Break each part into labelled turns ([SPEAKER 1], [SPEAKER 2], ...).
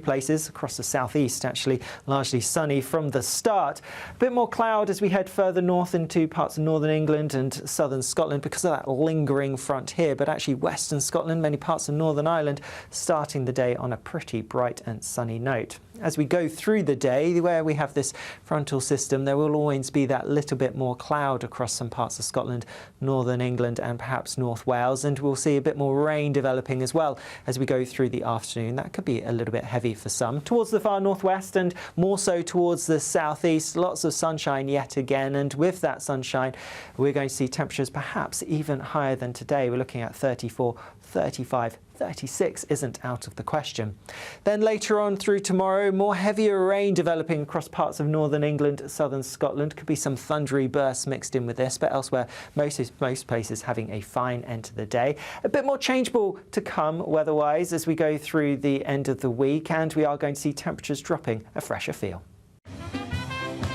[SPEAKER 1] Places across the southeast, actually largely sunny from the start. A bit more cloud as we head further north into parts of northern England and southern Scotland because of that lingering front here, but actually western Scotland, many parts of Northern Ireland starting the day on a pretty bright and sunny note. As we go through the day, where we have this frontal system, there will always be that little bit more cloud across some parts of Scotland, northern England and perhaps North Wales, and we'll see a bit more rain developing as well as we go through the afternoon. That could be a little bit heavy for some. Towards the far northwest and more so towards the southeast, lots of sunshine yet again, and with that sunshine we're going to see temperatures perhaps even higher than today. We're looking at 34, 35, 36 isn't out of the question. Then later on through tomorrow, more heavier rain developing across parts of northern England, southern Scotland. Could be some thundery bursts mixed in with this, but elsewhere most places having a fine end to the day. A bit more changeable to come weather-wise as we go through the end of the week, and we are going to see temperatures dropping a fresher feel.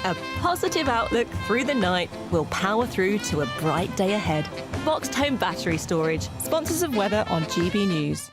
[SPEAKER 2] A positive outlook through the night will power through to a bright day ahead. Boxed Home Battery Storage, sponsors of weather on GB News.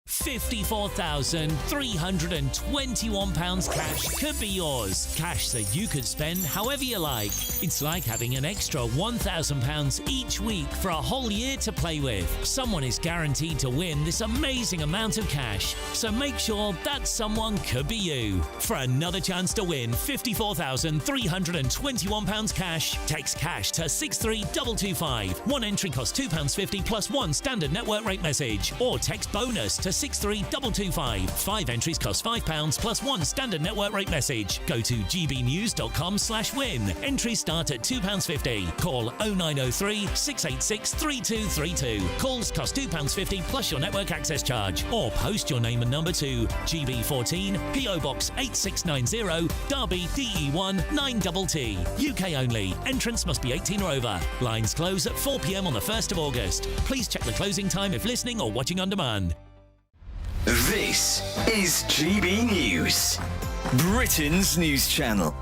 [SPEAKER 3] £54,321 cash could be yours. Cash that you could spend however you like. It's like having an extra £1,000 each week for a whole year to play with. Someone is guaranteed to win this amazing amount of cash, so make sure that someone could be you. For another chance to win £54,321 cash, text cash to 63225. One entry costs £2.50 plus one standard network rate message, or text bonus to 63225. 5 entries cost £5 plus one standard network rate message. Go to gbnews.com/win. Entries start at £2.50. Call 0903 686 3232. Calls cost £2.50 plus your network access charge. Or post your name and number to GB14 PO Box 8690 Derby DE1 9TT. UK only. Entrance must be 18 or over. Lines close at 4 p.m. on the 1st of August. Please check the closing time if listening or watching on demand.
[SPEAKER 4] This is GB News, Britain's news channel.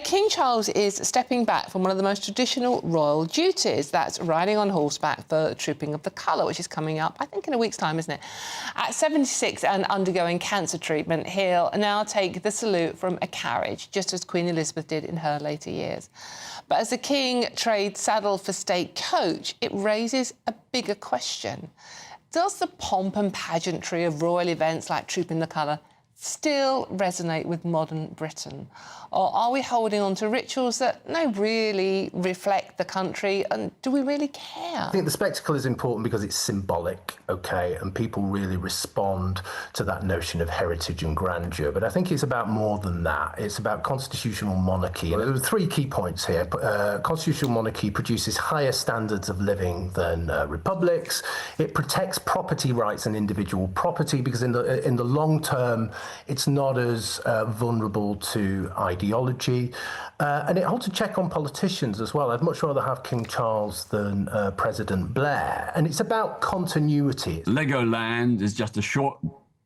[SPEAKER 5] King Charles is stepping back from one of the most traditional royal duties, that's riding on horseback for Trooping of the Colour, which is coming up, I think, in a week's time, isn't it? At 76 and undergoing cancer treatment, he'll now take the salute from a carriage, just as Queen Elizabeth did in her later years. But as the King trades saddle for state coach, it raises a bigger question. Does the pomp and pageantry of royal events like Trooping the Colour still resonate with modern Britain? Or are we holding on to rituals that really reflect the country, and do we really care?
[SPEAKER 6] I think the spectacle is important because it's symbolic, OK, and people really respond to that notion of heritage and grandeur. But I think it's about more than that. It's about constitutional monarchy. And there are 3 key points here. Constitutional monarchy produces higher standards of living than republics. It protects property rights and individual property because in the long term, it's not as vulnerable to ideology, and it holds a check on politicians as well. I'd much rather have King Charles than President Blair, and it's about continuity.
[SPEAKER 7] Legoland is just a short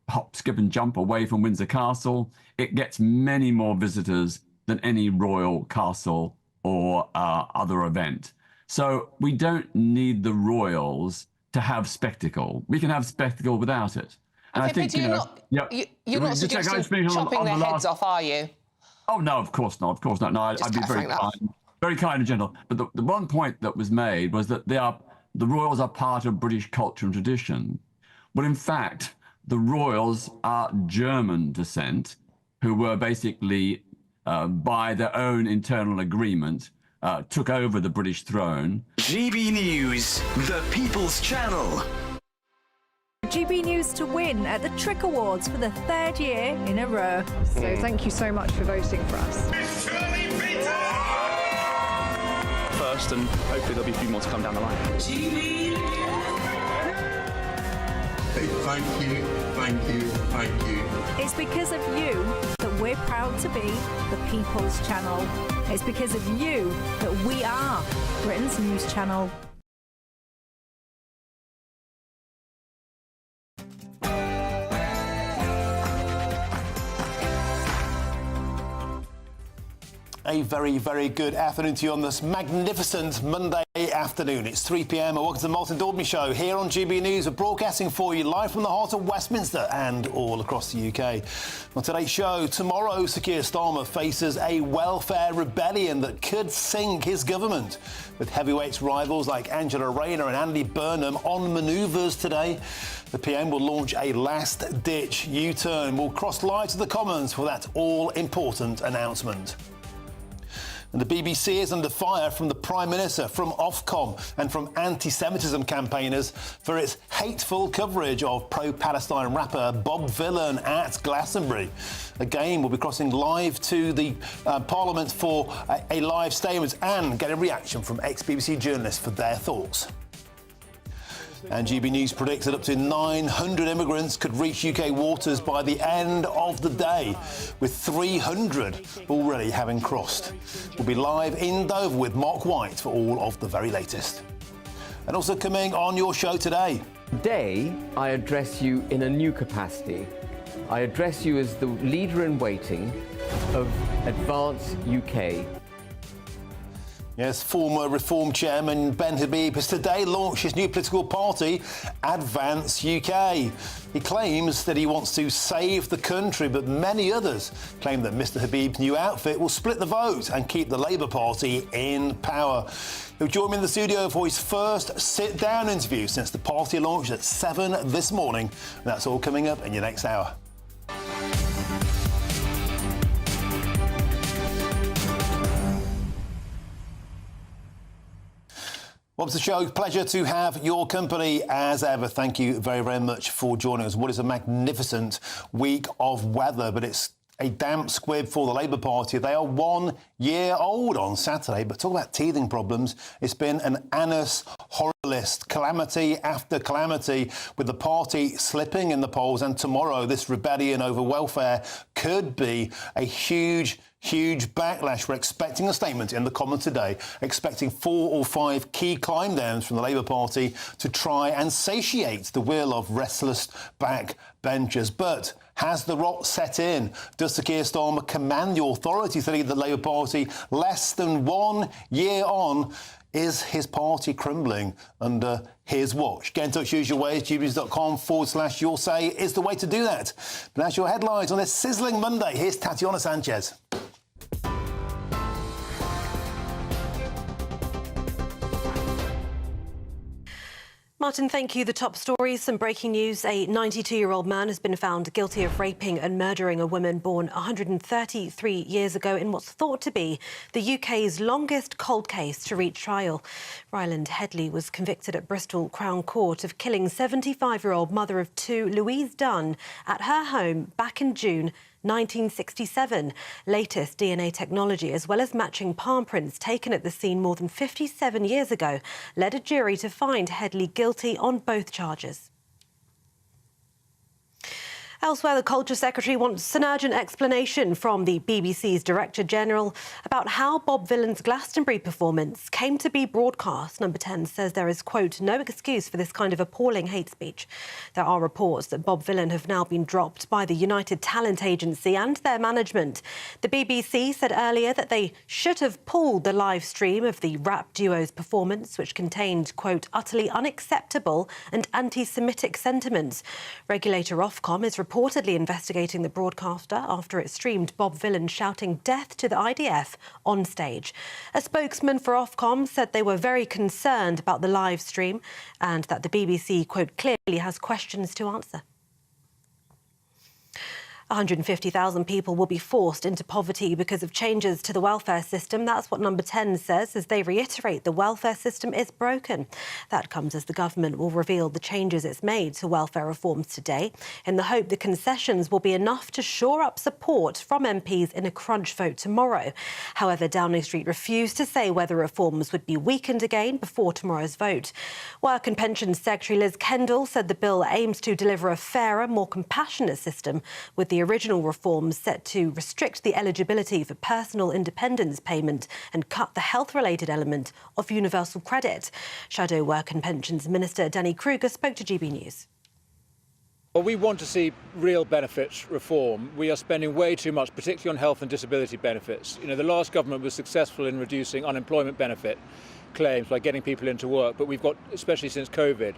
[SPEAKER 7] hop, skip and jump away from Windsor Castle. It gets many more visitors than any royal castle or other event. So we don't need the royals to have spectacle. We can have spectacle without it. And
[SPEAKER 5] okay,
[SPEAKER 7] I think,
[SPEAKER 5] Peter, you're not suggesting chopping their heads off, are you?
[SPEAKER 7] Oh, no, of course not. Of course not. No, I'd be very kind and gentle. But the one point that was made was that the royals are part of British culture and tradition. Well, in fact, the royals are German descent, who were basically, by their own internal agreement, took over the British throne.
[SPEAKER 4] GB News, the People's Channel.
[SPEAKER 8] GB News to win at the Trick Awards for the 3rd year in a row.
[SPEAKER 9] So thank you so much for voting for us.
[SPEAKER 10] First, and hopefully there'll be a few more to come down the line.
[SPEAKER 11] GB. Thank you, thank you, thank you.
[SPEAKER 8] It's because of you that we're proud to be the People's Channel. It's because of you that we are Britain's news channel.
[SPEAKER 12] A very, very good afternoon to you on this magnificent Monday afternoon. It's 3 p.m. and welcome to the Martin Daubney Show here on GB News. We're broadcasting for you live from the heart of Westminster and all across the UK. On today's show, tomorrow, Sir Keir Starmer faces a welfare rebellion that could sink his government. With heavyweights rivals like Angela Rayner and Andy Burnham on manoeuvres today, the PM will launch a last-ditch U-turn. We'll cross live to the Commons for that all-important announcement. And the BBC is under fire from the Prime Minister, from Ofcom and from anti-Semitism campaigners for its hateful coverage of pro-Palestine rapper Bob Vylan at Glastonbury. Again, we'll be crossing live to the Parliament for a live statement and get a reaction from ex-BBC journalists for their thoughts. And GB News predicts that up to 900 immigrants could reach UK waters by the end of the day, with 300 already having crossed. We'll be live in Dover with Mark White for all of the very latest. And also coming on your show today.
[SPEAKER 13] Today, I address you in a new capacity. I address you as the leader in waiting of Advance UK.
[SPEAKER 12] Yes, former Reform Chairman Ben Habib has today launched his new political party, Advance UK. He claims that he wants to save the country, but many others claim that Mr Habib's new outfit will split the vote and keep the Labour Party in power. He'll join me in the studio for his first sit-down interview since the party launched at 7 this morning. And that's all coming up in your next hour. Welcome to the show. Pleasure to have your company as ever. Thank you very, very much for joining us. What is a magnificent week of weather, but it's a damp squib for the Labour Party. They are 1 year old on Saturday, but talk about teething problems. It's been an annus horribilis, calamity after calamity, with the party slipping in the polls. And tomorrow, this rebellion over welfare could be a huge backlash. We're expecting a statement in the Commons today, expecting 4 or 5 key climb downs from the Labour Party to try and satiate the will of restless backbenchers. But has the rot set in? Does Sir Keir Starmer command the authority to lead the Labour Party less than 1 year on? Is his party crumbling under his watch? Get in touch usual ways. gbnews.com/your say is the way to do that. But that's your headlines on this sizzling Monday. Here's Tatiana Sanchez.
[SPEAKER 14] Martin, thank you. The top stories, some breaking news. A 92-year-old man has been found guilty of raping and murdering a woman born 133 years ago in what's thought to be the UK's longest cold case to reach trial. Ryland Headley was convicted at Bristol Crown Court of killing 75-year-old mother of 2, Louise Dunn, at her home back in June 1967. Latest DNA technology, as well as matching palm prints taken at the scene more than 57 years ago, led a jury to find Headley guilty on both charges. Elsewhere, the Culture Secretary wants an urgent explanation from the BBC's Director General about how Bob Vylan's Glastonbury performance came to be broadcast. Number 10 says there is, quote, no excuse for this kind of appalling hate speech. There are reports that Bob Vylan have now been dropped by the United Talent Agency and their management. The BBC said earlier that they should have pulled the live stream of the rap duo's performance, which contained, quote, utterly unacceptable and anti-Semitic sentiments. Regulator Ofcom is reportedly investigating the broadcaster after it streamed Bob Vylan shouting death to the IDF on stage. A spokesman for Ofcom said they were very concerned about the live stream and that the BBC, quote, clearly has questions to answer. 150,000 people will be forced into poverty because of changes to the welfare system. That's what Number 10 says, as they reiterate the welfare system is broken. That comes as the government will reveal the changes it's made to welfare reforms today, in the hope the concessions will be enough to shore up support from MPs in a crunch vote tomorrow. However, Downing Street refused to say whether reforms would be weakened again before tomorrow's vote. Work and Pensions Secretary Liz Kendall said the bill aims to deliver a fairer, more compassionate system, with the original reforms set to restrict the eligibility for personal independence payment and cut the health-related element of universal credit. Shadow Work and Pensions Minister Danny Kruger spoke to GB News.
[SPEAKER 15] Well, we want to see real benefits reform. We are spending way too much, particularly on health and disability benefits. You know, the last government was successful in reducing unemployment benefit claims by getting people into work, but we've got, especially since COVID,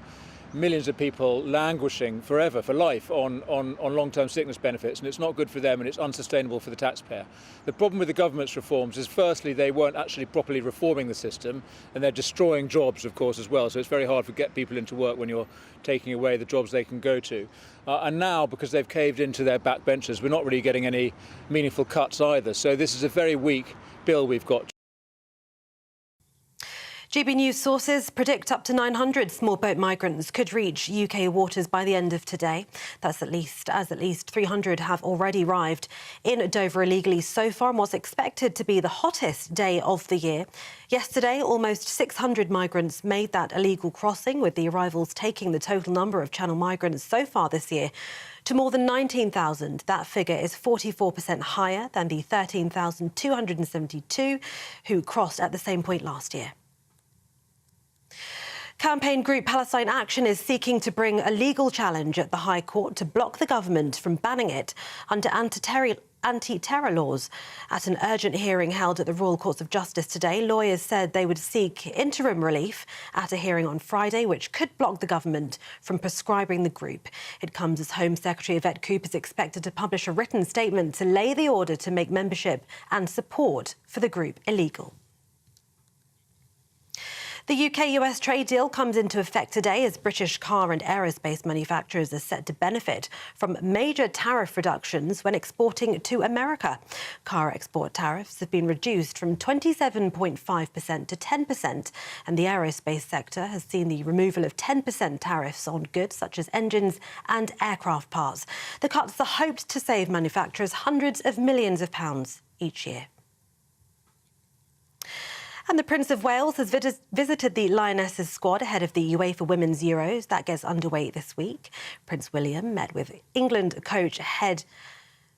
[SPEAKER 15] millions of people languishing forever, for life, on long-term sickness benefits, and it's not good for them and it's unsustainable for the taxpayer. The problem with the government's reforms is, firstly, they weren't actually properly reforming the system, and they're destroying jobs, of course, as well, so it's very hard to get people into work when you're taking away the jobs they can go to. And now, because they've caved into their backbenchers, we're not really getting any meaningful cuts either, so this is a very weak bill we've got.
[SPEAKER 14] GB News sources predict up to 900 small boat migrants could reach UK waters by the end of today. That's at least 300 have already arrived in Dover illegally so far on what's expected to be the hottest day of the year. Yesterday, almost 600 migrants made that illegal crossing, with the arrivals taking the total number of Channel migrants so far this year to more than 19,000. That figure is 44% higher than the 13,272 who crossed at the same point last year. Campaign group Palestine Action is seeking to bring a legal challenge at the High Court to block the government from banning it under anti-terror laws. At an urgent hearing held at the Royal Courts of Justice today, lawyers said they would seek interim relief at a hearing on Friday, which could block the government from prescribing the group. It comes as Home Secretary Yvette Cooper is expected to publish a written statement to lay the order to make membership and support for the group illegal. The UK-US trade deal comes into effect today as British car and aerospace manufacturers are set to benefit from major tariff reductions when exporting to America. Car export tariffs have been reduced from 27.5% to 10%, and the aerospace sector has seen the removal of 10% tariffs on goods such as engines and aircraft parts. The cuts are hoped to save manufacturers hundreds of millions of pounds each year. And the Prince of Wales has visited the Lionesses squad ahead of the UEFA Women's Euros. That gets underway this week. Prince William met with England coach head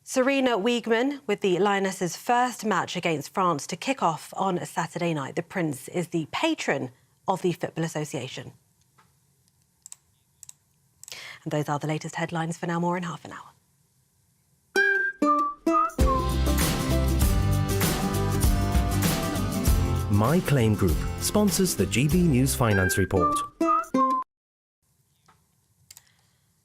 [SPEAKER 14] Serena Wiegman with the Lionesses' first match against France to kick off on a Saturday night. The Prince is the patron of the Football Association. And those are the latest headlines. For now, more in half an hour.
[SPEAKER 16] My Claim Group sponsors the GB News Finance Report.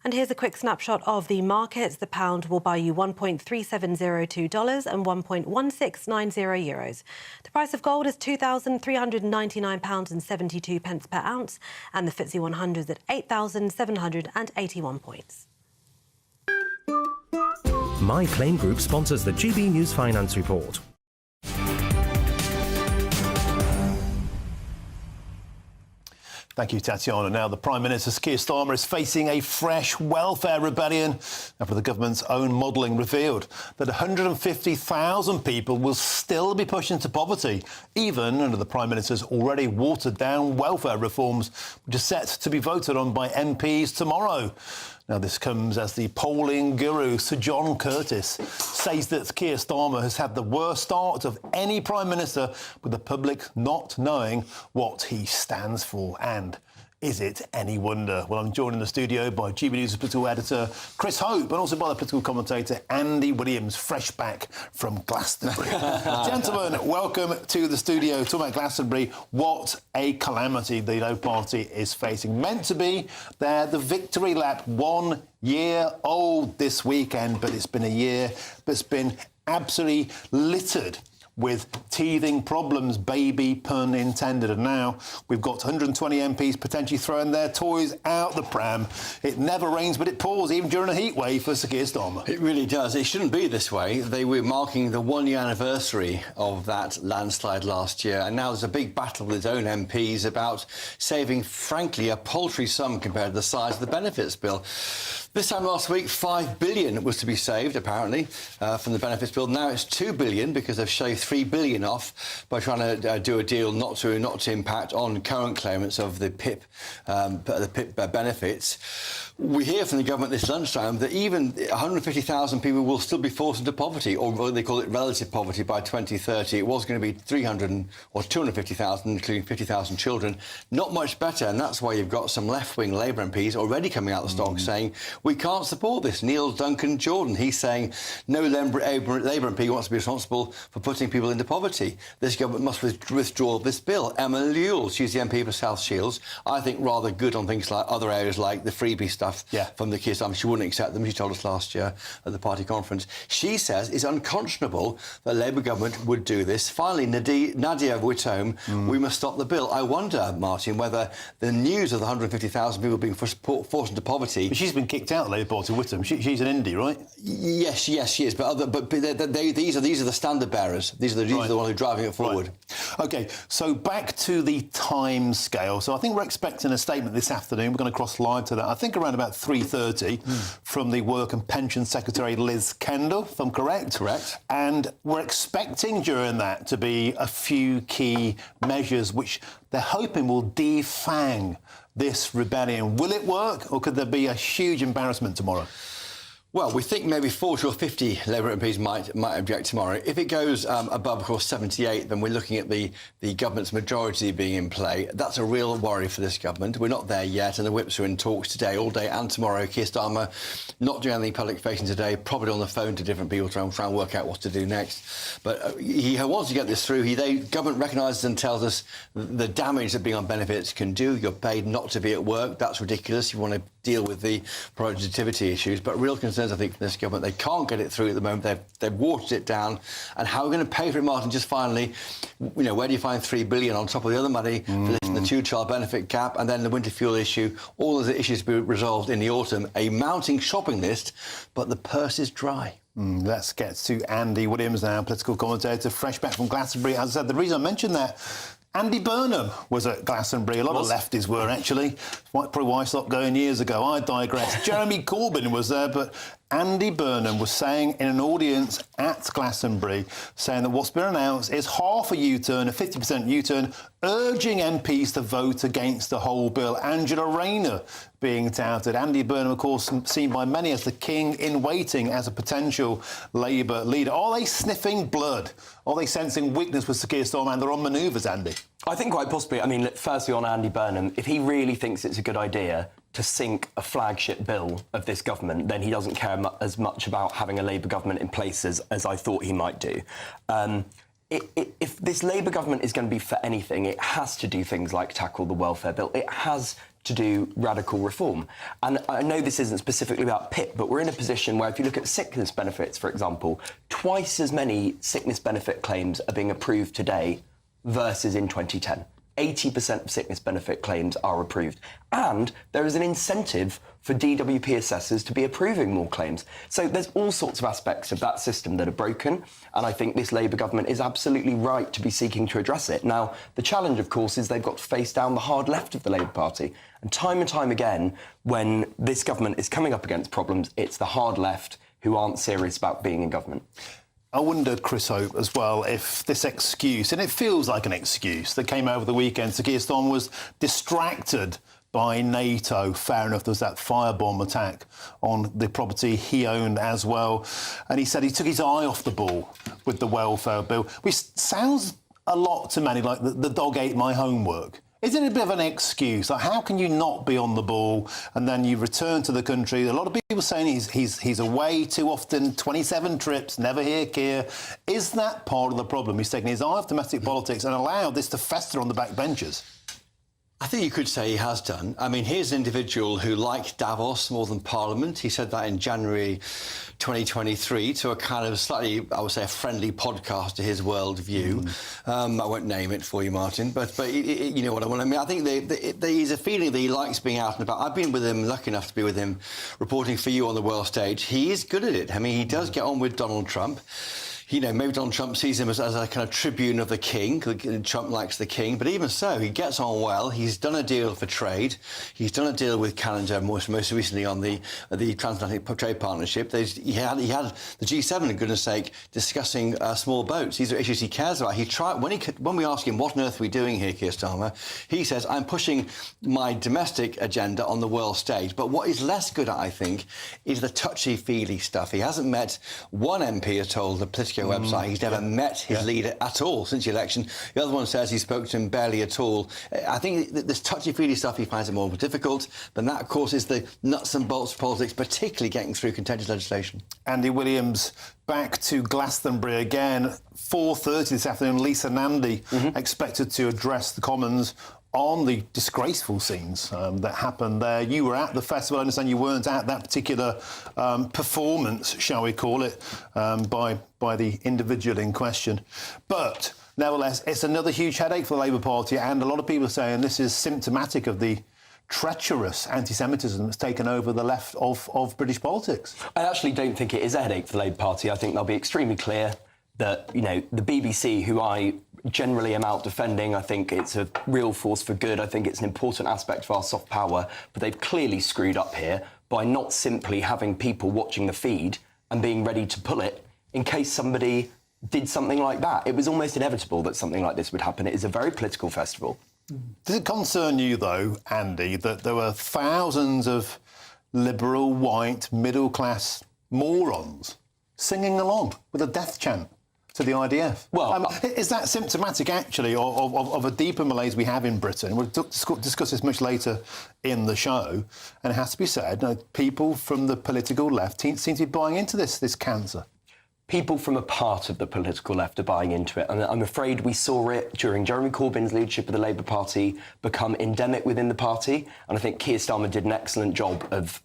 [SPEAKER 14] And here's a quick snapshot of the markets. The pound will buy you $1.3702 and €1.1690. The price of gold is £2,399.72 per ounce, and the FTSE 100 is at 8,781 points.
[SPEAKER 16] My Claim Group sponsors the GB News Finance Report.
[SPEAKER 12] Thank you, Tatiana. Now, the Prime Minister, Keir Starmer, is facing a fresh welfare rebellion after the government's own modelling revealed that 150,000 people will still be pushed into poverty, even under the Prime Minister's already watered-down welfare reforms, which are set to be voted on by MPs tomorrow. Now, this comes as the polling guru, Sir John Curtis, says that Keir Starmer has had the worst start of any Prime Minister, with the public not knowing what he stands for. And is it any wonder? Well, I'm joined in the studio by GB News political editor Chris Hope, and also by the political commentator Andy Williams, fresh back from Glastonbury. Gentlemen, welcome to the studio. Talking about Glastonbury, what a calamity the Labour Party is facing. Meant to be the victory lap, 1 year old this weekend, but it's been a year that's been absolutely littered with teething problems, baby pun intended. And now we've got 120 MPs potentially throwing their toys out the pram. It never rains, but it pours, even during a heat wave for Sir Keir Starmer.
[SPEAKER 17] It really does. It shouldn't be this way. They were marking the 1 year anniversary of that landslide last year, and now there's a big battle with his own MPs about saving, frankly, a paltry sum compared to the size of the benefits bill. This time last week, $5 billion was to be saved, apparently, from the benefits bill. Now it's $2 billion, because they've shaved $3 billion off by trying to do a deal not to impact on current claimants of the PIP benefits. We hear from the government this lunchtime that even 150,000 people will still be forced into poverty, or they call it relative poverty, by 2030. It was going to be 300 or 250,000, including 50,000 children. Not much better, and that's why you've got some left-wing Labour MPs already coming out the stock saying, we can't support this. Neil Duncan Jordan, he's saying no Labour MP wants to be responsible for putting people into poverty. This government must withdraw this bill. Emma Lewell, she's the MP for South Shields, I think rather good on things like other areas like the freebie stuff from the Keir Starmer. She wouldn't accept them. She told us last year at the party conference. She says it's unconscionable that the Labour government would do this. Finally, Nadia Whittome, we must stop the bill. I wonder, Martin, whether the news of the 150,000 people being forced into poverty...
[SPEAKER 12] But she's been kicked out of the Labour Party, Whittome. She's an indie, right?
[SPEAKER 17] Yes, she is. But these are the standard bearers. These are the ones who are driving it forward.
[SPEAKER 12] Right. OK, so back to the time scale. So I think we're expecting a statement this afternoon. We're going to cross live to that. I think around about 3:30 from the Work and Pension Secretary Liz Kendall, if I'm correct.
[SPEAKER 17] Correct.
[SPEAKER 12] And we're expecting during that to be a few key measures which they're hoping will defang this rebellion. Will it work, or could there be a huge embarrassment tomorrow?
[SPEAKER 17] Well, we think maybe 40 or 50 Labour MPs might object tomorrow. If it goes above, of course, 78, then we're looking at the government's majority being in play. That's a real worry for this government. We're not there yet, and the whips are in talks today, all day and tomorrow. Keir Starmer not doing anything public-facing today, probably on the phone to different people trying to work out what to do next. But he wants to get this through. The government recognises and tells us the damage that being on benefits can do. You're paid not to be at work. That's ridiculous. You want to deal with the productivity issues. But real concerns, I think, from this government. They can't get it through at the moment. They've watered it down. And how are we going to pay for it, Martin? Just finally, where do you find $3 billion on top of the other money for lifting the two-child benefit cap and then the winter fuel issue? All of the issues to be resolved in the autumn. A mounting shopping list, but the purse is dry.
[SPEAKER 12] Let's get to Andy Williams now, political commentator, fresh back from Glastonbury. As I said, the reason I mentioned that, Andy Burnham was at Glastonbury. A lot of lefties were, actually. Probably why I stopped going years ago. I digress. Jeremy Corbyn was there, but Andy Burnham was saying in an audience at Glastonbury, saying that what's been announced is half a U-turn, a 50% U-turn, urging MPs to vote against the whole bill. Angela Rayner being touted. Andy Burnham, of course, seen by many as the king in waiting as a potential Labour leader. Are they sniffing blood? Are they sensing weakness with Sir Keir Starmer and their own manoeuvres, Andy?
[SPEAKER 18] I think quite possibly. I mean, firstly on Andy Burnham, if he really thinks it's a good idea to sink a flagship bill of this government, then he doesn't care as much about having a Labour government in place as I thought he might do. If this Labour government is going to be for anything, it has to do things like tackle the welfare bill. It has to do radical reform. And I know this isn't specifically about PIP, but we're in a position where if you look at sickness benefits, for example, twice as many sickness benefit claims are being approved today versus in 2010. 80% of sickness benefit claims are approved. And there is an incentive for DWP assessors to be approving more claims. So there's all sorts of aspects of that system that are broken, and I think this Labour government is absolutely right to be seeking to address it. Now, the challenge, of course, is they've got to face down the hard left of the Labour Party. And time again, when this government is coming up against problems, it's the hard left who aren't serious about being in government.
[SPEAKER 12] I wonder, Chris Hope, as well, if this excuse, and it feels like an excuse, that came over the weekend, Sir Keir Starmer was distracted by NATO. Fair enough, there was that firebomb attack on the property he owned as well. And he said he took his eye off the ball with the welfare bill, which sounds a lot to many like the dog ate my homework. Isn't it a bit of an excuse? Like, how can you not be on the ball and then you return to the country? A lot of people saying he's away too often, 27 trips, never hear Keir. Is that part of the problem? He's taking his eye off domestic politics and allowed this to fester on the backbenches.
[SPEAKER 17] I think you could say he has done. I mean, here's an individual who liked Davos more than Parliament. He said that in January 2023 to a kind of slightly, I would say, a friendly podcast to his worldview. I won't name it for you, Martin, but you know what I want. I mean, I think he's a feeling that he likes being out and about. I've been with him, lucky enough to be with him, reporting for you on the world stage. He is good at it. I mean, he does get on with Donald Trump. maybe Donald Trump sees him as a kind of tribune of the king. Trump likes the king, but even so, he gets on well. He's done a deal for trade. He's done a deal with Canada, most recently on the transatlantic trade partnership. He had the G7, for goodness sake, discussing small boats. These are issues he cares about. When we ask him, what on earth are we doing here, Keir Starmer, he says, I'm pushing my domestic agenda on the world stage. But what he's less good at, I think, is the touchy-feely stuff. He hasn't met one MP at all, the Politico website. He's never met his leader at all since the election. The other one says he spoke to him barely at all. I think this touchy-feely stuff he finds it more difficult, but that, of course, is the nuts and bolts of politics, particularly getting through contentious legislation.
[SPEAKER 12] Andy Williams, back to Glastonbury again. 4:30 this afternoon, Lisa Nandy expected to address the Commons on the disgraceful scenes that happened there. You were at the festival. I understand you weren't at that particular performance, shall we call it, by the individual in question. But nevertheless, it's another huge headache for the Labour Party, and a lot of people are saying this is symptomatic of the treacherous anti-Semitism that's taken over the left of British politics.
[SPEAKER 18] I actually don't think it is a headache for the Labour Party. I think they'll be extremely clear that, the BBC, who I generally am out defending, I think it's a real force for good. I think it's an important aspect of our soft power, but they've clearly screwed up here by not simply having people watching the feed and being ready to pull it in case somebody did something like that. It was almost inevitable that something like this would happen. It is a very political festival.
[SPEAKER 12] Does it concern you, though, Andy, that there were thousands of liberal, white, middle-class morons singing along with a death chant to the IDF? Well, is that symptomatic, actually, of a deeper malaise we have in Britain? We'll discuss this much later in the show, and it has to be said, people from the political left seem to be buying into this cancer.
[SPEAKER 18] People from a part of the political left are buying into it. And I'm afraid we saw it during Jeremy Corbyn's leadership of the Labour Party become endemic within the party. And I think Keir Starmer did an excellent job of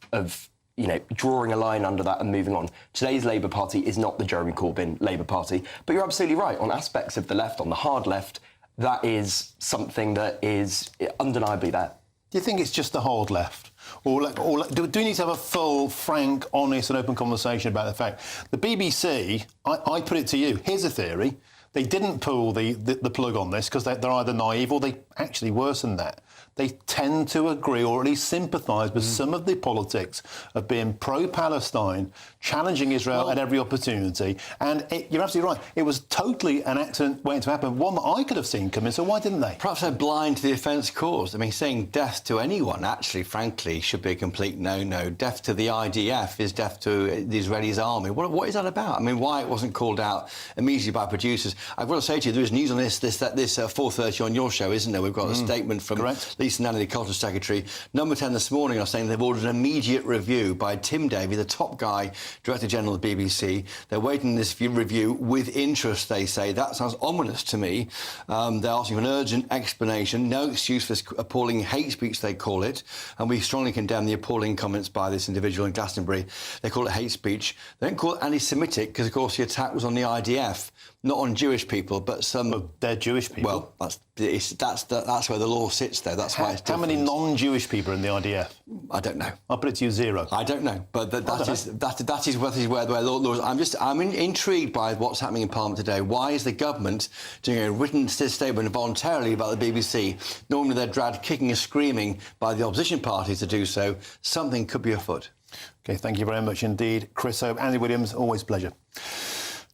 [SPEAKER 18] drawing a line under that and moving on. Today's Labour Party is not the Jeremy Corbyn Labour Party. But you're absolutely right. On aspects of the left, on the hard left, that is something that is undeniably there.
[SPEAKER 12] Do you think it's just the hard left? Or do we need to have a full, frank, honest and open conversation about the fact the BBC, I put it to you, here's a theory, they didn't pull the plug on this because they're either naive or they actually worse than that. They tend to agree or at least sympathise with some of the politics of being pro-Palestine, challenging Israel at every opportunity. And you're absolutely right. It was totally an accident waiting to happen, one that I could have seen coming, so why didn't they?
[SPEAKER 17] Perhaps they're blind to the offence caused. I mean, saying death to anyone, actually, frankly, should be a complete no-no. Death to the IDF is death to the Israeli army. What is that about? I mean, why it wasn't called out immediately by producers? I've got to say to you, there is news on this 4:30 on your show, isn't there? We've got a statement from Lisa Nandy, the Culture Secretary. Number 10 this morning are saying they've ordered an immediate review by Tim Davie, the top guy, Director General of the BBC. They're waiting this review with interest, they say. That sounds ominous to me. They're asking for an urgent explanation, no excuse for this appalling hate speech, they call it. And we strongly condemn the appalling comments by this individual in Glastonbury. They call it hate speech. They don't call it anti-Semitic because, of course, the attack was on the IDF, not on Jewish people, but some...
[SPEAKER 12] Well, they're Jewish people.
[SPEAKER 17] Well, that's where the law sits there. That's why it's different.
[SPEAKER 12] How many non-Jewish people are in the IDF?
[SPEAKER 17] I don't know.
[SPEAKER 12] I'll put it to you, 0.
[SPEAKER 17] I don't know, but that is where the law is. I'm intrigued by what's happening in Parliament today. Why is the government doing a written statement voluntarily about the BBC? Normally they're dragged kicking and screaming by the opposition parties to do so. Something could be afoot.
[SPEAKER 12] OK, thank you very much indeed, Chris Hope. Andy Williams, always a pleasure.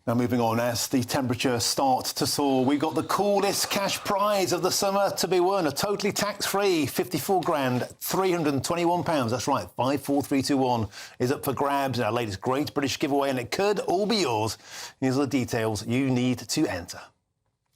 [SPEAKER 12] Now, moving on, as the temperature starts to soar, we've got the coolest cash prize of the summer to be won. A totally tax-free 54 grand, £321. That's right, 54321 is up for grabs in our latest Great British giveaway, and it could all be yours. Here's the details you need to enter.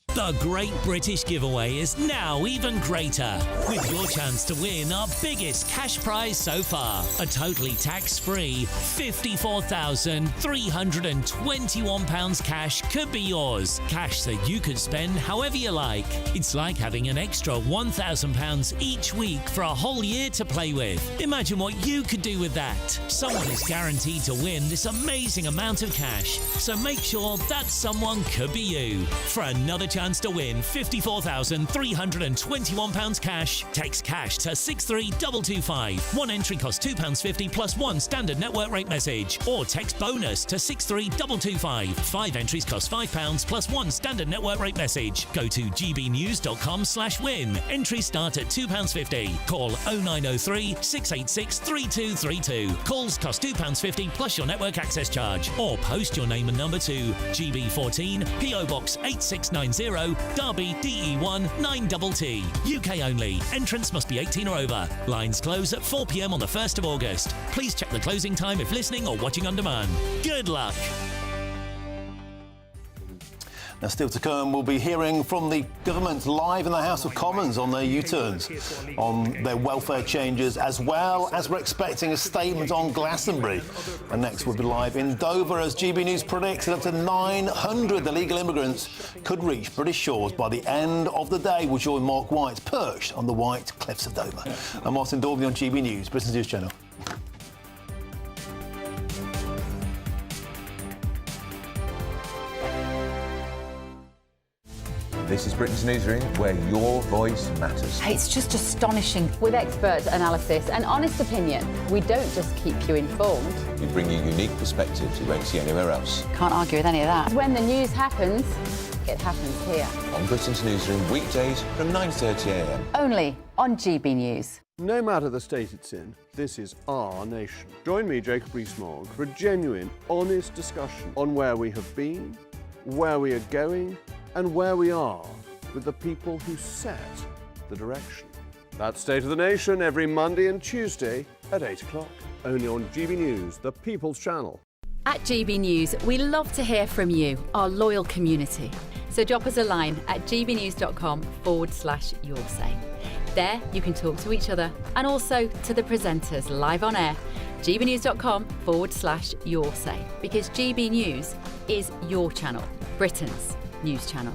[SPEAKER 3] The Great British Giveaway is now even greater, with your chance to win our biggest cash prize so far. A totally tax-free £54,321 cash could be yours. Cash that you could spend however you like. It's like having an extra £1,000 each week for a whole year to play with. Imagine what you could do with that. Someone is guaranteed to win this amazing amount of cash, so make sure that someone could be you. For another chance chance to win £54,321 cash. Text cash to 63225. One entry costs £2.50 plus one standard network rate message. Or text bonus to 63225. 5 entries cost £5 plus one standard network rate message. Go to gbnews.com/win. Entries start at £2.50. Call 0903 686 3232. Calls cost £2.50 plus your network access charge. Or post your name and number to GB14 PO Box 8690 Derby DE1 9TT. UK only. Entrance must be 18 or over. Lines close at 4 p.m. on the 1st of August. Please check the closing time if listening or watching on demand. Good luck.
[SPEAKER 12] Now, still to come, we'll be hearing from the government live in the House of Commons on their U-turns, on their welfare changes, as well as we're expecting a statement on Glastonbury. And next, we'll be live in Dover as GB News predicts that up to 900 illegal immigrants could reach British shores by the end of the day. We'll join Mark White, perched on the white cliffs of Dover. I'm Martin Daubney on GB News, Britain's News Channel.
[SPEAKER 19] This is Britain's Newsroom, where your voice matters.
[SPEAKER 20] It's just astonishing. With expert analysis and honest opinion, we don't just keep you informed.
[SPEAKER 19] We bring you unique perspectives you won't see anywhere else.
[SPEAKER 20] Can't argue with any of that. When the news happens, it happens here.
[SPEAKER 19] On Britain's Newsroom, weekdays from 9:30 a.m.
[SPEAKER 20] Only on GB News.
[SPEAKER 21] No matter the state it's in, this is our nation. Join me, Jacob Rees-Mogg, for a genuine, honest discussion on where we have been, where we are going, and where we are with the people who set the direction. That's State of the Nation every Monday and Tuesday at 8 o'clock. Only on GB News, the People's Channel.
[SPEAKER 22] At GB News, we love to hear from you, our loyal community. So drop us a line at gbnews.com/yoursay. There you can talk to each other and also to the presenters live on air. gbnews.com/yoursay, because GB News is your channel, Britain's news channel.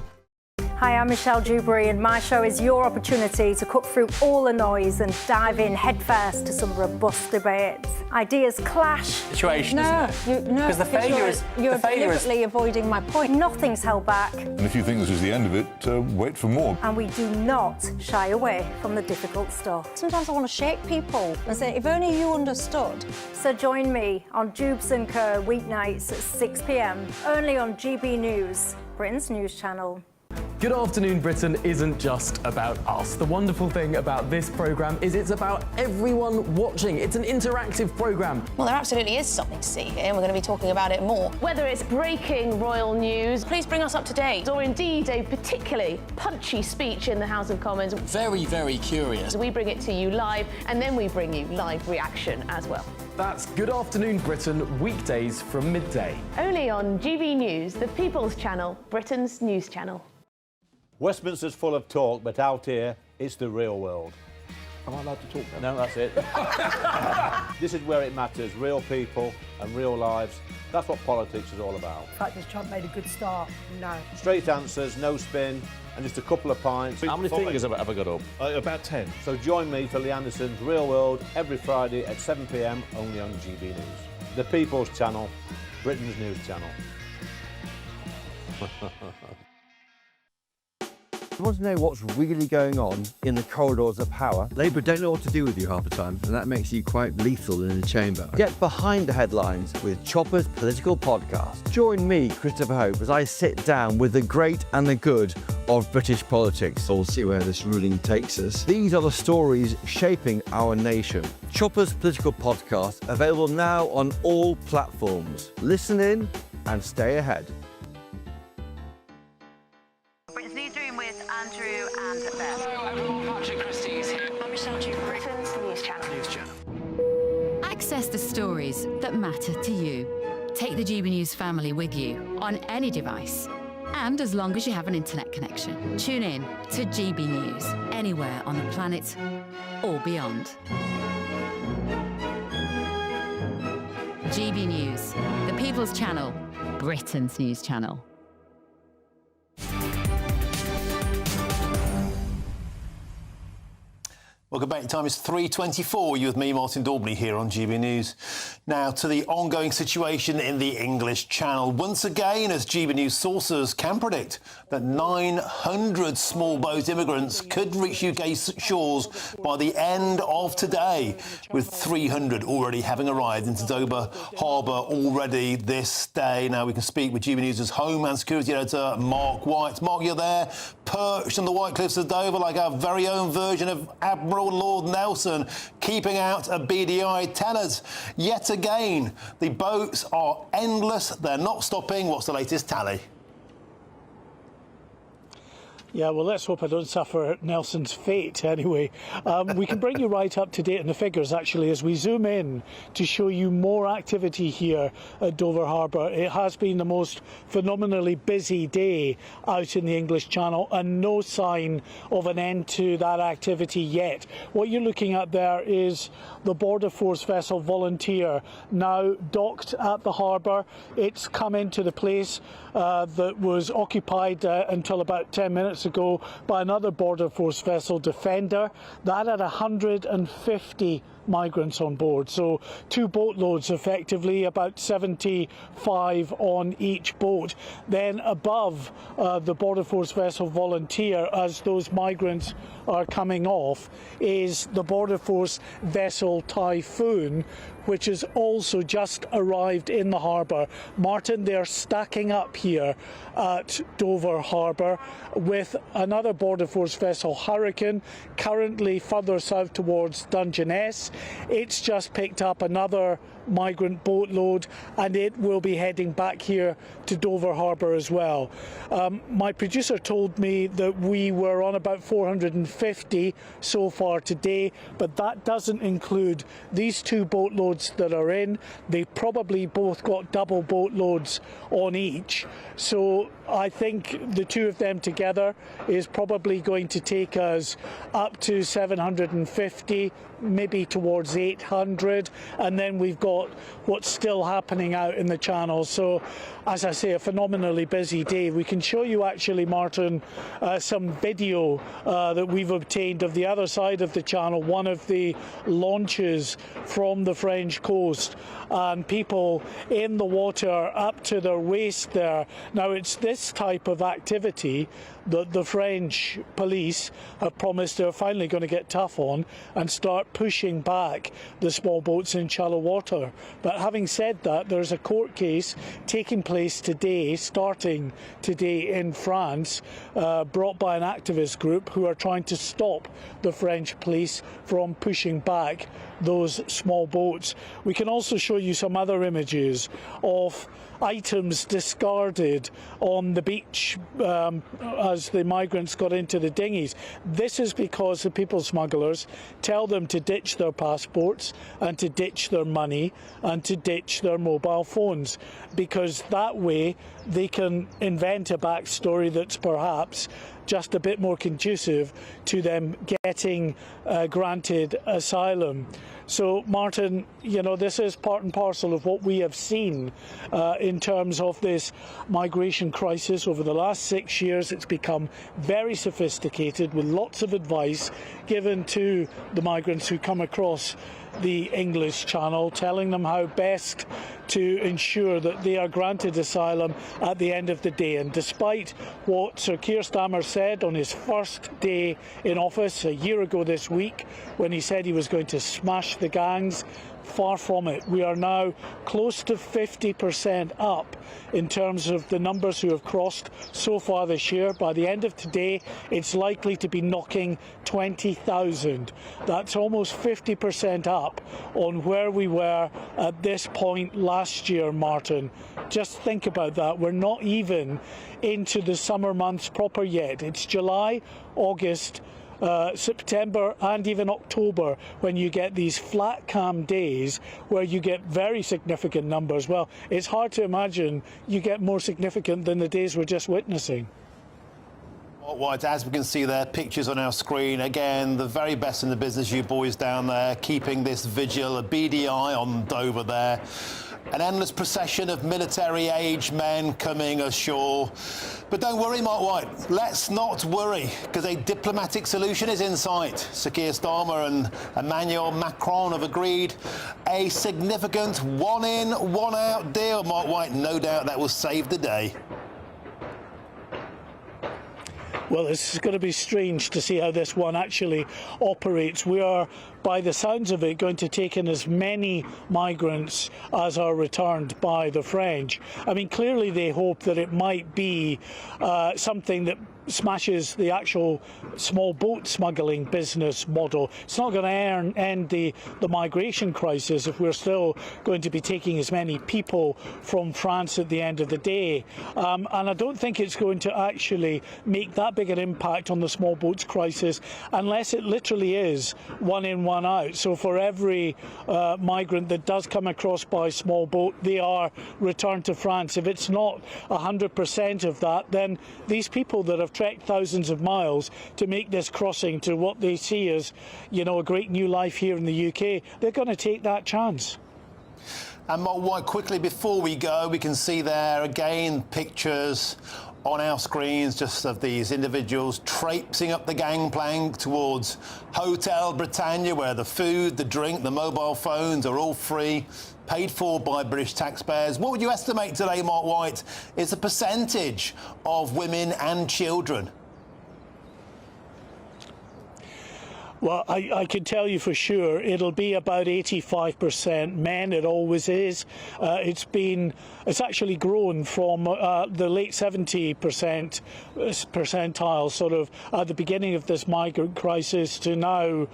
[SPEAKER 8] Hi, I'm Michelle Dewberry, and my show is your opportunity to cut through all the noise and dive in headfirst to some robust debates. Ideas clash.
[SPEAKER 23] Situation, because the failure is
[SPEAKER 8] you're deliberately avoiding my point. Nothing's held back,
[SPEAKER 24] And if you think this is the end of it, wait for more.
[SPEAKER 8] and we do not shy away from the difficult stuff. Sometimes I want to shake people and say, if only you understood. So join me on Jubes and Co weeknights at 6 p.m. only on GB News, Britain's news channel.
[SPEAKER 25] Good Afternoon Britain isn't just about us. The wonderful thing about this programme is it's about everyone watching. It's an interactive programme.
[SPEAKER 26] Well, there absolutely is something to see here, and we're going to be talking about it more. Whether it's breaking royal news, please bring us up to date, or indeed a particularly punchy speech in the House of Commons.
[SPEAKER 23] Very, very curious.
[SPEAKER 26] We bring it to you live, and then we bring you live reaction as well.
[SPEAKER 25] That's Good Afternoon Britain, weekdays from midday.
[SPEAKER 26] Only on GB News, the People's Channel, Britain's news channel.
[SPEAKER 27] Westminster's full of talk, but out here, it's the real world.
[SPEAKER 25] Am I allowed to talk then?
[SPEAKER 27] No, that's it. This is where it matters, real people and real lives. That's what politics is all about.
[SPEAKER 28] The fact is Trump made a good start, no.
[SPEAKER 27] Straight answers, no spin, and just a couple of pints.
[SPEAKER 10] How many fingers have I got up?
[SPEAKER 27] About 10. So join me for Lee Anderson's Real World every Friday at 7 p.m. only on GB News. The People's Channel, Britain's news channel.
[SPEAKER 29] You want to know what's really going on in the corridors of power? Labour don't know what to do with you half the time, and that makes you quite lethal in the chamber. Get behind the headlines with Chopper's Political Podcast. Join me, Christopher Hope, as I sit down with the great and the good of British politics. We'll see where this ruling takes us. These are the stories shaping our nation. Chopper's Political Podcast, available now on all platforms. Listen in and stay ahead.
[SPEAKER 30] Britain's Newsroom with Andrew and Beth.
[SPEAKER 23] Hello, everyone. Patrick Christie's here.
[SPEAKER 30] I'm Michelle Dewberry. Britain's news channel.
[SPEAKER 22] Access the stories that matter to you. Take the GB News family with you on any device. And as long as you have an internet connection, tune in to GB News anywhere on the planet or beyond. GB News, the People's Channel, Britain's news channel.
[SPEAKER 12] Welcome back. Time is 3:24. You with me, Martin Daubney, here on GB News. Now to the ongoing situation in the English Channel. Once again, as GB News sources can predict that 900 small boat immigrants could reach UK shores by the end of today, with 300 already having arrived into Dover Harbour already this day. Now we can speak with GB News' Home and Security Editor, Mark White. Mark, you're there, perched on the White Cliffs of Dover like our very own version of Admiral Lord Nelson, keeping out a beady eye. Tell us, yet again, the boats are endless. They're not stopping. What's the latest tally?
[SPEAKER 1] Yeah, well, let's hope I don't suffer Nelson's fate anyway. We can bring you right up to date on the figures, actually, as we zoom in to show you more activity here at Dover Harbour. It has been the most phenomenally busy day out in the English Channel, and no sign of an end to that activity yet. What you're looking at there is the Border Force vessel Volunteer, now docked at the harbour. It's come into the place that was occupied until about 10 minutes ago by another Border Force vessel, Defender. That had 150 migrants on board, so 2 boatloads effectively, about 75 on each boat. Then above the Border Force vessel Volunteer, as those migrants are coming off, is the Border Force vessel Typhoon, which has also just arrived in the harbour. Martin, they're stacking up here at Dover Harbour with another Border Force vessel, Hurricane, currently further south towards Dungeness. It's just picked up another migrant boatload, and it will be heading back here to Dover Harbour as well. My producer told me that we were on about 450 so far today, but that doesn't include these 2 boatloads that are in. They probably both got double boatloads on each, so I think the 2 of them together is probably going to take us up to 750, maybe towards 800, and then we've got what's still happening out in the Channel. So, as I say, a phenomenally busy day. We can show you actually, Martin, some video that we've obtained of the other side of the Channel, one of the launches from the French coast, and people in the water up to their waist there. Now, it's this type of activity that the French police have promised they're finally going to get tough on and start pushing back the small boats in shallow water. But having said that, there's a court case taking place today, starting today in France, brought by an activist group who are trying to stop the French police from pushing back those small boats. We can also show you some other images of items discarded on the beach as the migrants got into the dinghies. This is because the people smugglers tell them to ditch their passports and to ditch their money and to ditch their mobile phones, because that way they can invent a backstory that's perhaps just a bit more conducive to them getting granted asylum. So, Martin, you know, this is part and parcel of what we have seen in terms of this migration crisis over the last 6 years. It's become very sophisticated, with lots of advice given to the migrants who come across the English Channel, telling them how best to ensure that they are granted asylum at the end of the day. And despite what Sir Keir Starmer said on his first day in office a year ago this week, when he said he was going to smash the gangs, far from it. We are now close to 50% up in terms of the numbers who have crossed so far this year. By the end of today, it's likely to be knocking 20,000. That's almost 50% up on where we were at this point last year, Martin. Just think about that. We're not even into the summer months proper yet. It's July, August, September and even October when you get these flat calm days where you get very significant numbers. Well, it's hard to imagine you get more significant than the days we're just witnessing.
[SPEAKER 12] White, as we can see there, pictures on our screen. Again, the very best in the business, you boys down there, keeping this vigil, a beady eye on Dover there. An endless procession of military-age men coming ashore. But don't worry, Mark White, let's not worry, because a diplomatic solution is in sight. Sir Keir Starmer and Emmanuel Macron have agreed a significant one-in, one-out deal, Mark White. No doubt that will save the day.
[SPEAKER 1] Well, it's going to be strange to see how this one actually operates. We are, by the sounds of it, going to take in as many migrants as are returned by the French. I mean, clearly they hope that it might be something that smashes the actual small boat smuggling business model. It's not going to end the migration crisis if we're still going to be taking as many people from France at the end of the day. And I don't think it's going to actually make that big an impact on the small boats crisis unless it literally is one in, one out. So for every migrant that does come across by small boat, they are returned to France. If it's not 100% of that, then these people that have trekked thousands of miles to make this crossing to what they see as, you know, a great new life here in the UK, they're going to take that chance.
[SPEAKER 12] And Mark White, quickly before we go, we can see there again pictures on our screens just of these individuals traipsing up the gangplank towards Hotel Britannia, where the food, the drink, the mobile phones are all free, paid for by British taxpayers. What would you estimate today, Mark White, is the percentage of women and children?
[SPEAKER 1] Well, I can tell you for sure it'll be about 85% men. It always is. It's actually grown from the late 70% percentile, sort of at the beginning of this migrant crisis, to now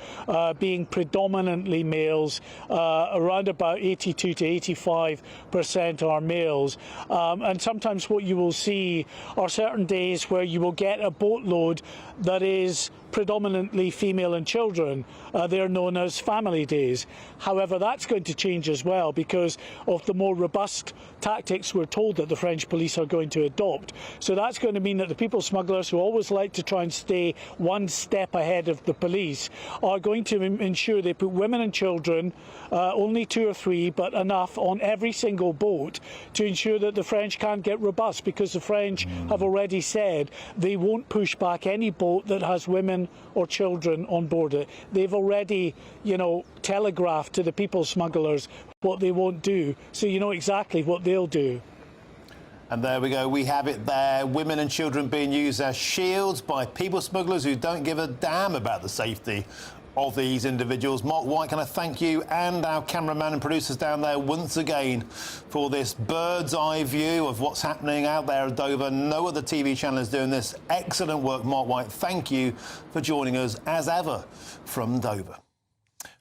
[SPEAKER 1] being predominantly males. Around about 82 to 85% are males. And sometimes what you will see are certain days where you will get a boatload that is predominantly female and children. They're known as family days. However, that's going to change as well because of the more robust tactics we're told that the French police are going to adopt. So that's going to mean that the people smugglers, who always like to try and stay one step ahead of the police, are going to ensure they put women and children, only 2 or 3, but enough, on every single boat to ensure that the French can't get robust, because the French have already said they won't push back any boat that has women or children on board it. They've already, you know, telegraphed to the people smugglers what they won't do, so you know exactly what they'll do.
[SPEAKER 12] And there we go, we have it there. Women and children being used as shields by people smugglers who don't give a damn about the safety of these individuals. Mark White, can I thank you and our cameraman and producers down there once again for this bird's eye view of what's happening out there at Dover. No other TV channel is doing this. Excellent work, Mark White. Thank you for joining us, as ever, from Dover.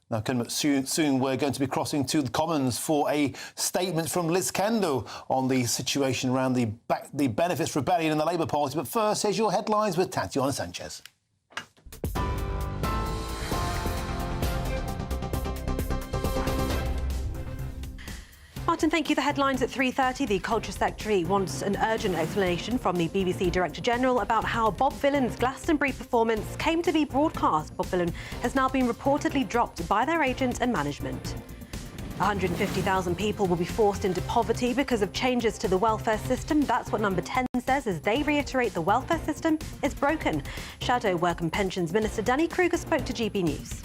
[SPEAKER 12] Now, soon we're going to be crossing to the Commons for a statement from Liz Kendall on the situation around the Benefits Rebellion in the Labour Party. But first, here's your headlines with Tatiana Sanchez.
[SPEAKER 2] Martin, thank you. The headlines at 3:30. The Culture Secretary wants an urgent explanation from the BBC Director-General about how Bob Vylan's Glastonbury performance came to be broadcast. Bob Vylan has now been reportedly dropped by their agent and management. 150,000 people will be forced into poverty because of changes to the welfare system. That's what Number 10 says as they reiterate the welfare system is broken. Shadow Work and Pensions Minister Danny Kruger spoke to GB News.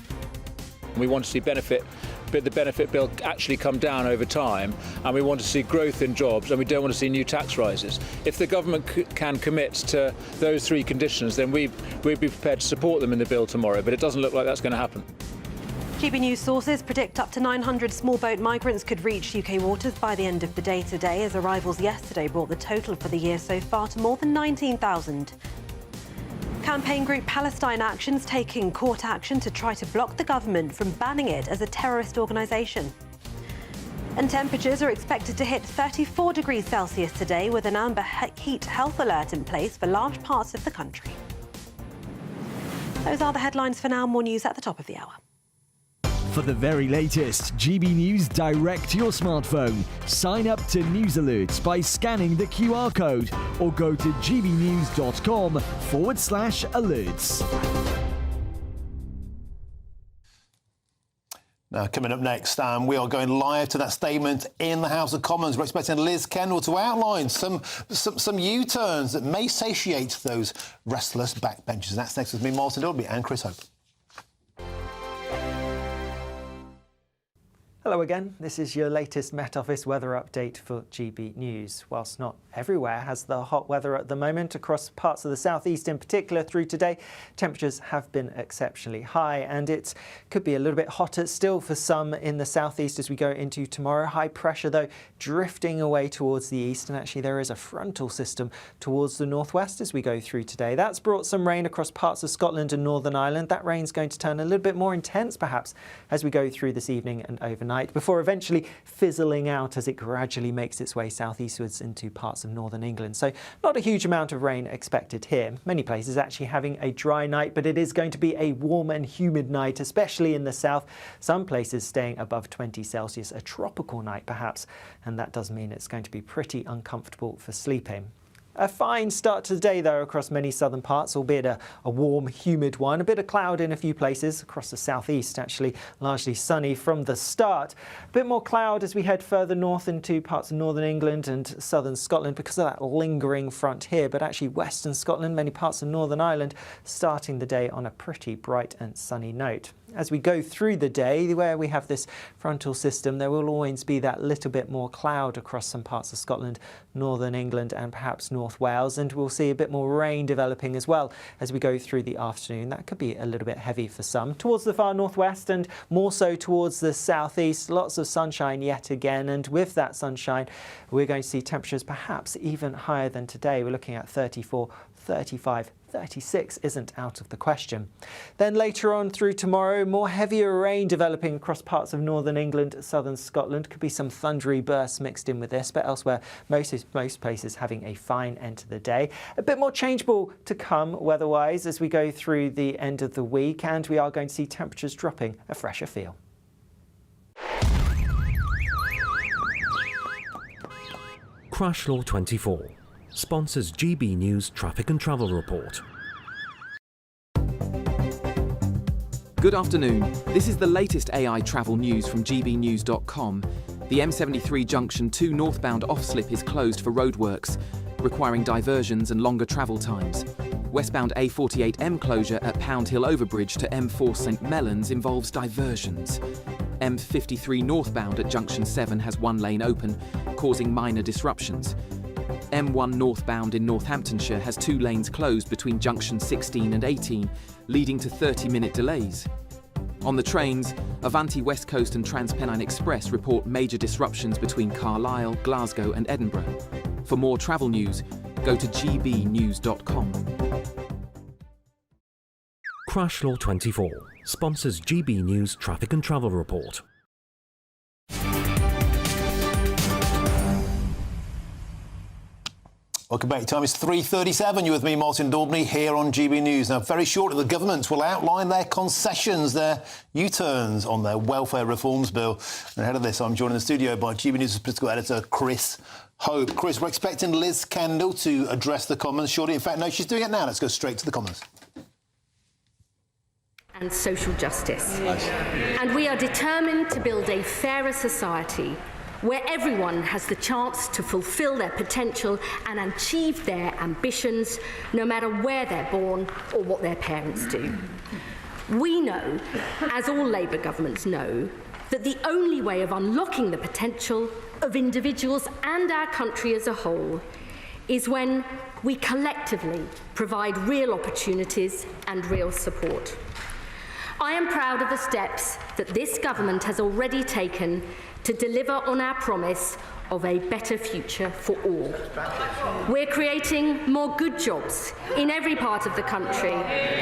[SPEAKER 4] We want to see the benefit bill actually come down over time, and we want to see growth in jobs, and we don't want to see new tax rises. If the government can commit to those 3 conditions, then we'd be prepared to support them in the bill tomorrow, but it doesn't look like that's going to happen.
[SPEAKER 2] GB News sources predict up to 900 small boat migrants could reach UK waters by the end of the day today, as arrivals yesterday brought the total for the year so far to more than 19,000. Campaign group Palestine Action's taking court action to try to block the government from banning it as a terrorist organisation. And temperatures are expected to hit 34 degrees Celsius today, with an amber heat health alert in place for large parts of the country. Those are the headlines for now. More news at the top of the hour.
[SPEAKER 5] For the very latest GB News direct to your smartphone, sign up to News Alerts by scanning the QR code or go to gbnews.com/alerts.
[SPEAKER 12] Now, coming up next, we are going live to that statement in the House of Commons. We're expecting Liz Kendall to outline some U-turns that may satiate those restless backbenchers. That's next with me, Martin Daubney, and Chris Hope.
[SPEAKER 6] Hello again, this is your latest Met Office weather update for GB News. Whilst not everywhere has the hot weather at the moment, across parts of the southeast in particular through today, temperatures have been exceptionally high, and it could be a little bit hotter still for some in the southeast as we go into tomorrow. High pressure though drifting away towards the east, and actually there is a frontal system towards the northwest as we go through today. That's brought some rain across parts of Scotland and Northern Ireland. That rain's going to turn a little bit more intense perhaps as we go through this evening and overnight, before eventually fizzling out as it gradually makes its way southeastwards into parts of northern England. So not a huge amount of rain expected here. Many places actually having a dry night, but it is going to be a warm and humid night, especially in the south. Some places staying above 20 Celsius, a tropical night perhaps, and that does mean it's going to be pretty uncomfortable for sleeping. A fine start to the day though across many southern parts, albeit a warm, humid one. A bit of cloud in a few places across the southeast, actually largely sunny from the start. A bit more cloud as we head further north into parts of northern England and southern Scotland because of that lingering front here, but actually western Scotland, many parts of Northern Ireland, starting the day on a pretty bright and sunny note. As we go through the day, where we have this frontal system, there will always be that little bit more cloud across some parts of Scotland, northern England and perhaps North Wales, and we'll see a bit more rain developing as well as we go through the afternoon. That could be a little bit heavy for some. Towards the far northwest and more so towards the southeast, lots of sunshine yet again, and with that sunshine we're going to see temperatures perhaps even higher than today. We're looking at 34, 35, 36 isn't out of the question. Then later on through tomorrow, more heavier rain developing across parts of northern England, southern Scotland. Could be some thundery bursts mixed in with this, but elsewhere most places having a fine end to the day. A bit more changeable to come weather-wise as we go through the end of the week, and we are going to see temperatures dropping a fresher feel.
[SPEAKER 7] Crash Law 24 sponsors GB News Traffic and Travel Report.
[SPEAKER 9] Good afternoon. This is the latest AI travel news from gbnews.com. The M73 Junction 2 northbound off-slip is closed for roadworks, requiring diversions and longer travel times. Westbound A48M closure at Pound Hill Overbridge to M4 St Mellons involves diversions. M53 northbound at Junction 7 has one lane open, causing minor disruptions. M1 northbound in Northamptonshire has two lanes closed between junction 16 and 18, leading to 30-minute delays. On the trains, Avanti West Coast and TransPennine Express report major disruptions between Carlisle, Glasgow and Edinburgh. For more travel news, go to gbnews.com.
[SPEAKER 7] Crash Law 24 sponsors GB News Traffic and Travel Report.
[SPEAKER 12] Welcome back. Time is 3:37. You're with me, Martin Daubney, here on GB News. Now, very shortly, the government will outline their concessions, their U-turns on their welfare reforms bill. And ahead of this, I'm joined in the studio by GB News political editor Chris Hope. Chris, we're expecting Liz Kendall to address the Commons shortly. In fact, no, she's doing it now. Let's go straight to the Commons.
[SPEAKER 11] And social justice. Nice. And we are determined to build a fairer society where everyone has the chance to fulfil their potential and achieve their ambitions, no matter where they're born or what their parents do. We know, as all Labour governments know, that the only way of unlocking the potential of individuals and our country as a whole is when we collectively provide real opportunities and real support. I am proud of the steps that this government has already taken to deliver on our promise of a better future for all. We're creating more good jobs in every part of the country,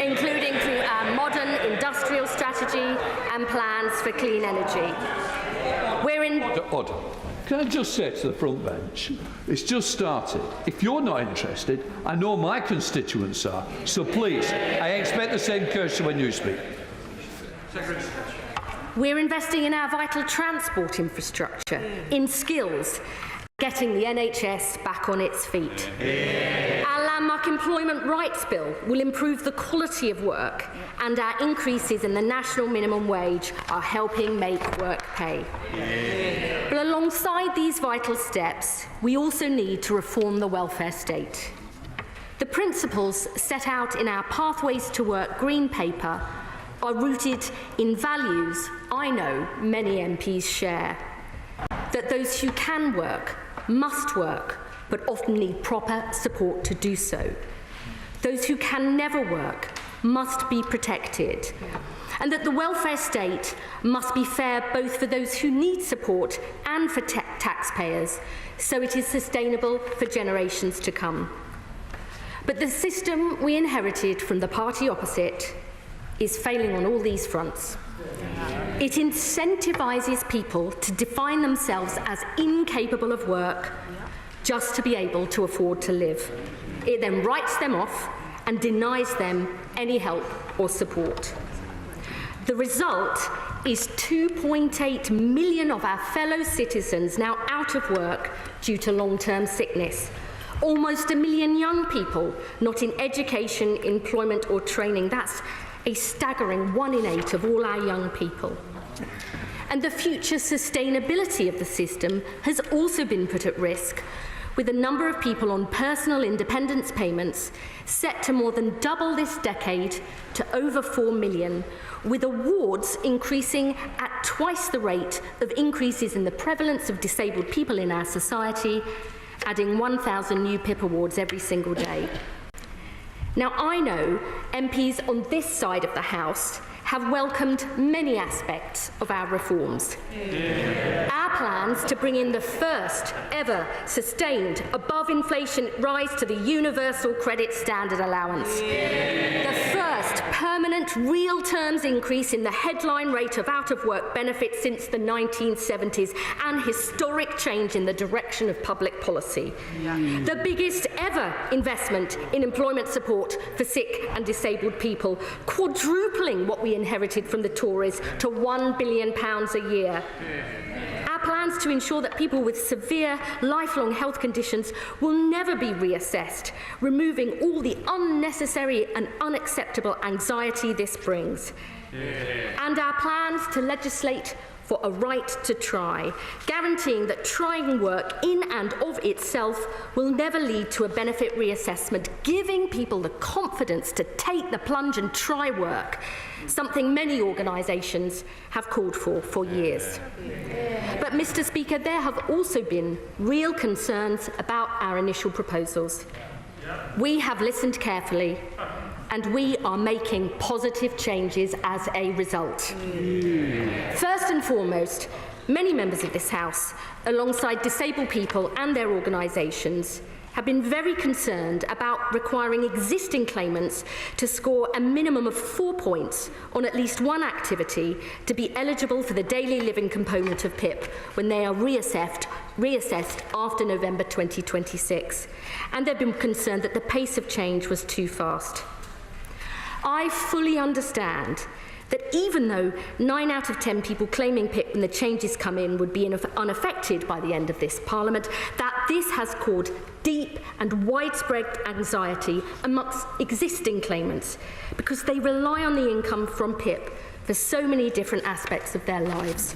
[SPEAKER 11] including through our modern industrial strategy and plans for clean energy. We're in...
[SPEAKER 13] Odd. Can I just say to the front bench, it's just started. If you're not interested, I know my constituents are, so please, I expect the same courtesy when you speak.
[SPEAKER 11] We're investing in our vital transport infrastructure, in skills, getting the NHS back on its feet. Our landmark employment rights bill will improve the quality of work, and our increases in the national minimum wage are helping make work pay. But alongside these vital steps, we also need to reform the welfare state. The principles set out in our Pathways to Work Green Paper are rooted in values I know many MPs share. That those who can work must work, but often need proper support to do so. Those who can never work must be protected. And that the welfare state must be fair both for those who need support and for taxpayers, so it is sustainable for generations to come. But the system we inherited from the party opposite is failing on all these fronts. It incentivises people to define themselves as incapable of work just to be able to afford to live. It then writes them off and denies them any help or support. The result is 2.8 million of our fellow citizens now out of work due to long-term sickness. Almost 1 million young people not in education, employment or training. That's a staggering 1 in 8 of all our young people. And the future sustainability of the system has also been put at risk, with a number of people on personal independence payments set to more than double this decade to over 4 million, with awards increasing at twice the rate of increases in the prevalence of disabled people in our society, adding 1,000 new PIP awards every single day. Now, I know MPs on this side of the House have welcomed many aspects of our reforms. Our plans to bring in the first ever sustained above-inflation rise to the Universal Credit Standard Allowance. The first permanent real terms increase in the headline rate of out-of-work benefits since the 1970s, and historic change in the direction of public policy. The biggest ever investment in employment support for sick and disabled people, quadrupling what we inherited from the Tories to £1 billion a year. Our plans to ensure that people with severe lifelong health conditions will never be reassessed, removing all the unnecessary and unacceptable anxiety this brings. And our plans to legislate for a right to try, guaranteeing that trying work in and of itself will never lead to a benefit reassessment, giving people the confidence to take the plunge and try work, something many organisations have called for years. But, Mr. Speaker, there have also been real concerns about our initial proposals. We have listened carefully, and we are making positive changes as a result. First and foremost, many members of this House, alongside disabled people and their organisations, have been very concerned about requiring existing claimants to score a minimum of 4 points on at least one activity to be eligible for the daily living component of PIP when they are reassessed after November 2026. And they've been concerned that the pace of change was too fast. I fully understand that even though 9 out of 10 people claiming PIP when the changes come in would be unaffected by the end of this Parliament, that this has caused deep and widespread anxiety amongst existing claimants because they rely on the income from PIP for so many different aspects of their lives.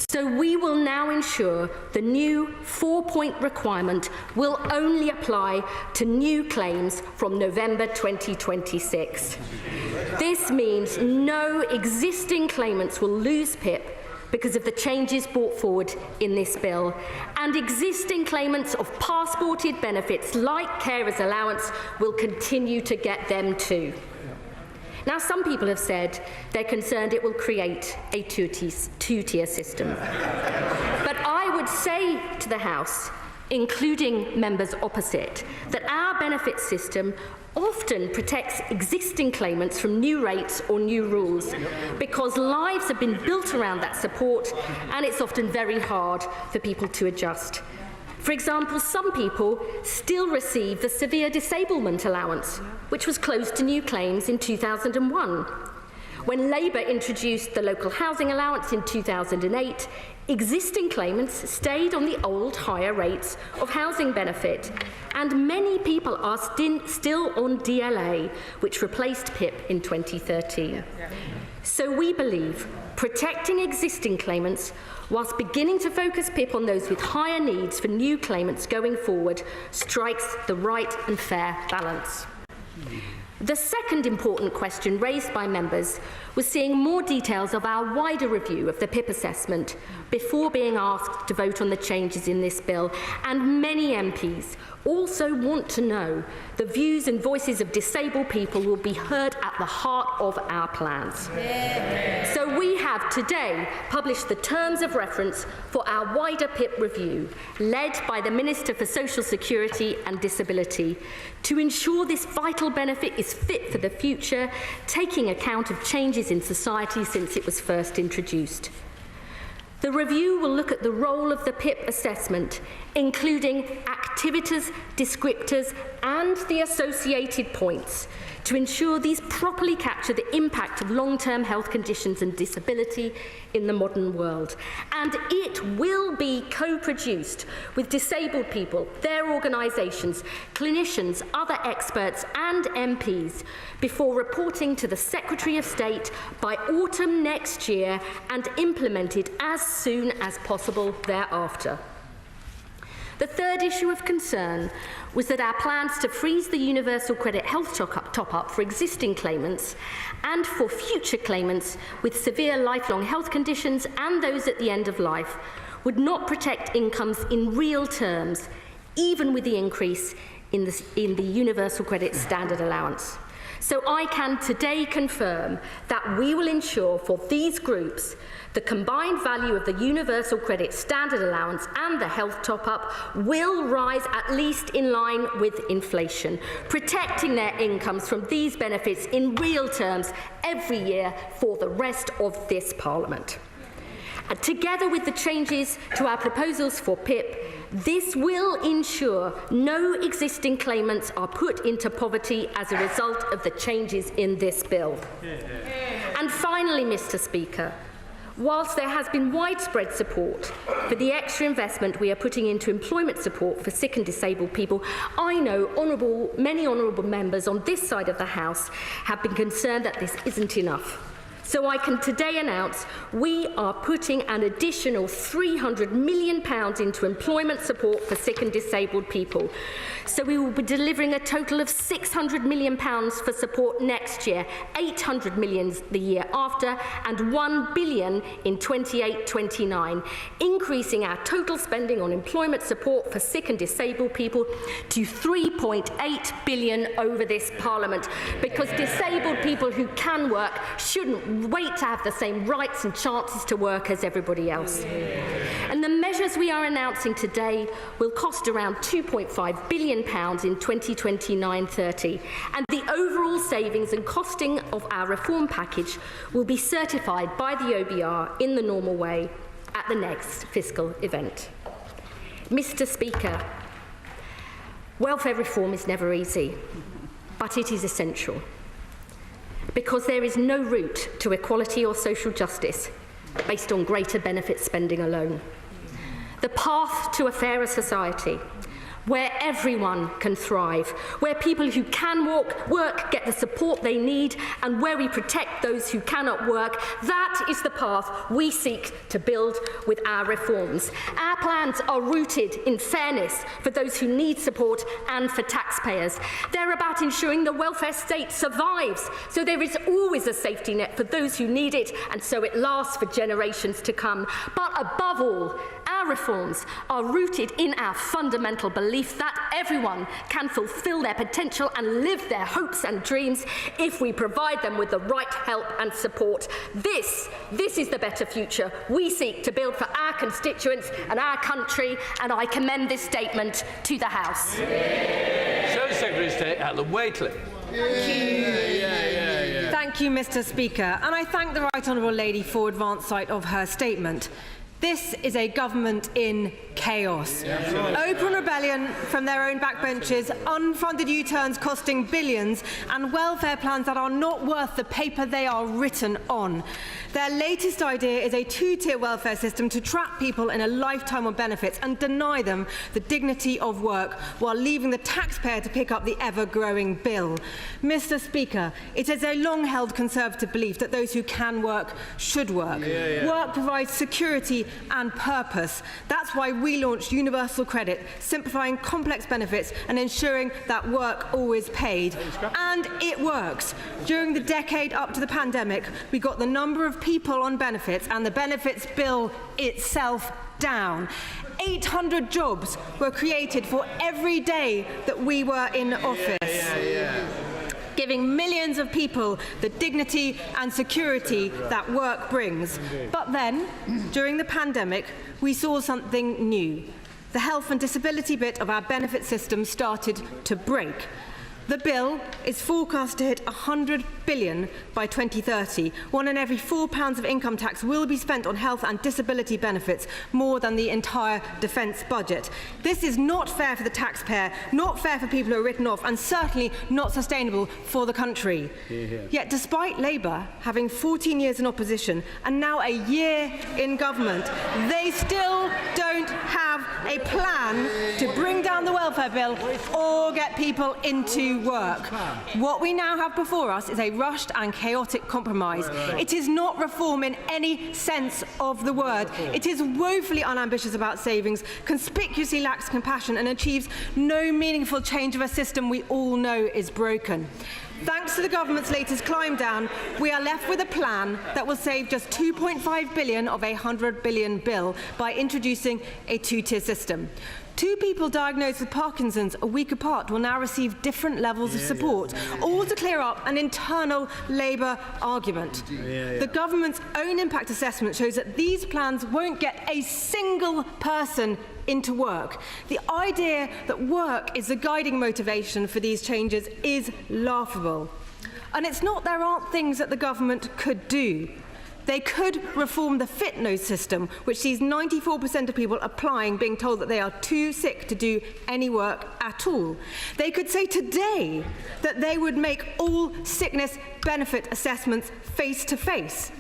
[SPEAKER 11] So we will now ensure the new 4-point requirement will only apply to new claims from November 2026. This means no existing claimants will lose PIP because of the changes brought forward in this bill, and existing claimants of passported benefits like carers allowance will continue to get them too. Now, some people have said they're concerned it will create a two-tier system. But I would say to the House, including members opposite, that our benefit system often protects existing claimants from new rates or new rules because lives have been built around that support, and it's often very hard for people to adjust. For example, some people still receive the severe disablement allowance, which was closed to new claims in 2001. When Labour introduced the local housing allowance in 2008, existing claimants stayed on the old higher rates of housing benefit, and many people are still on DLA, which replaced PIP in 2013. So we believe protecting existing claimants whilst beginning to focus PIP on those with higher needs for new claimants going forward strikes the right and fair balance. The second important question raised by members was seeing more details of our wider review of the PIP assessment before being asked to vote on the changes in this bill, and many MPs also want to know the views and voices of disabled people will be heard at the heart of our plans. So we have today published the terms of reference for our wider PIP review, led by the Minister for Social Security and Disability, to ensure this vital benefit is fit for the future, taking account of changes in society since it was first introduced. The review will look at the role of the PIP assessment, including activities, descriptors, and the associated points, to ensure these properly capture the impact of long-term health conditions and disability in the modern world. And it will be co-produced with disabled people, their organisations, clinicians, other experts and MPs before reporting to the Secretary of State by autumn next year and implemented as soon as possible thereafter. The third issue of concern was that our plans to freeze the universal credit health top-up for existing claimants and for future claimants with severe lifelong health conditions and those at the end of life would not protect incomes in real terms, even with the increase in the universal credit standard allowance. So I can today confirm that we will ensure for these groups the combined value of the universal credit standard allowance and the health top-up will rise at least in line with inflation, protecting their incomes from these benefits in real terms every year for the rest of this Parliament. And together with the changes to our proposals for PIP, this will ensure no existing claimants are put into poverty as a result of the changes in this bill. And finally, Mr. Speaker, whilst there has been widespread support for the extra investment we are putting into employment support for sick and disabled people, I know many honourable members on this side of the House have been concerned that this isn't enough. So I can today announce we are putting an additional £300 million into employment support for sick and disabled people. So we will be delivering a total of £600 million for support next year, £800 million the year after, and £1 billion in 28-29, increasing our total spending on employment support for sick and disabled people to £3.8 billion over this Parliament, because disabled people who can work shouldn't wait to have the same rights and chances to work as everybody else. And the measures we are announcing today will cost around £2.5 billion in 2029-30, and the overall savings and costing of our reform package will be certified by the OBR in the normal way at the next fiscal event. Mr. Speaker, welfare reform is never easy, but it is essential, because there is no route to equality or social justice based on greater benefit spending alone. The path to a fairer society, where everyone can thrive, where people who can work get the support they need, and where we protect those who cannot work, that is the path we seek to build with our reforms. Our plans are rooted in fairness for those who need support and for taxpayers. They're about ensuring the welfare state survives, so there is always a safety net for those who need it, and so it lasts for generations to come. But above all, our reforms are rooted in our fundamental belief that everyone can fulfil their potential and live their hopes and dreams if we provide them with the right help and support. This is the better future we seek to build for our constituents and our country, and I commend this statement to the House.
[SPEAKER 13] Service Secretary of State Alan Waitley.
[SPEAKER 28] Thank you, Mr. Speaker, and I thank the Right Honourable Lady for advance sight of her statement.
[SPEAKER 3] This is a government in chaos. Open rebellion from their own backbenches, unfunded U-turns costing billions, and welfare plans that are not worth the paper they are written on. Their latest idea is a two-tier welfare system to trap people in a lifetime of benefits and deny them the dignity of work while leaving the taxpayer to pick up the ever-growing bill. Mr. Speaker, it is a long-held Conservative belief that those who can work should work. Work provides security and purpose. That's why we launched universal credit, simplifying complex benefits and ensuring that work always paid. And it works. During the decade up to the pandemic, we got the number of people on benefits and the benefits bill itself down. 800 jobs were created for every day that we were in office. Giving millions of people the dignity and security that work brings. But then, during the pandemic, we saw something new. The health and disability bit of our benefit system started to break. The bill is forecast to hit £100 billion by 2030. One in every £4 of income tax will be spent on health and disability benefits, more than the entire defence budget. This is not fair for the taxpayer, not fair for people who are written off, and certainly not sustainable for the country. Yet despite Labour having 14 years in opposition and now a year in government, they still don't have a plan to bring down the welfare bill or get people into work. What we now have before us is a rushed and chaotic compromise. It is not reform in any sense of the word. It is woefully unambitious about savings, conspicuously lacks compassion, and achieves no meaningful change of a system we all know is broken. Thanks to the government's latest climb down, we are left with a plan that will save just £2.5 billion of a £100 billion bill by introducing a two-tier system. Two people diagnosed with Parkinson's a week apart will now receive different levels of support, all to clear up an internal Labour argument. The government's own impact assessment shows that these plans won't get a single person into work. The idea that work is the guiding motivation for these changes is laughable. And it's not there aren't things that the government could do. They could reform the Fit Nose system, which sees 94% of people applying being told that they are too sick to do any work at all. They could say today that they would make all sickness benefit assessments face-to-face.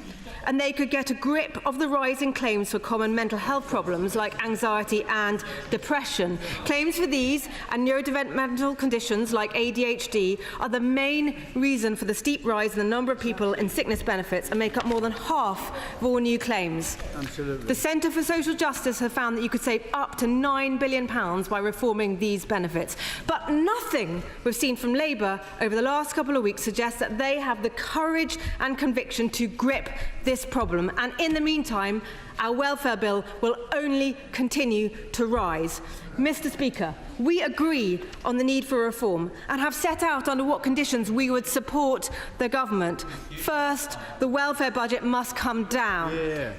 [SPEAKER 3] And they could get a grip of the rising claims for common mental health problems like anxiety and depression. Claims for these and neurodevelopmental conditions like ADHD are the main reason for the steep rise in the number of people in sickness benefits and make up more than half of all new claims.
[SPEAKER 1] Absolutely.
[SPEAKER 3] The Centre for Social Justice have found that you could save up to £9 billion by reforming these benefits. But nothing we've seen from Labour over the last couple of weeks suggests that they have the courage and conviction to grip this problem, and in the meantime, our welfare bill will only continue to rise. Mr. Speaker, we agree on the need for reform and have set out under what conditions we would support the government. First, the welfare budget must come down.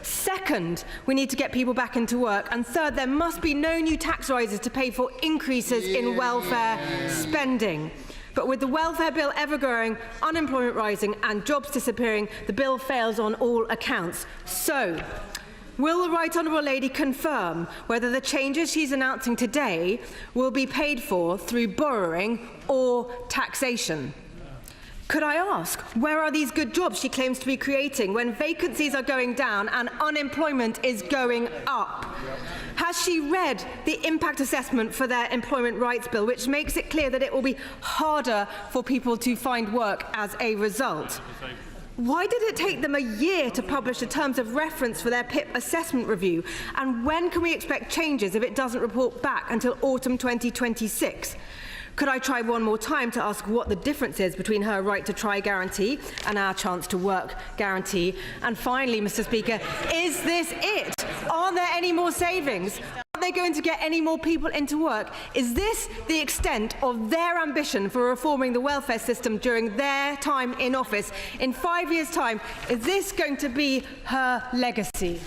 [SPEAKER 3] Second, we need to get people back into work. And third, there must be no new tax rises to pay for increases in welfare spending. But with the welfare bill ever growing, unemployment rising and jobs disappearing, the bill fails on all accounts. So, will the Right Honourable Lady confirm whether the changes she's announcing today will be paid for through borrowing or taxation? Could I ask, where are these good jobs she claims to be creating when vacancies are going down and unemployment is going up? Has she read the impact assessment for their employment rights bill, which makes it clear that it will be harder for people to find work as a result? Why did it take them a year to publish the terms of reference for their PIP assessment review? And when can we expect changes if it doesn't report back until autumn 2026? Could I try one more time to ask what the difference is between her right to try guarantee and our chance to work guarantee? And finally, Mr. Speaker, is this it? Are there any more savings? Are they going to get any more people into work? Is this the extent of their ambition for reforming the welfare system during their time in office? In 5 years' time, is this going to be her legacy?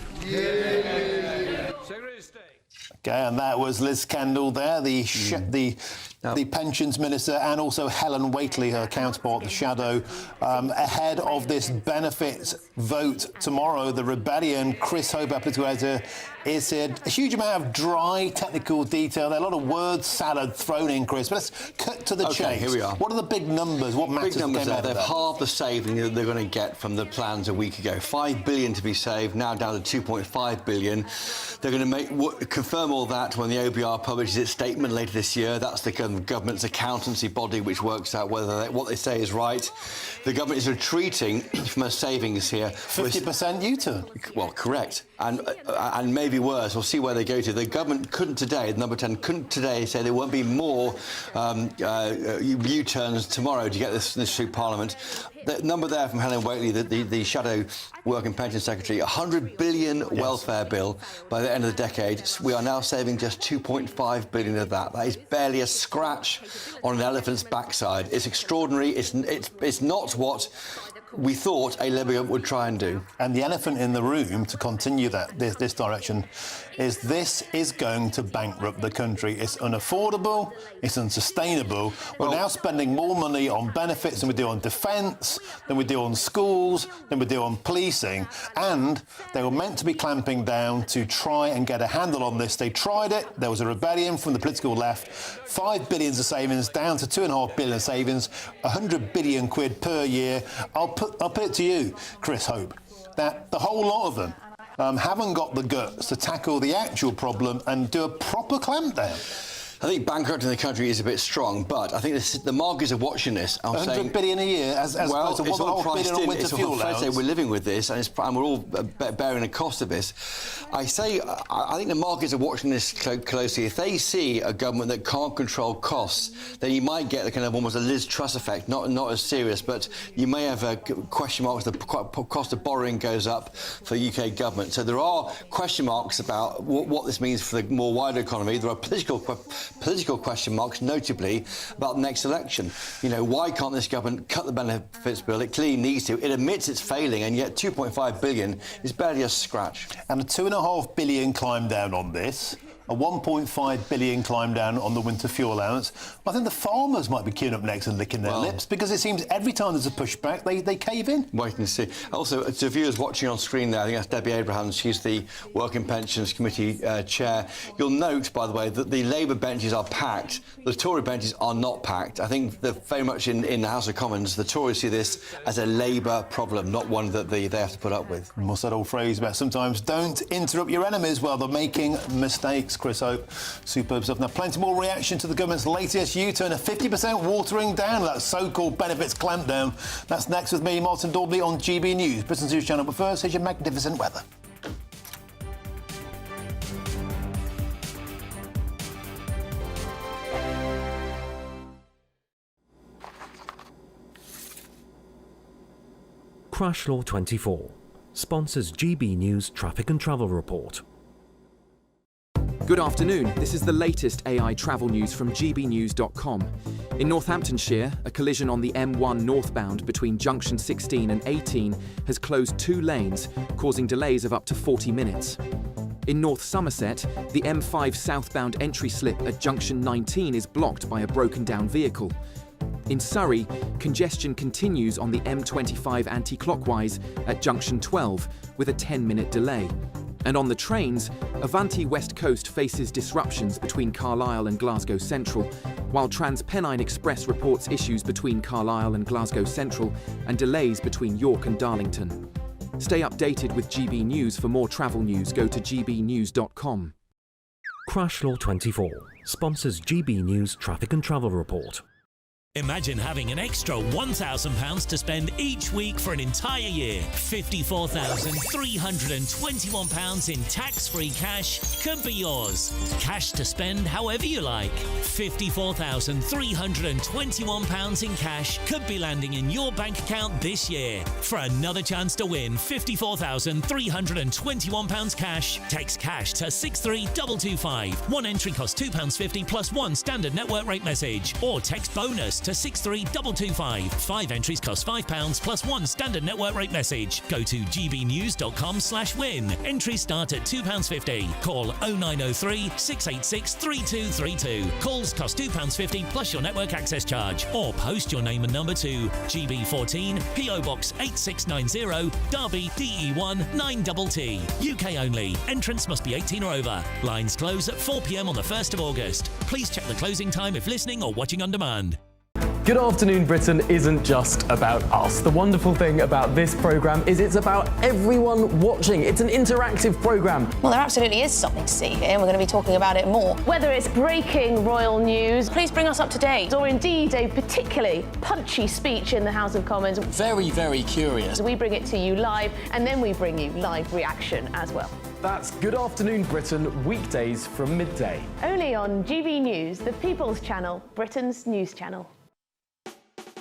[SPEAKER 12] Okay, and that was Liz Kendall there, the the Pensions Minister, and also Helen Whately, her counterpart, the Shadow, ahead of this benefits vote tomorrow. The rebellion, Chris Hope, our political editor, is here. A huge amount of dry technical detail there, a lot of word salad thrown in, Chris. But let's cut to the chase.
[SPEAKER 8] Here we are.
[SPEAKER 12] What are the big numbers? What matters?
[SPEAKER 8] Big numbers there. They've
[SPEAKER 12] that?
[SPEAKER 8] halved the saving that they're going to get from the plans a week ago. $5 billion to be saved, now down to $2.5 billion. They're going to confirm all that when the OBR publishes its statement later this year. That's the government's accountancy body which works out whether what they say is right. The government is retreating from a savings here.
[SPEAKER 12] 50% U-turn.
[SPEAKER 8] Well, correct. And maybe worse. We'll see where they go to. The government couldn't today, number 10, couldn't today say there won't be more U-turns tomorrow to get this through Parliament. The number there from Helen Whately, the Shadow Work and Pension Secretary, $100 billion welfare bill by the end of the decade. We are now saving just $2.5 billion of that. That is barely a scratch on an elephant's backside. It's extraordinary. It's not what we thought a Labour government would try and do.
[SPEAKER 12] And the elephant in the room, to continue this direction, is this is going to bankrupt the country. It's unaffordable, it's unsustainable. We're now spending more money on benefits than we do on defence, than we do on schools, than we do on policing. And they were meant to be clamping down to try and get a handle on this. They tried it. There was a rebellion from the political left. $5 billion of savings down to $2.5 billion of savings, 100 billion quid per year. I'll put it to you, Chris Hope, that the whole lot of them haven't got the guts to tackle the actual problem and do a proper clampdown.
[SPEAKER 8] I think bankrupting the country is a bit strong, but I think the markets are watching this.
[SPEAKER 12] $100 billion a year, as opposed to $1.5 billion on winter fuel allowance.
[SPEAKER 8] We're living with this, and we're all bearing the cost of this. I think the markets are watching this closely. If they see a government that can't control costs, then you might get the kind of almost a Liz Truss effect. Not as serious, but you may have a question marks. The cost of borrowing goes up for the UK government. So there are question marks about what this means for the more wider economy. There are political question marks, notably about the next election. You know, why can't this government cut the benefits bill? It clearly needs to. It admits it's failing, and yet $2.5 billion is barely a scratch.
[SPEAKER 12] And a $2.5 billion climb down on this, a $1.5 billion climb down on the winter fuel allowance. I think the farmers might be queuing up next and licking their lips, because it seems every time there's a pushback, they cave in.
[SPEAKER 8] Wait and see. Also, to viewers watching on screen there, I think that's Debbie Abrahams. She's the Work and Pensions Committee chair. You'll note, by the way, that the Labour benches are packed. The Tory benches are not packed. I think that very much in the House of Commons, the Tories see this as a Labour problem, not one that they have to put up with.
[SPEAKER 12] What's that old phrase about sometimes don't interrupt your enemies while they're making mistakes? Chris Hope, superb stuff. Now, plenty more reaction to the government's latest U-turn, a 50% watering down of that so-called benefits clampdown. That's next with me, Martin Daubney, on GB News, Britain's news channel. But first, here's your magnificent weather.
[SPEAKER 7] Crash Law 24 sponsors GB News Traffic and Travel Report.
[SPEAKER 9] Good afternoon. This is the latest AI travel news from GBNews.com. In Northamptonshire, a collision on the M1 northbound between junction 16 and 18 has closed 2 lanes, causing delays of up to 40 minutes. In North Somerset, the M5 southbound entry slip at junction 19 is blocked by a broken-down vehicle. In Surrey, congestion continues on the M25 anti-clockwise at junction 12 with a 10-minute delay. And on the trains, Avanti West Coast faces disruptions between Carlisle and Glasgow Central, while TransPennine Express reports issues between Carlisle and Glasgow Central and delays between York and Darlington. Stay updated with GB News. For more travel news, go to gbnews.com.
[SPEAKER 7] Crash Law 24 sponsors GB News Traffic and Travel Report.
[SPEAKER 14] Imagine having an extra £1,000 to spend each week for an entire year. £54,321 in tax-free cash could be yours. Cash to spend however you like. £54,321 in cash could be landing in your bank account this year. For another chance to win £54,321 cash, text cash to 63225. One entry costs £2.50 plus one standard network rate message. Or text bonus to to 63225. 5 entries cost £5 plus 1 standard network rate message. Go to gbnews.com/win. Entries start at £2.50. Call 0903 686 3232. Calls cost £2.50 plus your network access charge. Or post your name and number to GB14 PO Box 8690 Derby DE1 9TT. UK only. Entrance must be 18 or over. Lines close at 4 p.m. on the 1st of August. Please check the closing time if listening or watching on demand.
[SPEAKER 15] Good Afternoon Britain isn't just about us. The wonderful thing about this programme is it's about everyone watching. It's an interactive programme.
[SPEAKER 16] Well, there absolutely is something to see here, and we're going to be talking about it more. Whether it's breaking royal news, please bring us up to date, or indeed a particularly punchy speech in the House of Commons.
[SPEAKER 23] Very, very curious.
[SPEAKER 16] We bring it to you live, and then we bring you live reaction as well.
[SPEAKER 15] That's Good Afternoon Britain, weekdays from midday.
[SPEAKER 16] Only on GB News, the People's Channel, Britain's news channel.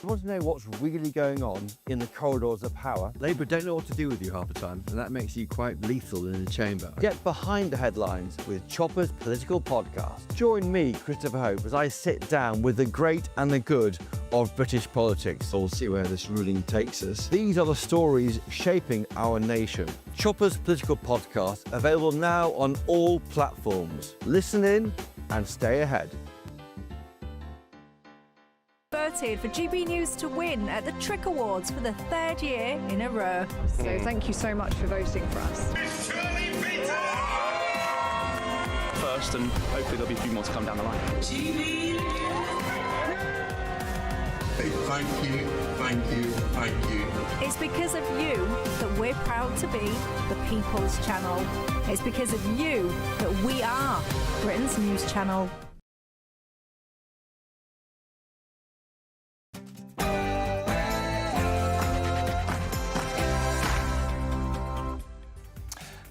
[SPEAKER 29] You want to know what's really going on in the corridors of power? Labour don't know what to do with you half the time, and that makes you quite lethal in the chamber. Get behind the headlines with Chopper's political podcast. Join me, Christopher Hope, as I sit down with the great and the good of British politics. We'll see where this ruling takes us. These are the stories shaping our nation. Chopper's political podcast, available now on all platforms. Listen in and stay ahead.
[SPEAKER 17] Voted for GB News to win at the Trick Awards for the 3rd year in a row. So thank you so much for voting for us.
[SPEAKER 10] First, and hopefully there'll be a few more to come down the line.
[SPEAKER 18] Thank you, thank you, thank you.
[SPEAKER 17] It's because of you that we're proud to be the People's Channel. It's because of you that we are Britain's news channel.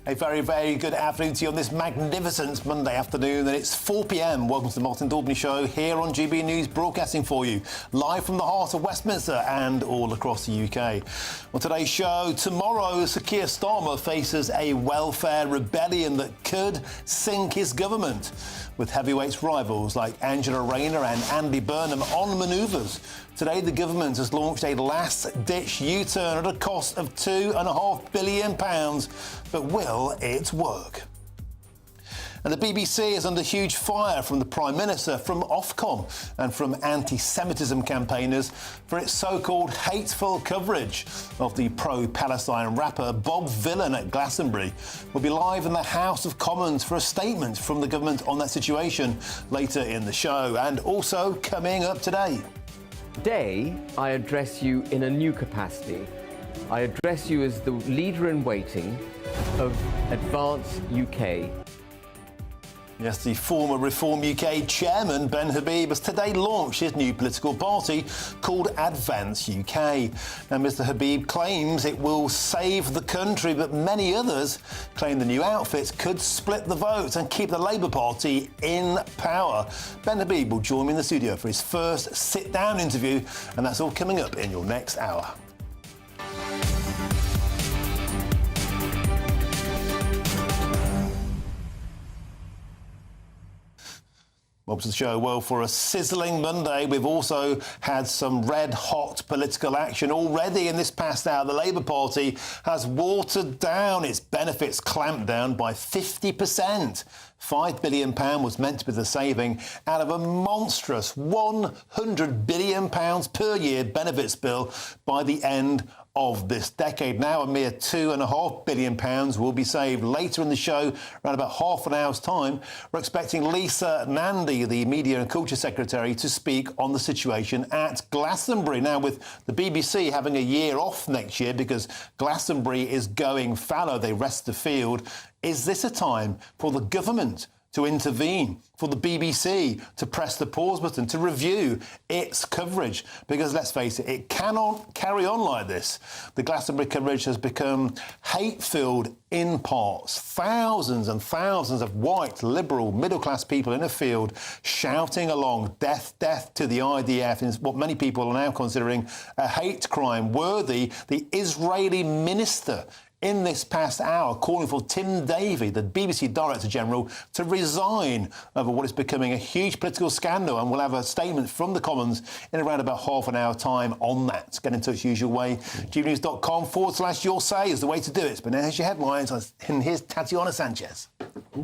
[SPEAKER 12] A very, very good afternoon to you on this magnificent Monday afternoon, and it's 4 p.m. Welcome to the Martin Daubney Show here on GB News, broadcasting for you live from the heart of Westminster and all across the UK. On today's show, tomorrow, Sir Keir Starmer faces a welfare rebellion that could sink his government, with heavyweights rivals like Angela Rayner and Andy Burnham on manoeuvres. Today, the government has launched a last-ditch U-turn at a cost of £2.5 billion. But will it work? And the BBC is under huge fire from the Prime Minister, from Ofcom and from anti-Semitism campaigners for its so-called hateful coverage of the pro-Palestine rapper Bob Vylan at Glastonbury. We'll be live in the House of Commons for a statement from the government on that situation later in the show. And also coming up today.
[SPEAKER 19] Today, I address you in a new capacity. I address you as the leader in waiting of Advance UK.
[SPEAKER 12] Yes, the former Reform UK chairman, Ben Habib, has today launched his new political party called Advance UK. Now, Mr Habib claims it will save the country, but many others claim the new outfit could split the vote and keep the Labour Party in power. Ben Habib will join me in the studio for his first sit-down interview, and that's all coming up in your next hour. Welcome to the show. Well, for a sizzling Monday, we've also had some red-hot political action already in this past hour. The Labour Party has watered down its benefits clampdown by 50%. £5 billion was meant to be the saving out of a monstrous £100 billion per year benefits bill by the end of this decade. Now a mere £2.5 billion will be saved. Later in the show, around about half an hour's time, we're expecting Lisa Nandy, the Media and Culture Secretary, to speak on the situation at Glastonbury. Now, with the BBC having a year off next year because Glastonbury is going fallow, they rest the field, is this a time for the government to intervene, for the BBC to press the pause button, to review its coverage? Because let's face it, it cannot carry on like this. The Glastonbury coverage has become hate-filled in parts. Thousands and thousands of white, liberal, middle-class people in a field shouting along, death, death to the IDF, in what many people are now considering a hate crime worthy the Israeli minister in this past hour, calling for Tim Davie, the BBC Director General, to resign over what is becoming a huge political scandal. And we'll have a statement from the Commons in around about half an hour time on that. Get in touch usual way. GBnews.com/your say is the way to do it. But now here's your headlines, and here's Tatiana Sanchez. Ooh.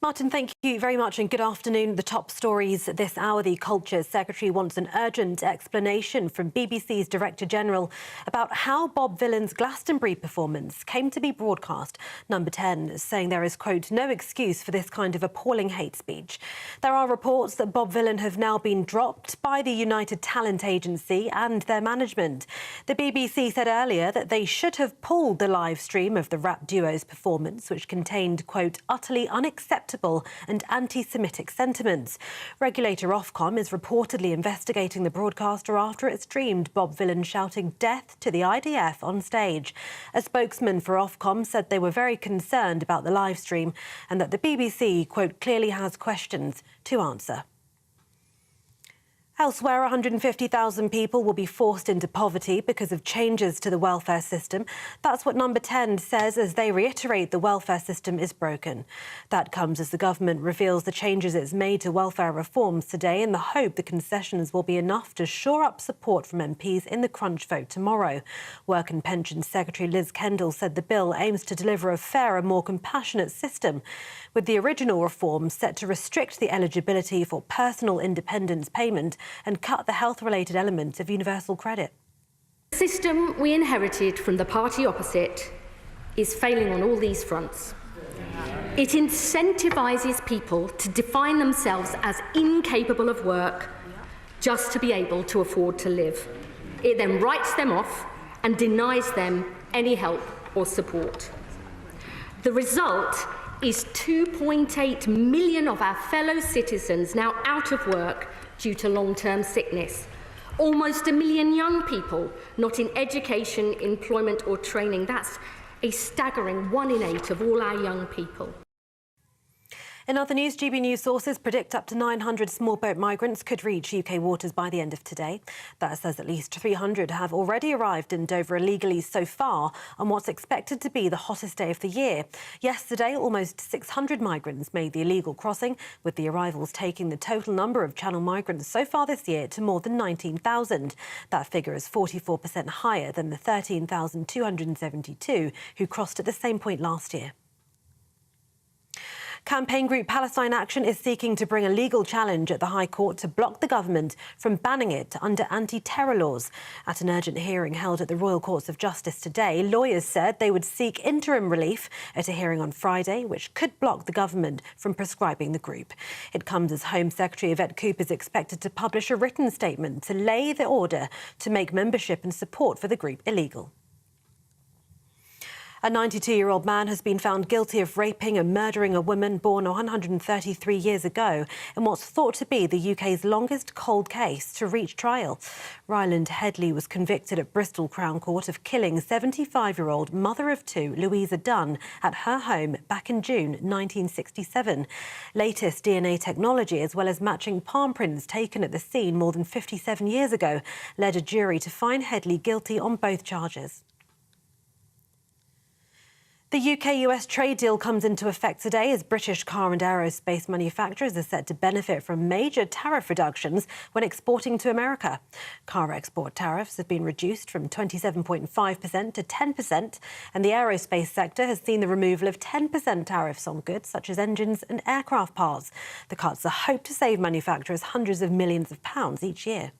[SPEAKER 2] Martin, thank you very much and good afternoon. The top stories this hour. The Culture Secretary wants an urgent explanation from BBC's Director General about how Bob Vylan's Glastonbury performance came to be broadcast. Number 10 is saying there is, quote, no excuse for this kind of appalling hate speech. There are reports that Bob Vylan have now been dropped by the United Talent Agency and their management. The BBC said earlier that they should have pulled the live stream of the rap duo's performance, which contained, quote, utterly unacceptable and anti-Semitic sentiments. Regulator Ofcom is reportedly investigating the broadcaster after it streamed Bob Vylan shouting death to the IDF on stage. A spokesman for Ofcom said they were very concerned about the live stream and that the BBC, quote, clearly has questions to answer. Elsewhere, 150,000 people will be forced into poverty because of changes to the welfare system. That's what Number 10 says as they reiterate the welfare system is broken. That comes as the government reveals the changes it's made to welfare reforms today in the hope the concessions will be enough to shore up support from MPs in the crunch vote tomorrow. Work and Pensions Secretary Liz Kendall said the bill aims to deliver a fairer, more compassionate system, with the original reform set to restrict the eligibility for personal independence payment and cut the health-related elements of universal credit.
[SPEAKER 11] The system we inherited from the party opposite is failing on all these fronts. It incentivises people to define themselves as incapable of work just to be able to afford to live. It then writes them off and denies them any help or support. The result is 2.8 million of our fellow citizens now out of work due to long-term sickness. Almost 1 million young people not in education, employment or training. That's a staggering 1 in 8 of all our young people.
[SPEAKER 2] In other news, GB News sources predict up to 900 small boat migrants could reach UK waters by the end of today. That says at least 300 have already arrived in Dover illegally so far on what's expected to be the hottest day of the year. Yesterday, almost 600 migrants made the illegal crossing, with the arrivals taking the total number of Channel migrants so far this year to more than 19,000. That figure is 44% higher than the 13,272 who crossed at the same point last year. Campaign group Palestine Action is seeking to bring a legal challenge at the High Court to block the government from banning it under anti-terror laws. At an urgent hearing held at the Royal Courts of Justice today, lawyers said they would seek interim relief at a hearing on Friday, which could block the government from prescribing the group. It comes as Home Secretary Yvette Cooper is expected to publish a written statement to lay the order to make membership and support for the group illegal. A 92-year-old man has been found guilty of raping and murdering a woman born 133 years ago in what's thought to be the UK's longest cold case to reach trial. Ryland Headley was convicted at Bristol Crown Court of killing 75-year-old mother of two, Louisa Dunn, at her home back in June 1967. Latest DNA technology, as well as matching palm prints taken at the scene more than 57 years ago, led a jury to find Headley guilty on both charges. The UK-US trade deal comes into effect today as British car and aerospace manufacturers are set to benefit from major tariff reductions when exporting to America. Car export tariffs have been reduced from 27.5% to 10%, and the aerospace sector has seen the removal of 10% tariffs on goods such as engines and aircraft parts. The cuts are hoped to save manufacturers hundreds of millions of pounds each year.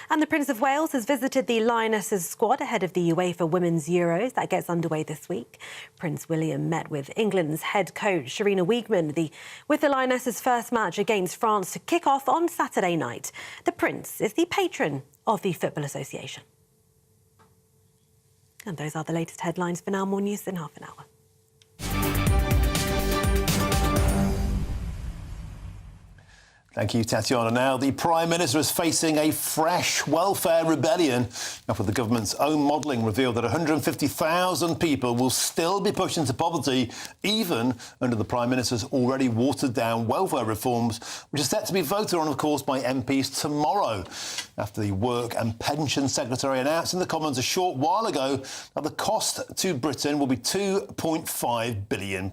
[SPEAKER 2] And the Prince of Wales has visited the Lionesses squad ahead of the UEFA Women's Euros. That gets underway this week. Prince William met with England's head coach, Sharina Wiegman, with the Lionesses' first match against France to kick off on Saturday night. The Prince is the patron of the Football Association. And those are the latest headlines for now. More news in half an hour.
[SPEAKER 12] Thank you, Tatiana. Now, the Prime Minister is facing a fresh welfare rebellion after the government's own modelling revealed that 150,000 people will still be pushed into poverty, even under the Prime Minister's already watered-down welfare reforms, which are set to be voted on, of course, by MPs tomorrow, after the Work and Pension Secretary announced in the Commons a short while ago that the cost to Britain will be £2.5 billion.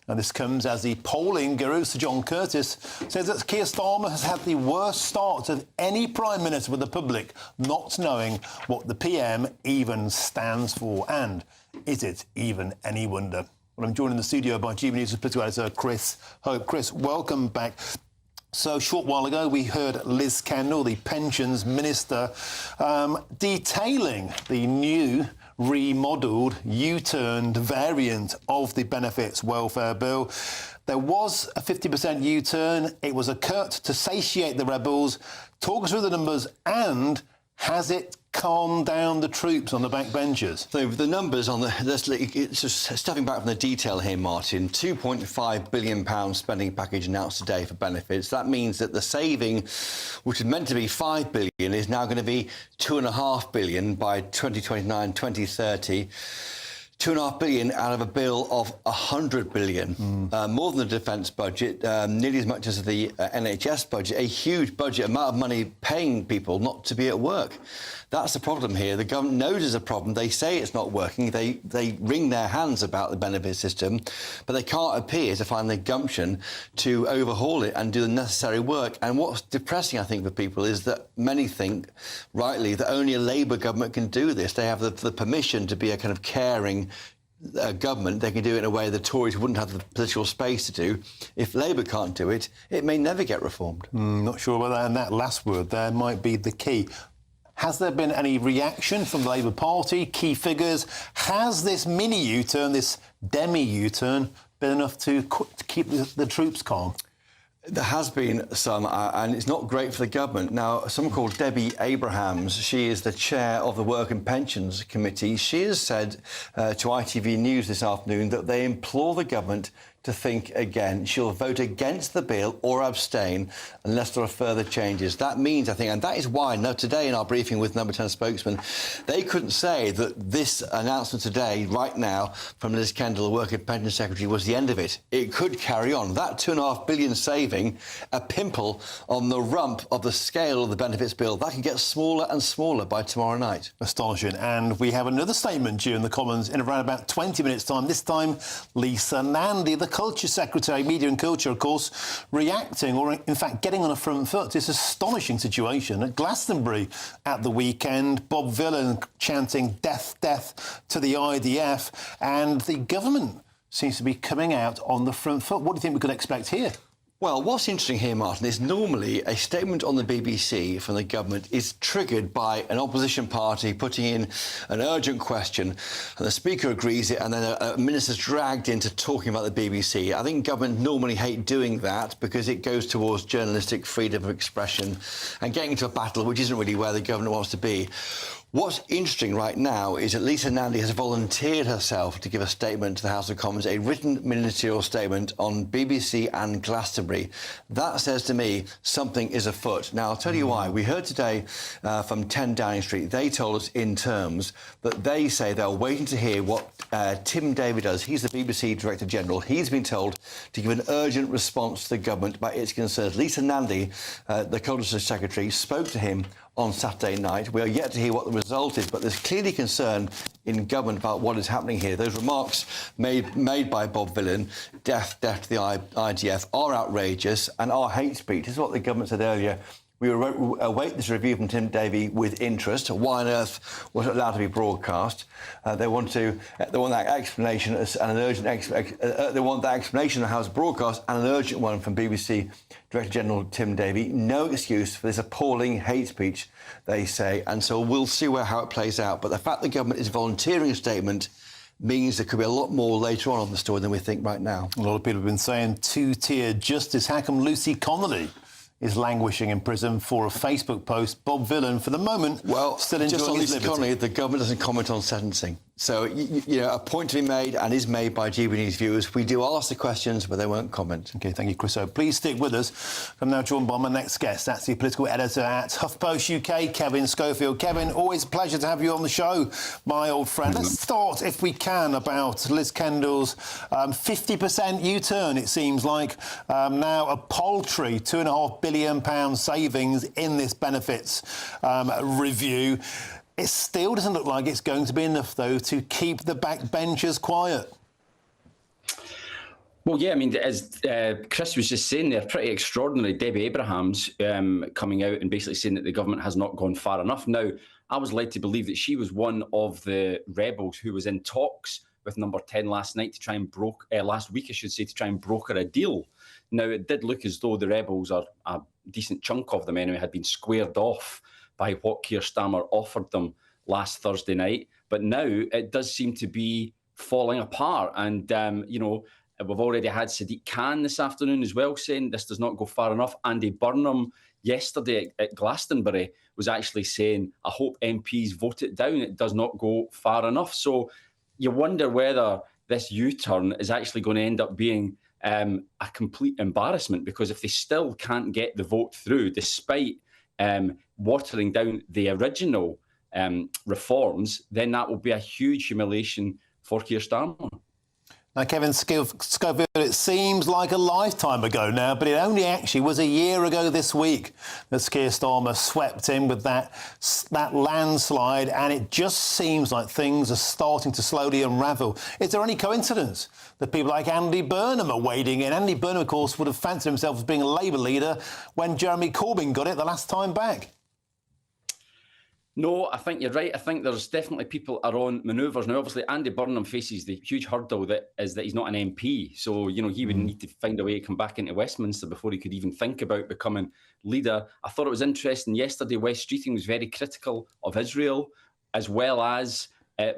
[SPEAKER 12] Now, this comes as the polling guru, Sir John Curtis, says that Keir Starmer has had the worst start of any Prime Minister with the public not knowing what the PM even stands for. And is it even any wonder? Well, I'm joined in the studio by GBNews political editor Chris Hope. Chris, welcome back. So, a short while ago, we heard Liz Kendall, the Pensions Minister, detailing the new remodelled, U-turned variant of the Benefits Welfare Bill. There was a 50% U-turn. It was a cut to satiate the rebels. Talk us through the numbers, and has it calmed down the troops on the backbenchers?
[SPEAKER 8] So the numbers on it's just stepping back from the detail here, Martin. £2.5 billion spending package announced today for benefits. That means that the saving, which is meant to be £5 billion, is now going to be £2.5 billion by 2029, 2030. £2.5 billion out of a bill of £100 billion, more than the defence budget, nearly as much as the NHS budget, a huge budget, amount of money paying people not to be at work. That's the problem here. The government knows there's a problem. They say it's not working. They wring their hands about the benefit system, but they can't appear to find the gumption to overhaul it and do the necessary work. And what's depressing, I think, for people is that many think, rightly, that only a Labour government can do this. They have the permission to be a kind of caring government. They can do it in a way the Tories wouldn't have the political space to do. If Labour can't do it, it may never get reformed.
[SPEAKER 12] Not sure about that. And that last word there might be the key. Has there been any reaction from the Labour Party, key figures? Has this mini U-turn, this demi U-turn, been enough to keep the troops calm?
[SPEAKER 8] There has been some, and it's not great for the government. Now, someone called Debbie Abrahams, she is the chair of the Work and Pensions Committee. She has said to ITV News this afternoon that they implore the government to think again. She'll vote against the bill or abstain unless there are further changes. That means, I think, and that is why, now today in our briefing with Number 10 spokesman, they couldn't say that this announcement today, right now, from Liz Kendall, the Work and Pension Secretary, was the end of it. It could carry on. That £2.5 billion saving, a pimple on the rump of the scale of the benefits bill, that can get smaller and smaller by tomorrow night.
[SPEAKER 12] Astonishing. And we have another statement due in the Commons in around about 20 minutes' time. This time, Lisa Nandy, the Culture Secretary, Media and Culture, of course, reacting, or in fact getting on a front foot. This astonishing situation at Glastonbury at the weekend. Bob Villan chanting "Death, death" to the IDF, and the government seems to be coming out on the front foot. What do you think we could expect here?
[SPEAKER 8] Well, what's interesting here, Martin, is normally a statement on the BBC from the government is triggered by an opposition party putting in an urgent question, and the Speaker agrees it, and then a minister's dragged into talking about the BBC. I think government normally hate doing that because it goes towards journalistic freedom of expression and getting into a battle which isn't really where the government wants to be. What's interesting right now is that Lisa Nandy has volunteered herself to give a statement to the House of Commons, a written ministerial statement on BBC and Glastonbury. That says to me something is afoot. Now, I'll tell you why. We heard today from 10 Downing Street. They told us in terms that they say they're waiting to hear what Tim Davie does. He's the BBC Director General. He's been told to give an urgent response to the government about its concerns. Lisa Nandy, the Culture Secretary, spoke to him on Saturday night. We are yet to hear what the result is, but there's clearly concern in government about what is happening here. Those remarks made by Bob Villan, death to the IDF, are outrageous and are hate speech. This is what the government said earlier. We await this review from Tim Davie with interest. Why on earth was it allowed to be broadcast? They want that explanation and an urgent. They want that explanation of how it's broadcast and an urgent one from BBC Director General Tim Davie. No excuse for this appalling hate speech, they say, and so we'll see how it plays out. But the fact the government is volunteering a statement means there could be a lot more later on the story than we think right now.
[SPEAKER 12] A lot of people have been saying two-tier justice. How come Lucy Connolly is languishing in prison for a Facebook post? Bob Villan, for the moment, still enjoying his liberty.
[SPEAKER 8] Just on Lucy Connolly, the government doesn't comment on sentencing. So, you know, a point to be made and is made by GB News viewers. We do ask the questions, but they won't comment.
[SPEAKER 12] OK, thank you, Chris. So please stick with us. I'm now joined by my next guest. That's the political editor at HuffPost UK, Kevin Schofield. Kevin, always a pleasure to have you on the show, my old friend. Let's start, if we can, about Liz Kendall's 50% U-turn, it seems like. Now a paltry £2.5 billion savings in this benefits review. It still doesn't look like it's going to be enough, though, to keep the backbenchers quiet.
[SPEAKER 4] Well, yeah, I mean, as Chris was just saying, they're pretty extraordinary. Debbie Abrahams coming out and basically saying that the government has not gone far enough. Now, I was led to believe that she was one of the rebels who was in talks with Number 10 last night to try and last week, I should say, to try and broker a deal. Now, it did look as though the rebels, are a decent chunk of them anyway, had been squared off by what Keir Starmer offered them last Thursday night. But now it does seem to be falling apart. And, you know, we've already had Sadiq Khan this afternoon as well saying this does not go far enough. Andy Burnham yesterday at Glastonbury was actually saying, I hope MPs vote it down. It does not go far enough. So you wonder whether this U-turn is actually going to end up being a complete embarrassment, because if they still can't get the vote through, despite watering down the original reforms, then that will be a huge humiliation for Keir Starmer.
[SPEAKER 12] Now, Kevin Schofield, it seems like a lifetime ago now, but it only actually was a year ago this week that Keir Starmer swept in with that landslide, and it just seems like things are starting to slowly unravel. Is there any coincidence that people like Andy Burnham are wading in? Andy Burnham, of course, would have fancied himself as being a Labour leader when Jeremy Corbyn got it the last time back.
[SPEAKER 4] No, I think you're right. I think there's definitely people are on manoeuvres. Now, obviously, Andy Burnham faces the huge hurdle that he's not an MP. So, you know, he would need to find a way to come back into Westminster before he could even think about becoming leader. I thought it was interesting. Yesterday, Wes Streeting was very critical of Israel, as well as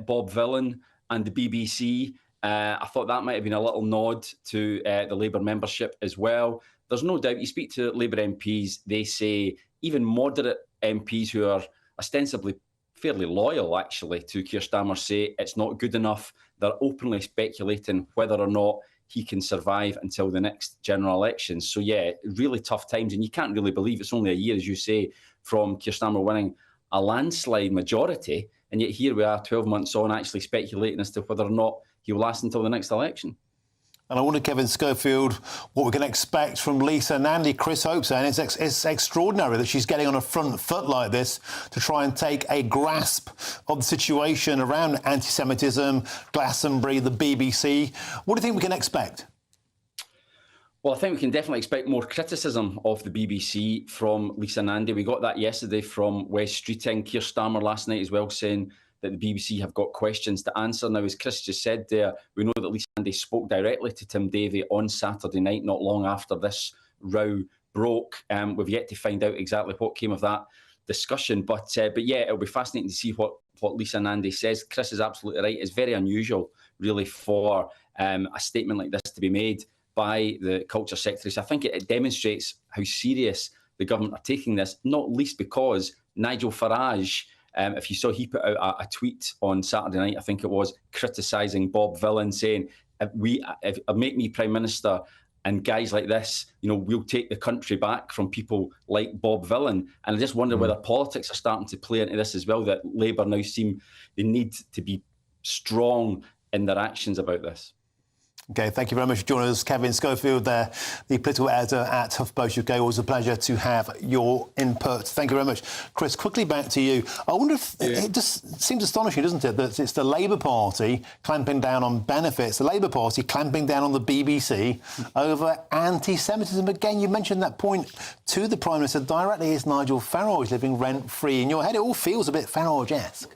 [SPEAKER 4] Bob Villan and the BBC. I thought that might have been a little nod to the Labour membership as well. There's no doubt, you speak to Labour MPs, they say even moderate MPs who are ostensibly fairly loyal, actually, to Keir Starmer say it's not good enough. They're openly speculating whether or not he can survive until the next general election. So, yeah, really tough times. And you can't really believe it's only a year, as you say, from Keir Starmer winning a landslide majority. And yet here we are 12 months on actually speculating as to whether or not he will last until the next election.
[SPEAKER 12] And I wonder, Kevin Schofield, what we can expect from Lisa Nandy. Chris Hope saying it's extraordinary that she's getting on a front foot like this to try and take a grasp of the situation around anti-Semitism, Glastonbury, the BBC. What do you think we can expect?
[SPEAKER 4] Well, I think we can definitely expect more criticism of the BBC from Lisa Nandy. We got that yesterday from Wes Streeting. Keir Starmer last night as well, saying that the BBC have got questions to answer. Now, as Chris just said there, we know that Lisa Nandy spoke directly to Tim Davie on Saturday night, not long after this row broke. We've yet to find out exactly what came of that discussion. But yeah, it'll be fascinating to see what Lisa Nandy says. Chris is absolutely right. It's very unusual, really, for a statement like this to be made by the Culture Secretary. So I think it demonstrates how serious the government are taking this, not least because Nigel Farage, if you saw, he put out a tweet on Saturday night, I think it was, criticising Bob Villan, saying, if make me Prime Minister and guys like this, you know, we'll take the country back from people like Bob Villan. And I just wonder whether politics are starting to play into this as well, that Labour now seem they need to be strong in their actions about this.
[SPEAKER 12] OK, thank you very much for joining us. Kevin Schofield there, the political editor at HuffPost UK. Always a pleasure to have your input. Thank you very much. Chris, quickly back to you. I wonder if it just seems astonishing, doesn't it, that it's the Labour Party clamping down on benefits, the Labour Party clamping down on the BBC over anti-Semitism. Again, you mentioned that point to the Prime Minister directly. Is Nigel Farage living rent-free in your head? It all feels a bit Farage-esque.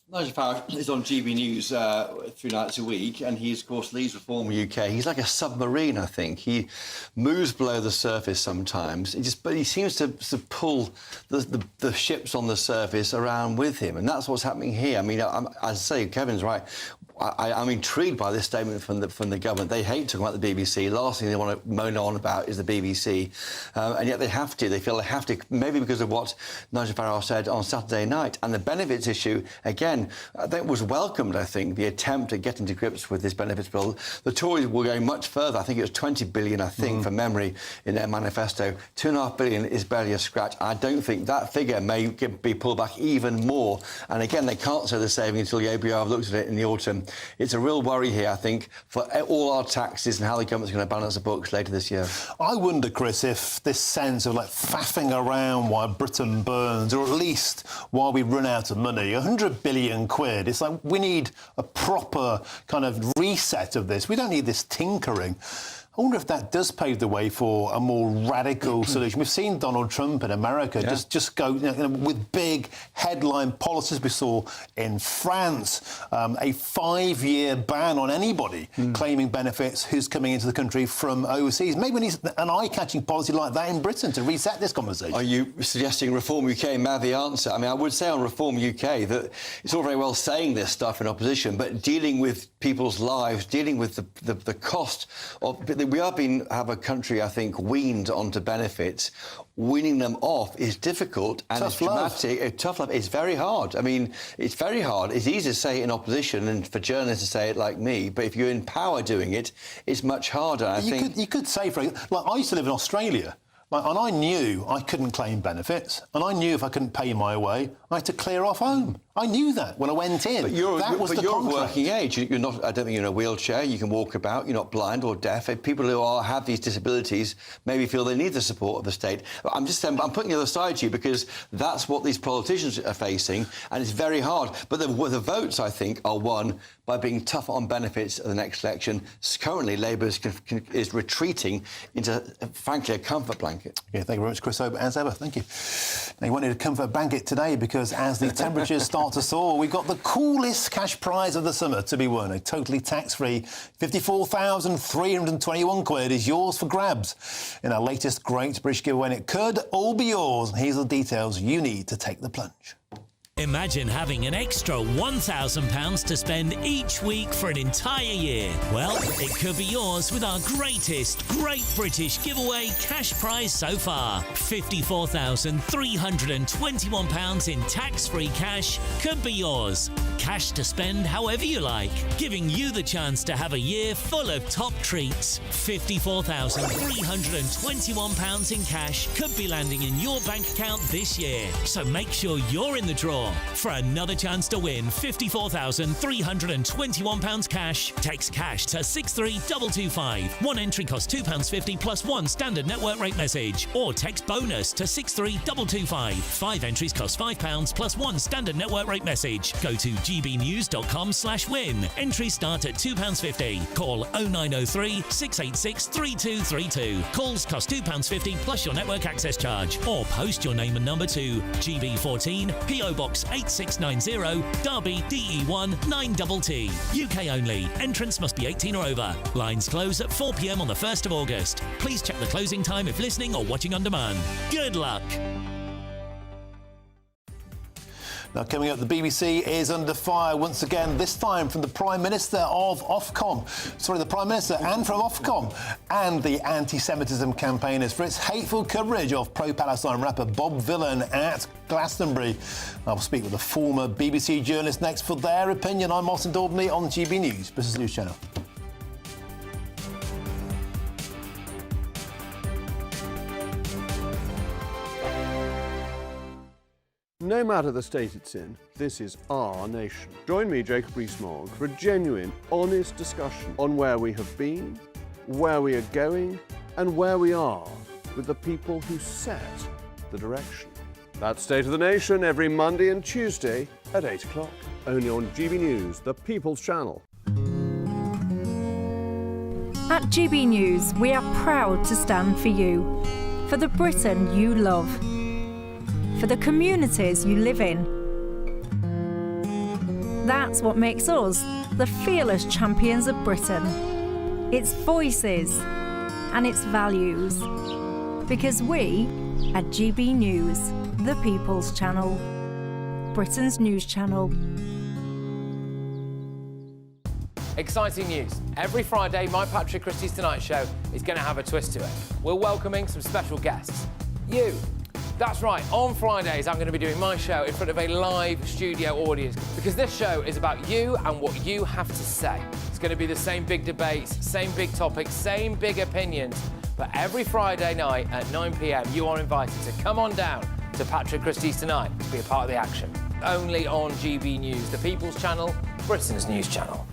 [SPEAKER 8] Nigel Farage is on GB News 3 nights a week, and he, of course, leads Reform UK. He's like a submarine, I think. He moves below the surface sometimes, but he seems to pull the ships on the surface around with him, and that's what's happening here. I mean, as I say, Kevin's right. I'm intrigued by this statement from the government. They hate talking about the BBC. Last thing they want to moan on about is the BBC. And yet they have to. They feel they have to, maybe because of what Nigel Farage said on Saturday night. And the benefits issue, again, that was welcomed, I think, the attempt at getting to grips with this benefits bill. The Tories were going much further. I think it was 20 billion, I think, from memory, in their manifesto. 2.5 billion is barely a scratch. I don't think that figure may be pulled back even more. And again, they can't say the saving until the OBR have looked at it in the autumn. It's a real worry here, I think, for all our taxes and how the government's going to balance the books later this year.
[SPEAKER 12] I wonder, Chris, if this sense of like faffing around while Britain burns, or at least while we run out of money, 100 billion quid, it's like we need a proper kind of reset of this. We don't need this tinkering. I wonder if that does pave the way for a more radical solution. We've seen Donald Trump in America just go with big headline policies. We saw in France a 5-year ban on anybody claiming benefits who's coming into the country from overseas. Maybe we need an eye-catching policy like that in Britain to reset this conversation.
[SPEAKER 8] Are you suggesting Reform UK may have the answer? I mean, I would say on Reform UK that it's all very well saying this stuff in opposition, but dealing with people's lives, dealing with the cost of... We have a country, I think, weaned onto benefits. Weaning them off is difficult and it's dramatic. Tough love. It's very hard. I mean, it's very hard. It's easy to say it in opposition and for journalists to say it like me, but if you're in power doing it, it's much harder.
[SPEAKER 12] You could say, for example, like I used to live in Australia. And I knew I couldn't claim benefits, and I knew if I couldn't pay my way, I had to clear off home. I knew that when I went in.
[SPEAKER 8] But you're
[SPEAKER 12] that was the
[SPEAKER 8] you're
[SPEAKER 12] contract.
[SPEAKER 8] of working age. You're not. I don't think you're in a wheelchair. You can walk about. You're not blind or deaf. People who have these disabilities maybe feel they need the support of the state. I'm just saying. I'm putting the other side to you because that's what these politicians are facing, and it's very hard. But the votes, I think, are won by being tough on benefits at the next election. Currently, Labour is retreating into, frankly, a comfort blanket.
[SPEAKER 12] Yeah, thank you very much, Chris Ober, as ever. Thank you. Now, you wanted a comfort blanket today because as the temperatures start to soar, we've got the coolest cash prize of the summer to be won. A totally tax-free 54,321 quid is yours for grabs in our latest Great British giveaway, and it could all be yours. And here's the details you need to take the plunge.
[SPEAKER 14] Imagine having an extra £1,000 to spend each week for an entire year. Well, it could be yours with our greatest Great British giveaway cash prize so far. £54,321 in tax-free cash could be yours. Cash to spend however you like, giving you the chance to have a year full of top treats. £54,321 in cash could be landing in your bank account this year. So make sure you're in the draw for another chance to win £54,321 cash. Text cash to 63225. One entry costs £2.50 plus one standard network rate message. Or text bonus to 63225. 5 entries cost £5 plus one standard network rate message. Go to gbnews.com/win. Entries start at £2.50. Call 0903 686 3232. Calls cost £2.50 plus your network access charge. Or post your name and number to GB14 PO Box 8690 Derby DE1 9TT. UK only. Entrance must be 18 or over. Lines close at 4 p.m. on the 1st of August. Please check the closing time if listening or watching on demand. Good luck.
[SPEAKER 12] Now, coming up, the BBC is under fire once again, this time from the Prime Minister of Ofcom. Sorry, the Prime Minister and from Ofcom and the anti-Semitism campaigners for its hateful coverage of pro-Palestine rapper Bob Vylan at Glastonbury. I'll speak with a former BBC journalist next for their opinion. I'm Martin Daubney on GB News, Britain's News Channel.
[SPEAKER 5] No matter the state it's in, this is our nation. Join me, Jacob Rees-Mogg, for a genuine, honest discussion on where we have been, where we are going, and where we are with the people who set the direction. That's State of the Nation every Monday and Tuesday at 8 o'clock, only on GB News, the People's Channel.
[SPEAKER 17] At GB News, we are proud to stand for you, for the Britain you love, for the communities you live in. That's what makes us the fearless champions of Britain. Its voices and its values. Because we, at GB News, the People's Channel, Britain's news channel.
[SPEAKER 6] Exciting news. Every Friday, my Patrick Christie's Tonight Show is going to have a twist to it. We're welcoming some special guests. You. That's right, on Fridays I'm going to be doing my show in front of a live studio audience because this show is about you and what you have to say. It's going to be the same big debates, same big topics, same big opinions. But every Friday night at 9 p.m, you are invited to come on down to Patrick Christie's Tonight to be a part of the action. Only on GB News, the People's Channel, Britain's news channel.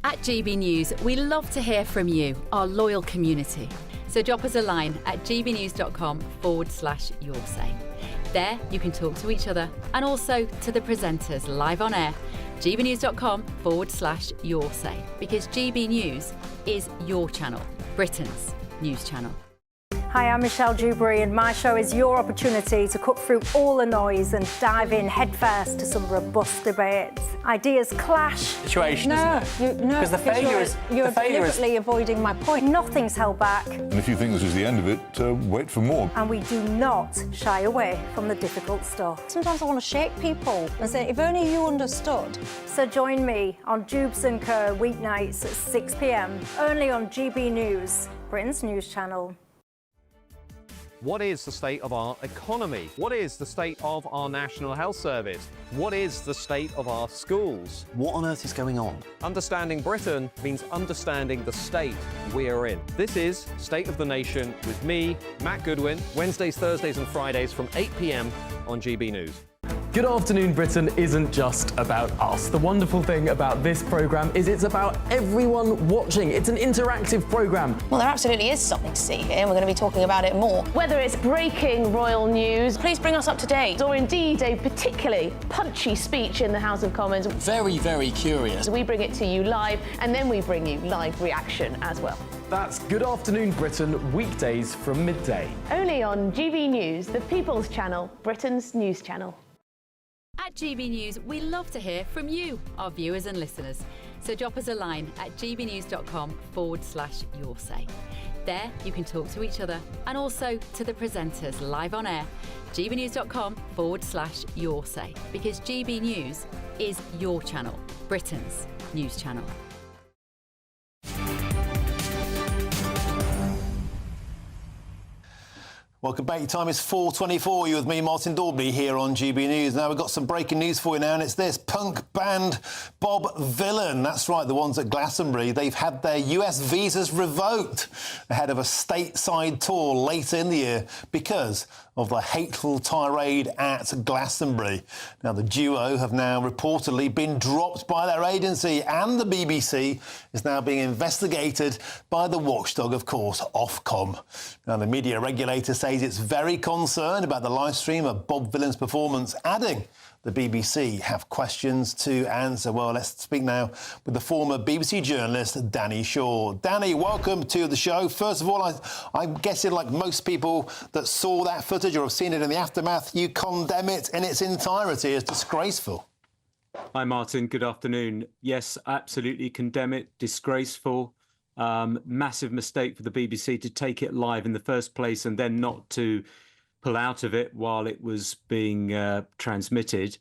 [SPEAKER 13] At GB News, we love to hear from you, our loyal community. So drop us a line at gbnews.com/your say. There you can talk to each other and also to the presenters live on air. gbnews.com/your say, because GB News is your channel, Britain's news channel.
[SPEAKER 28] Hi, I'm Michelle Dewberry, and my show is your opportunity to cut through all the noise and dive in headfirst to some robust debates. Ideas clash.
[SPEAKER 23] Situation, because the failure is
[SPEAKER 28] you're deliberately avoiding my point. Nothing's held back,
[SPEAKER 20] And if you think this is the end of it, wait for more.
[SPEAKER 28] and we do not shy away from the difficult stuff. Sometimes I want to shake people and say, if only you understood. So join me on Jubes and Kerr weeknights at 6 p.m, only on GB News, Britain's news channel.
[SPEAKER 21] What is the state of our economy? What is the state of our National Health Service? What is the state of our schools?
[SPEAKER 23] What on earth is going on?
[SPEAKER 21] Understanding Britain means understanding the state we are in. This is State of the Nation with me, Matt Goodwin, Wednesdays, Thursdays and Fridays from 8 p.m. on GB News.
[SPEAKER 15] Good Afternoon Britain isn't just about us. The wonderful thing about this programme is it's about everyone watching. It's an interactive programme.
[SPEAKER 16] Well, there absolutely is something to see here, and we're going to be talking about it more. Whether it's breaking royal news, please bring us up to date, or indeed a particularly punchy speech in the House of Commons.
[SPEAKER 23] Very, very curious.
[SPEAKER 16] We bring it to you live, and then we bring you live reaction as well.
[SPEAKER 15] That's Good Afternoon Britain, weekdays from midday.
[SPEAKER 16] Only on GB News, the People's Channel, Britain's news channel.
[SPEAKER 13] At GB News, we love to hear from you, our viewers and listeners. So drop us a line at gbnews.com/your say. There you can talk to each other and also to the presenters live on air. gbnews.com/your say, because GB News is your channel, Britain's news channel.
[SPEAKER 12] Welcome back. Your time is 4:24. You're with me, Martin Daubney, here on GB News. Now, we've got some breaking news for you now, and it's this. Punk band Bob Vylan, that's right, the ones at Glastonbury, they've had their US visas revoked ahead of a stateside tour later in the year because of the hateful tirade at Glastonbury. Now, the duo have now reportedly been dropped by their agency, and the BBC is now being investigated by the watchdog, of course, Ofcom. Now, the media regulator says it's very concerned about the live stream of Bob Vylan's performance, adding the BBC have questions to answer. Well, let's speak now with the former BBC journalist, Danny Shaw. Danny, welcome to the show. First of all, I'm guessing, like most people that saw that footage or have seen it in the aftermath, you condemn it in its entirety as disgraceful.
[SPEAKER 22] Hi, Martin. Good afternoon. Yes, absolutely condemn it. Disgraceful. Massive mistake for the BBC to take it live in the first place and then not to pull out of it while it was being transmitted.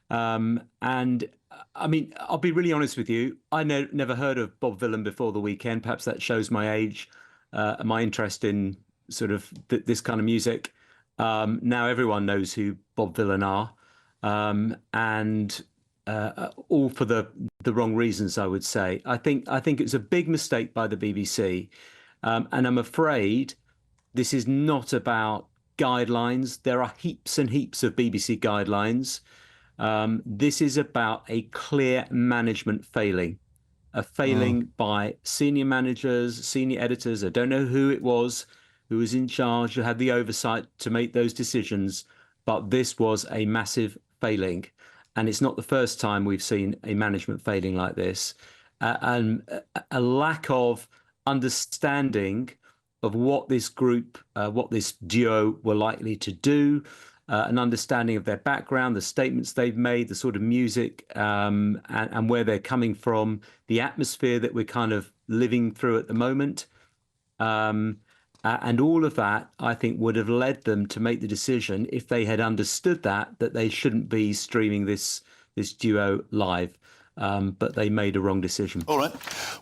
[SPEAKER 22] And I mean, I'll be really honest with you. I never heard of Bob Vylan before the weekend. Perhaps that shows my age, and my interest in sort of this kind of music. Now everyone knows who Bob Vylan are, and all for the wrong reasons, I would say. I think it's a big mistake by the BBC, and I'm afraid this is not about guidelines. There are heaps and heaps of BBC guidelines. This is about a clear management failing, a failing by senior managers, senior editors. I don't know who it was who was in charge, who had the oversight to make those decisions, but this was a massive failing. And it's not the first time we've seen a management failing like this, and a lack of understanding of what this group, what this duo were likely to do, an understanding of their background, the statements they've made, the sort of music, and where they're coming from, the atmosphere that we're kind of living through at the moment. And all of that, I think, would have led them to make the decision, if they had understood that they shouldn't be streaming this duo live. but they made a wrong decision.
[SPEAKER 12] All right.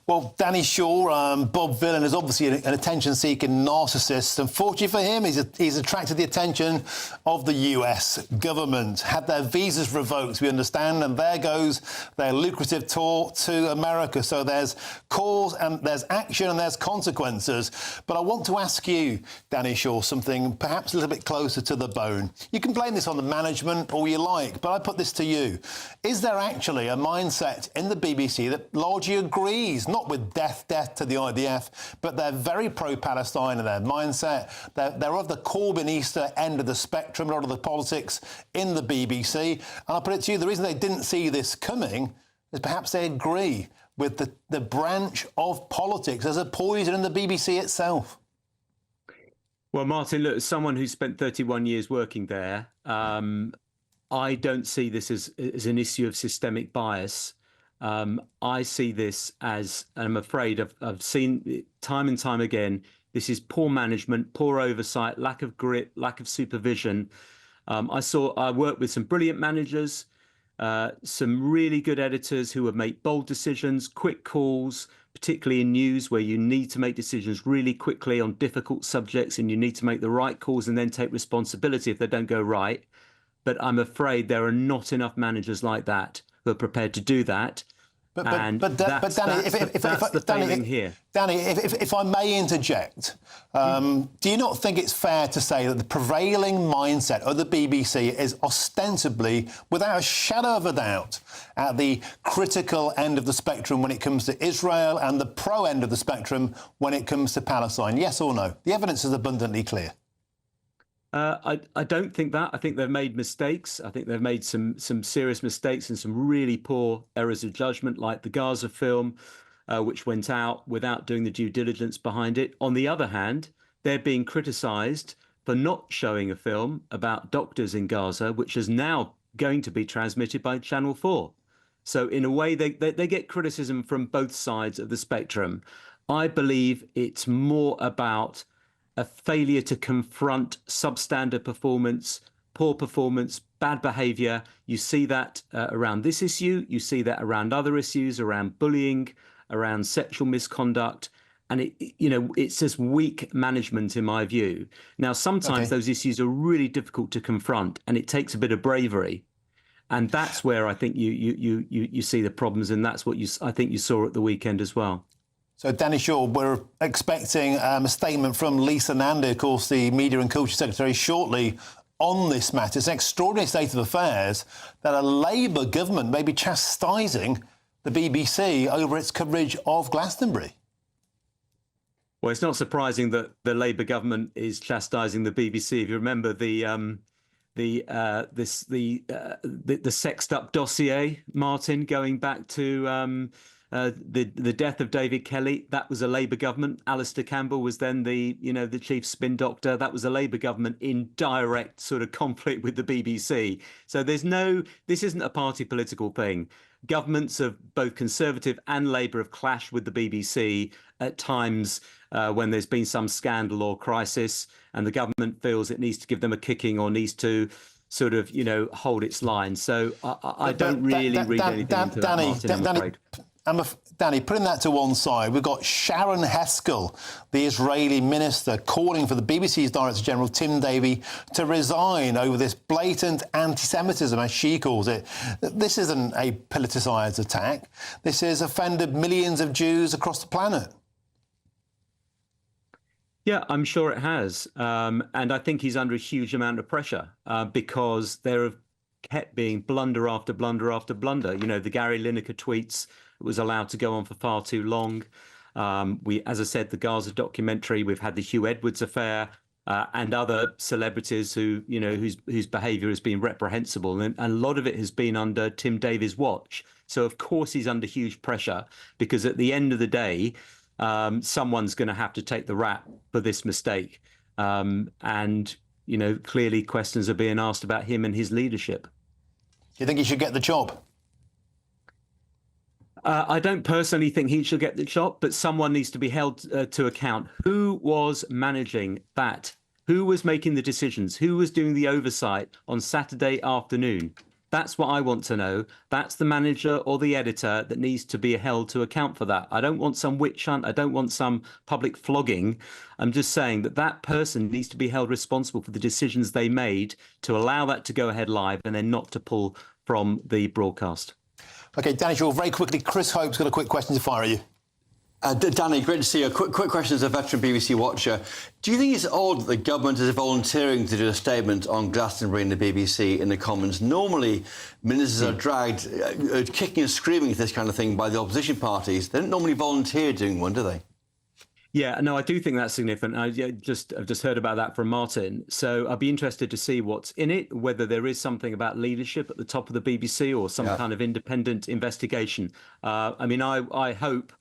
[SPEAKER 12] Well, Danny Shaw, Bob Villan is obviously an attention-seeking narcissist. Unfortunately for him, he's attracted the attention of the US government. Had their visas revoked, we understand, and there goes their lucrative tour to America. So there's cause and there's action and there's consequences. But I want to ask you, Danny Shaw, something perhaps a little bit closer to the bone. You can blame this on the management all you like, but I put this to you. Is there actually a mindset in the BBC that largely agrees, not with death to the IDF, but they're very pro-Palestine in their mindset? They're of the Corbynista end of the spectrum, a lot of the politics in the BBC. And I'll put it to you, the reason they didn't see this coming is perhaps they agree with the branch of politics as a poison in the BBC itself.
[SPEAKER 22] Well, Martin, look, as someone who's spent 31 years working there, I don't see this as an issue of systemic bias. I see this as, and I'm afraid I've seen it time and time again, this is poor management, poor oversight, lack of grit, lack of supervision. I worked with some brilliant managers, some really good editors who have made bold decisions, quick calls, particularly in news where you need to make decisions really quickly on difficult subjects and you need to make the right calls and then take responsibility if they don't go right. But I'm afraid there are not enough managers like that who are prepared to do that. Danny, if I may interject, do you not think it's fair to say that the prevailing mindset of the BBC is ostensibly, without a shadow of a doubt, at the critical end of the spectrum when it comes to Israel and the pro end of the spectrum when it comes to Palestine? Yes or no? The evidence is abundantly clear. I don't think that. I think they've made mistakes. I think they've made some serious mistakes and some really poor errors of judgment, like the Gaza film, which went out without doing the due diligence behind it. On the other hand, they're being criticised for not showing a film about doctors in Gaza, which is now going to be transmitted by Channel 4. So in a way, they get criticism from both sides of the spectrum. I believe it's more about a failure to confront substandard performance, poor performance, bad behaviour. You see that around this issue. You see that around other issues, around bullying, around sexual misconduct. And it's just weak management, in my view. Now, sometimes those issues are really difficult to confront, and it takes a bit of bravery. And that's where I think you see the problems, and that's what I think you saw at the weekend as well.
[SPEAKER 12] So, Danny Shaw, we're expecting a statement from Lisa Nandy, of course, the Media and Culture Secretary, shortly on this matter. It's an extraordinary state of affairs that a Labour government may be chastising the BBC over its coverage of Glastonbury.
[SPEAKER 22] Well, it's not surprising that the Labour government is chastising the BBC. If you remember the sexed up dossier, Martin, going back to the death of David Kelly, that was a Labour government. Alistair Campbell was then the chief spin doctor. That was a Labour government in direct sort of conflict with the BBC. So this isn't a party political thing. Governments of both Conservative and Labour have clashed with the BBC at times when there's been some scandal or crisis, and the government feels it needs to give them a kicking or needs to sort of, hold its line. So I don't really read anything into that, Martin, I'm afraid.
[SPEAKER 12] Danny, putting that to one side, we've got Sharon Heskell, the Israeli minister, calling for the BBC's Director General, Tim Davie, to resign over this blatant anti-Semitism, as she calls it. This isn't a politicised attack. This has offended millions of Jews across the planet.
[SPEAKER 22] Yeah, I'm sure it has. And I think he's under a huge amount of pressure because there have kept being blunder after blunder after blunder. The Gary Lineker tweets, it was allowed to go on for far too long. As I said, the Gaza documentary, we've had the Hugh Edwards affair and other celebrities whose behaviour has been reprehensible. And a lot of it has been under Tim Davie's watch. So, of course, he's under huge pressure because at the end of the day, someone's going to have to take the rap for this mistake. And clearly questions are being asked about him and his leadership.
[SPEAKER 12] Do you think he should get the job?
[SPEAKER 22] I don't personally think he should get the job, but someone needs to be held to account. Who was managing that? Who was making the decisions? Who was doing the oversight on Saturday afternoon? That's what I want to know. That's the manager or the editor that needs to be held to account for that. I don't want some witch hunt. I don't want some public flogging. I'm just saying that that person needs to be held responsible for the decisions they made to allow that to go ahead live and then not to pull from the broadcast.
[SPEAKER 12] OK, Danny Shaw, very quickly, Chris Hope's got a quick question to fire at you.
[SPEAKER 8] Danny, great to see you. Quick question as a veteran BBC watcher. Do you think it's odd that the government is volunteering to do a statement on Glastonbury and the BBC in the Commons? Normally, ministers are dragged kicking and screaming at this kind of thing by the opposition parties. They don't normally volunteer doing one, do they?
[SPEAKER 22] Yeah, no, I do think that's significant. I've just heard about that from Martin. So I'd be interested to see what's in it, whether there is something about leadership at the top of the BBC or some kind of independent investigation. I mean, I hope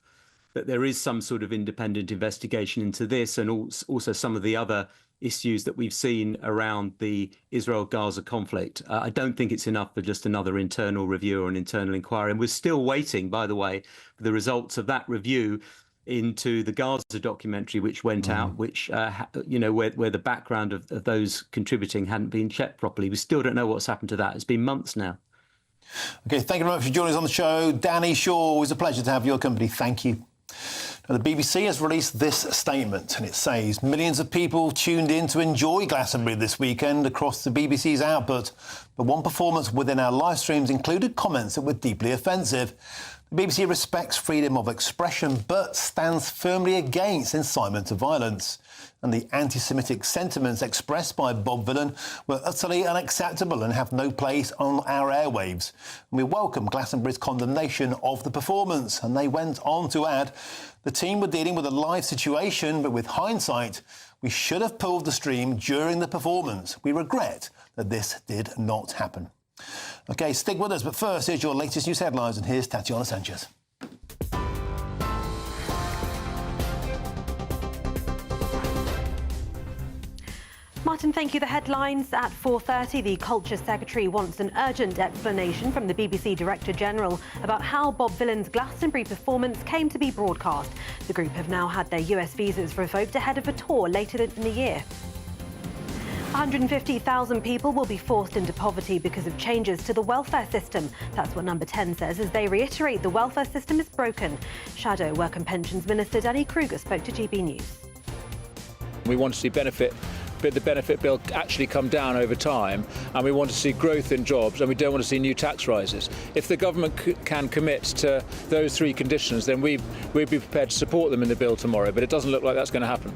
[SPEAKER 22] that there is some sort of independent investigation into this and also some of the other issues that we've seen around the Israel-Gaza conflict. I don't think it's enough for just another internal review or an internal inquiry. And we're still waiting, by the way, for the results of that review into the Gaza documentary, which went out, which, where the background of those contributing hadn't been checked properly. We still don't know what's happened to that. It's been months now.
[SPEAKER 12] OK, thank you very much for joining us on the show. Danny Shaw, it was a pleasure to have your company. Thank you. Now, the BBC has released this statement, and it says millions of people tuned in to enjoy Glastonbury this weekend across the BBC's output. But one performance within our live streams included comments that were deeply offensive. The BBC respects freedom of expression but stands firmly against incitement to violence. And the anti-Semitic sentiments expressed by Bob Villan were utterly unacceptable and have no place on our airwaves. And we welcome Glastonbury's condemnation of the performance. And they went on to add, the team were dealing with a live situation, but with hindsight, we should have pulled the stream during the performance. We regret that this did not happen. OK, stick with us, but first, here's your latest news headlines, and here's Tatiana Sanchez.
[SPEAKER 2] Martin, thank you. The headlines at 4:30. The Culture Secretary wants an urgent explanation from the BBC Director General about how Bob Villan's Glastonbury performance came to be broadcast. The group have now had their US visas revoked ahead of a tour later in the year. 150,000 people will be forced into poverty because of changes to the welfare system. That's what Number 10 says as they reiterate the welfare system is broken. Shadow Work and Pensions Minister Danny Kruger spoke to GB News.
[SPEAKER 1] We want to see the benefit bill actually come down over time, and we want to see growth in jobs, and we don't want to see new tax rises. If the government can commit to those three conditions, then we'd be prepared to support them in the bill tomorrow, but it doesn't look like that's going to happen.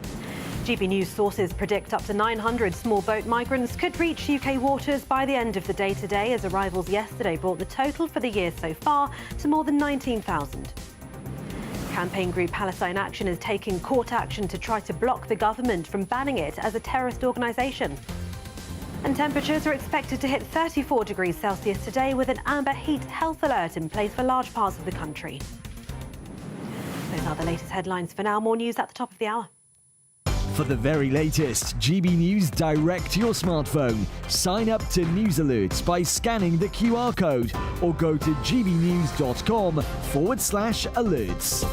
[SPEAKER 2] GB News sources predict up to 900 small boat migrants could reach UK waters by the end of the day today, as arrivals yesterday brought the total for the year so far to more than 19,000. Campaign group Palestine Action is taking court action to try to block the government from banning it as a terrorist organisation. And temperatures are expected to hit 34 degrees Celsius today, with an amber heat health alert in place for large parts of the country. Those are the latest headlines for now. More news at the top of the hour.
[SPEAKER 3] For the very latest, GB News direct to your smartphone. Sign up to news alerts by scanning the QR code or go to gbnews.com/alerts.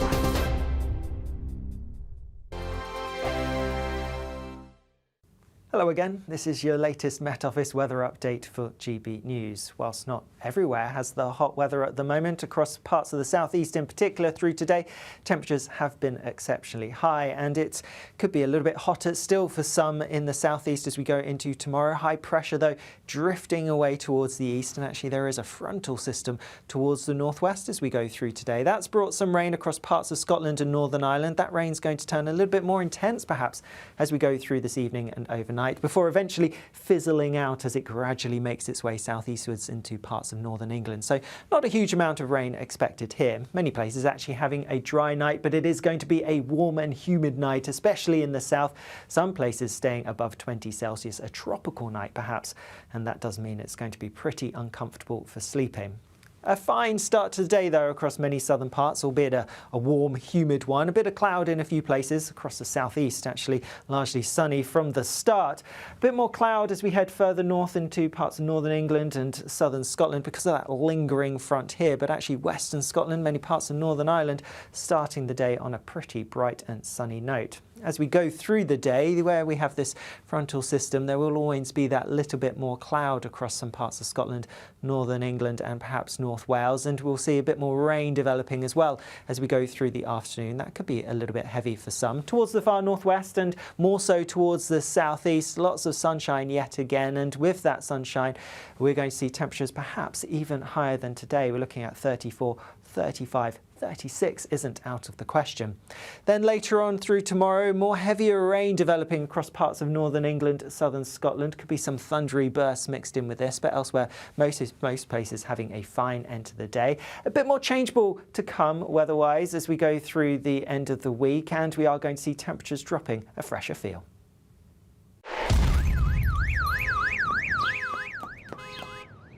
[SPEAKER 7] Hello again, this is your latest Met Office weather update for GB News. Whilst not everywhere has the hot weather at the moment, across parts of the southeast in particular through today, temperatures have been exceptionally high, and it could be a little bit hotter still for some in the southeast as we go into tomorrow. High pressure though drifting away towards the east, and actually there is a frontal system towards the northwest as we go through today. That's brought some rain across parts of Scotland and Northern Ireland. That rain's going to turn a little bit more intense perhaps as we go through this evening and overnight, before eventually fizzling out as it gradually makes its way southeastwards into parts of northern England. So not a huge amount of rain expected here. Many places actually having a dry night, but it is going to be a warm and humid night, especially in the south. Some places staying above 20 Celsius, a tropical night perhaps, and that does mean it's going to be pretty uncomfortable for sleeping. A fine start to the day, though, across many southern parts, albeit a warm, humid one. A bit of cloud in a few places across the southeast, actually largely sunny from the start. A bit more cloud as we head further north into parts of northern England and southern Scotland because of that lingering front here. But actually western Scotland, many parts of Northern Ireland, starting the day on a pretty bright and sunny note. As we go through the day, where we have this frontal system, there will always be that little bit more cloud across some parts of Scotland, northern England and perhaps North Wales, and we'll see a bit more rain developing as well as we go through the afternoon. That could be a little bit heavy for some. Towards the far northwest and more so towards the southeast, lots of sunshine yet again, and with that sunshine we're going to see temperatures perhaps even higher than today. We're looking at 34, 35, 36 isn't out of the question. Then later on through tomorrow, more heavier rain developing across parts of northern England, southern Scotland. Could be some thundery bursts mixed in with this, but elsewhere most places having a fine end to the day. A bit more changeable to come weather-wise as we go through the end of the week, and we are going to see temperatures dropping a fresher feel.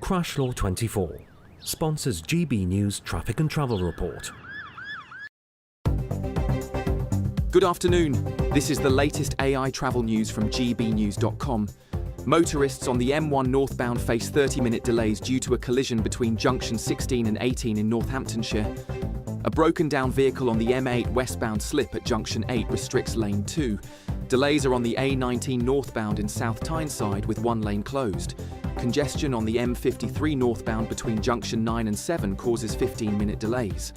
[SPEAKER 9] Crash Law 24 sponsors GB News Traffic and Travel Report.
[SPEAKER 10] Good afternoon. This is the latest AI travel news from GBnews.com. Motorists on the M1 northbound face 30-minute delays due to a collision between junction 16 and 18 in Northamptonshire. A broken-down vehicle on the M8 westbound slip at junction 8 restricts lane 2. Delays are on the A19 northbound in South Tyneside with one lane closed. Congestion on the M53 northbound between junction 9 and 7 causes 15-minute delays.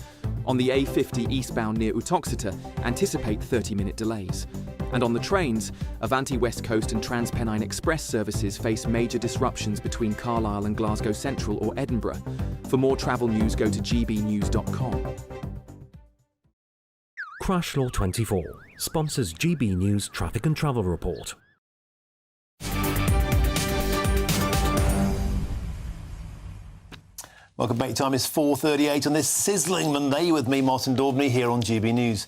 [SPEAKER 10] On the A50 eastbound near Uttoxeter, anticipate 30-minute delays. And on the trains, Avanti West Coast and TransPennine Express services face major disruptions between Carlisle and Glasgow Central or Edinburgh. For more travel news, go to gbnews.com.
[SPEAKER 9] Crash Law 24 sponsors GB News Traffic and Travel Report.
[SPEAKER 12] Welcome back. Time is 4:38 on this sizzling Monday with me, Martin Daubney, here on GB News.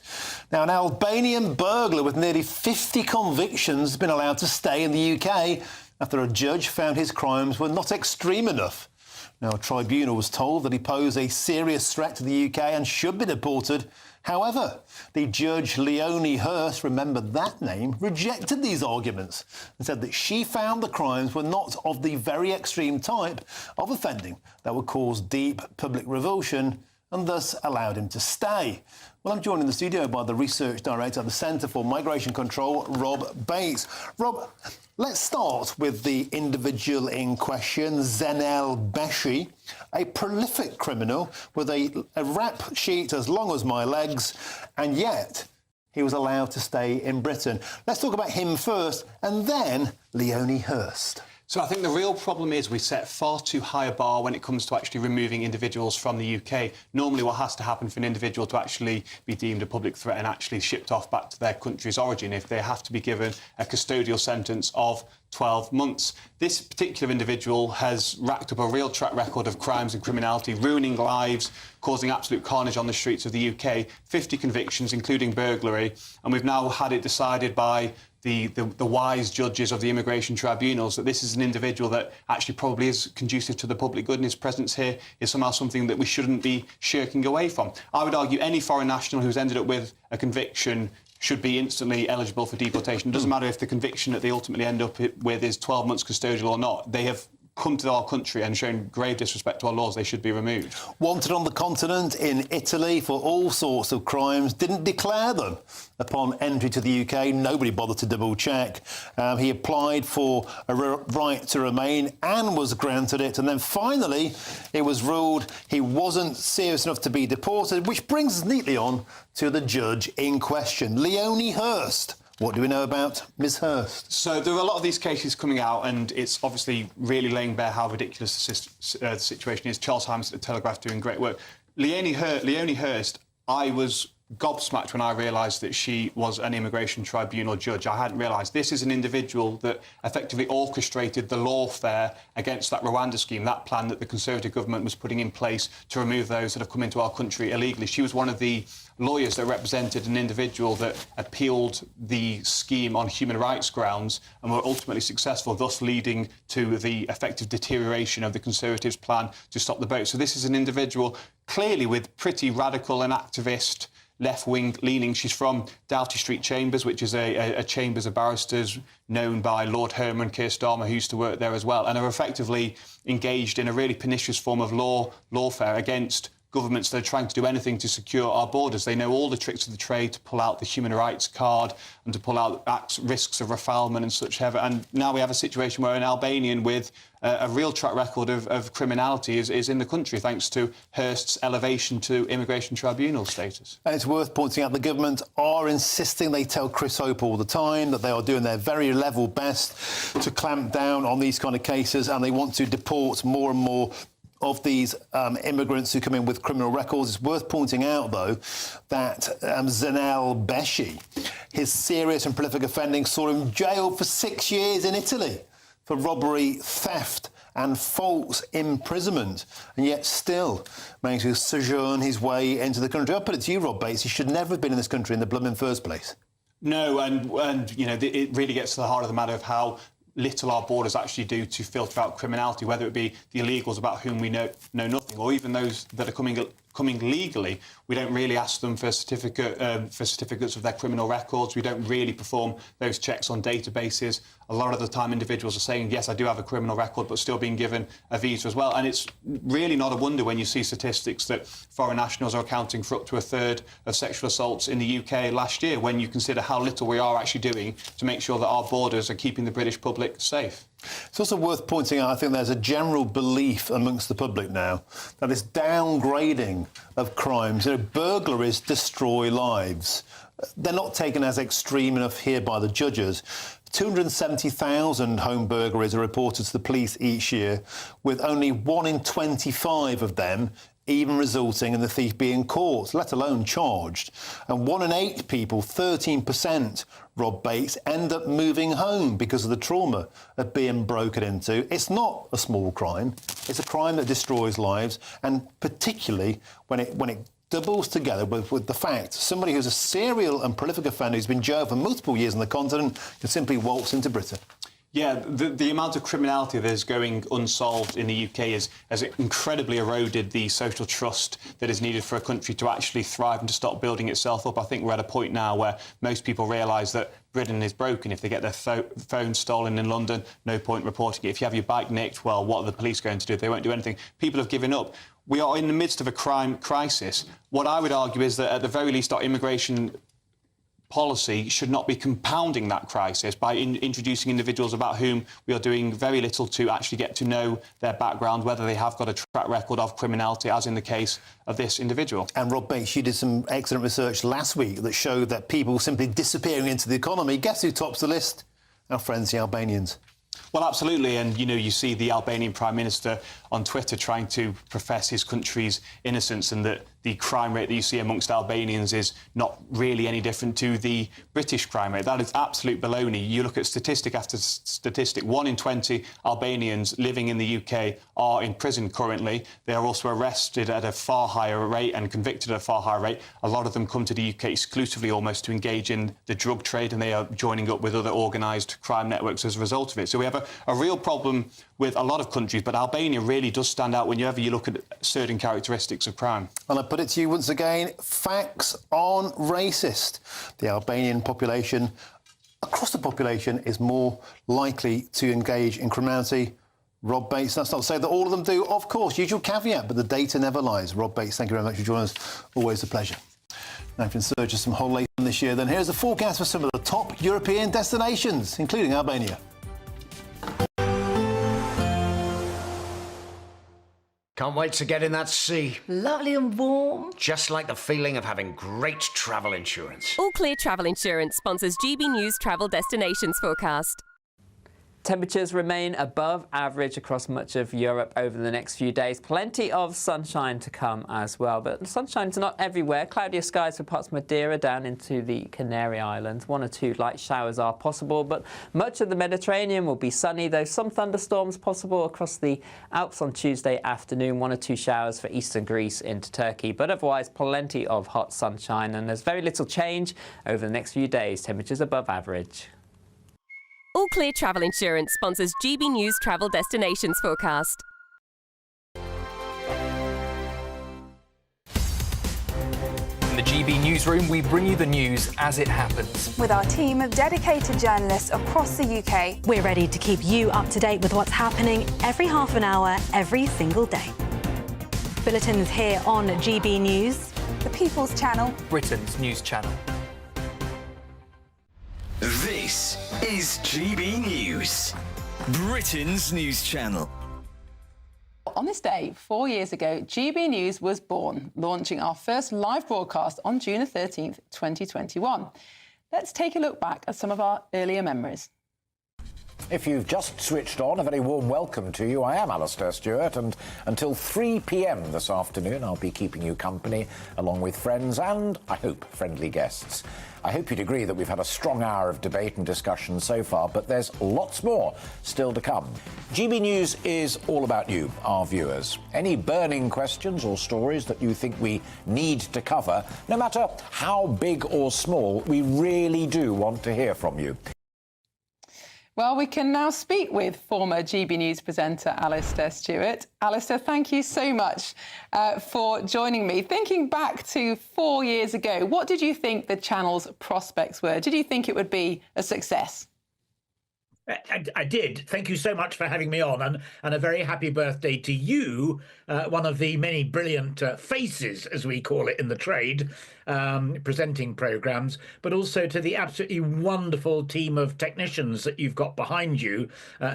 [SPEAKER 12] Now, an Albanian burglar with nearly 50 convictions has been allowed to stay in the UK after a judge found his crimes were not extreme enough. Now, a tribunal was told that he posed a serious threat to the UK and should be deported. However, the judge Leonie Hurst, remember that name, rejected these arguments and said that she found the crimes were not of the very extreme type of offending that would cause deep public revulsion and thus allowed him to stay. Well, I'm joined in the studio by the Research Director at the Centre for Migration Control, Rob Bates. Rob, let's start with the individual in question, Zenel Beshi, a prolific criminal with a rap sheet as long as my legs, and yet he was allowed to stay in Britain. Let's talk about him first, and then Leonie Hurst.
[SPEAKER 18] So I think the real problem is we set far too high a bar when it comes to actually removing individuals from the UK. Normally what has to happen for an individual to actually be deemed a public threat and actually shipped off back to their country's origin, if they have to be given a custodial sentence of 12 months. This particular individual has racked up a real track record of crimes and criminality, ruining lives, causing absolute carnage on the streets of the UK, 50 convictions, including burglary, and we've now had it decided by the wise judges of the immigration tribunals that this is an individual that actually probably is conducive to the public good, and his presence here is somehow something that we shouldn't be shirking away from. I would argue any foreign national who's ended up with a conviction should be instantly eligible for deportation. It doesn't matter if the conviction that they ultimately end up with is 12 months custodial or not. They have come to our country and shown grave disrespect to our laws. They should be removed.
[SPEAKER 12] Wanted on the continent, in Italy, for all sorts of crimes, didn't declare them upon entry to the UK. Nobody bothered to double-check. He applied for a right to remain and was granted it. And then finally, it was ruled he wasn't serious enough to be deported, which brings us neatly on to the judge in question, Leonie Hurst. What do we know about Ms Hurst?
[SPEAKER 18] So there are a lot of these cases coming out, and it's obviously really laying bare how ridiculous the situation is. Charles Hyams at the Telegraph doing great work. Leonie Hurst, I was gobsmacked when I realised that she was an immigration tribunal judge. I hadn't realised this is an individual that effectively orchestrated the lawfare against that Rwanda scheme, that plan that the Conservative government was putting in place to remove those that have come into our country illegally. She was one of the lawyers that represented an individual that appealed the scheme on human rights grounds and were ultimately successful, thus leading to the effective deterioration of the Conservatives' plan to stop the boat. So this is an individual clearly with pretty radical and activist left-wing leaning. She's from Doughty Street Chambers, which is a chambers of barristers known by Lord Herman Keir Starmer, who used to work there as well, and are effectively engaged in a really pernicious form of lawfare against governments that are trying to do anything to secure our borders. They know all the tricks of the trade to pull out the human rights card and to pull out risks of refoulement and such. And now we have a situation where an Albanian with a real track record of criminality is in the country thanks to Hirst's elevation to immigration tribunal status.
[SPEAKER 12] And it's worth pointing out the government are insisting, they tell Chris Hope all the time, that they are doing their very level best to clamp down on these kind of cases, and they want to deport more and more of these immigrants who come in with criminal records. It's worth pointing out, though, that Zanel Beshi, his serious and prolific offending saw him jailed for 6 years in Italy for robbery, theft and false imprisonment, and yet still managed to sojourn his way into the country. I'll put it to you, Rob Bates, he should never have been in this country in the blooming first place.
[SPEAKER 18] No, and you know, it really gets to the heart of the matter of how little our borders actually do to filter out criminality, whether it be the illegals about whom we know nothing, or even those that are coming legally. We don't really ask them for certificates of their criminal records. We don't really perform those checks on databases. A lot of the time individuals are saying, yes, I do have a criminal record, but still being given a visa as well. And it's really not a wonder when you see statistics that foreign nationals are accounting for up to a third of sexual assaults in the UK last year, when you consider how little we are actually doing to make sure that our borders are keeping the British public safe.
[SPEAKER 12] It's also worth pointing out, I think there's a general belief amongst the public now that this downgrading of crimes, burglaries destroy lives. They're not taken as extreme enough here by the judges. 270,000 home burglaries are reported to the police each year, with only 1 in 25 of them even resulting in the thief being caught, let alone charged. And 1 in 8 people, 13%, Rob Bates, end up moving home because of the trauma of being broken into. It's not a small crime. It's a crime that destroys lives, and particularly when it doubles together with the fact somebody who's a serial and prolific offender who's been jailed for multiple years on the continent can simply waltz into Britain.
[SPEAKER 18] Yeah, the amount of criminality that is going unsolved in the UK has incredibly eroded the social trust that is needed for a country to actually thrive and to start building itself up. I think we're at a point now where most people realise that Britain is broken. If they get their phone stolen in London, no point reporting it. If you have your bike nicked, well, what are the police going to do? They won't do anything. People have given up. We are in the midst of a crime crisis. What I would argue is that, at the very least, our immigration policy should not be compounding that crisis by introducing individuals about whom we are doing very little to actually get to know their background, whether they have got a track record of criminality, as in the case of this individual.
[SPEAKER 12] And Rob Bates, you did some excellent research last week that showed that people simply disappearing into the economy. Guess who tops the list? Our friends, the Albanians.
[SPEAKER 18] Well, absolutely, and you see the Albanian Prime Minister on Twitter trying to profess his country's innocence, and that the crime rate that you see amongst Albanians is not really any different to the British crime rate. That is absolute baloney. You look at statistic after statistic, 1 in 20 Albanians living in the UK are in prison currently. They are also arrested at a far higher rate and convicted at a far higher rate. A lot of them come to the UK exclusively almost to engage in the drug trade, and they are joining up with other organised crime networks as a result of it. So we have a real problem with a lot of countries, but Albania really does stand out whenever you look at certain characteristics of crime.
[SPEAKER 12] And I put it to you once again, facts aren't racist. The Albanian population, across the population, is more likely to engage in criminality. Rob Bates, that's not to say that all of them do, of course, usual caveat, but the data never lies. Rob Bates, thank you very much for joining us. Always a pleasure. Now, if in search of some holidays this year, then here's the forecast for some of the top European destinations, including Albania.
[SPEAKER 4] Can't wait to get in that sea.
[SPEAKER 11] Lovely and warm.
[SPEAKER 4] Just like the feeling of having great travel insurance.
[SPEAKER 14] All Clear Travel Insurance sponsors GB News Travel Destinations Forecast.
[SPEAKER 19] Temperatures remain above average across much of Europe over the next few days. Plenty of sunshine to come as well, but sunshine's not everywhere. Cloudier skies for parts of Madeira down into the Canary Islands. 1 or 2 light showers are possible, but much of the Mediterranean will be sunny, though some thunderstorms possible across the Alps on Tuesday afternoon. 1 or 2 showers for eastern Greece into Turkey, but otherwise plenty of hot sunshine, and there's very little change over the next few days. Temperatures above average.
[SPEAKER 14] All Clear Travel Insurance sponsors GB News Travel Destinations Forecast.
[SPEAKER 10] In the GB Newsroom, we bring you the news as it happens.
[SPEAKER 24] With our team of dedicated journalists across the UK.
[SPEAKER 2] We're ready to keep you up to date with what's happening every half an hour, every single day. bulletins here on GB News.
[SPEAKER 24] The People's Channel.
[SPEAKER 23] Britain's news channel.
[SPEAKER 5] This is GB News, Britain's news channel.
[SPEAKER 6] On this day, 4 years ago, GB News was born, launching our first live broadcast on June the 13th, 2021. Let's take a look back at some of our earlier memories.
[SPEAKER 11] If you've just switched on, a very warm welcome to you. I am Alistair Stewart, and until 3 p.m. this afternoon, I'll be keeping you company, along with friends and, I hope, friendly guests. I hope you'd agree that we've had a strong hour of debate and discussion so far, but there's lots more still to come. GB News is all about you, our viewers. Any burning questions or stories that you think we need to cover, no matter how big or small, we really do want to hear from you.
[SPEAKER 6] Well, we can now speak with former GB News presenter Alistair Stewart. Alistair, thank you so much for joining me. Thinking back to 4 years ago, what did you think the channel's prospects were? Did you think it would be a success?
[SPEAKER 17] I did. Thank you so much for having me on, and a very happy birthday to you, one of the many brilliant faces, as we call it in the trade, presenting programmes, but also to the absolutely wonderful team of technicians that you've got behind you,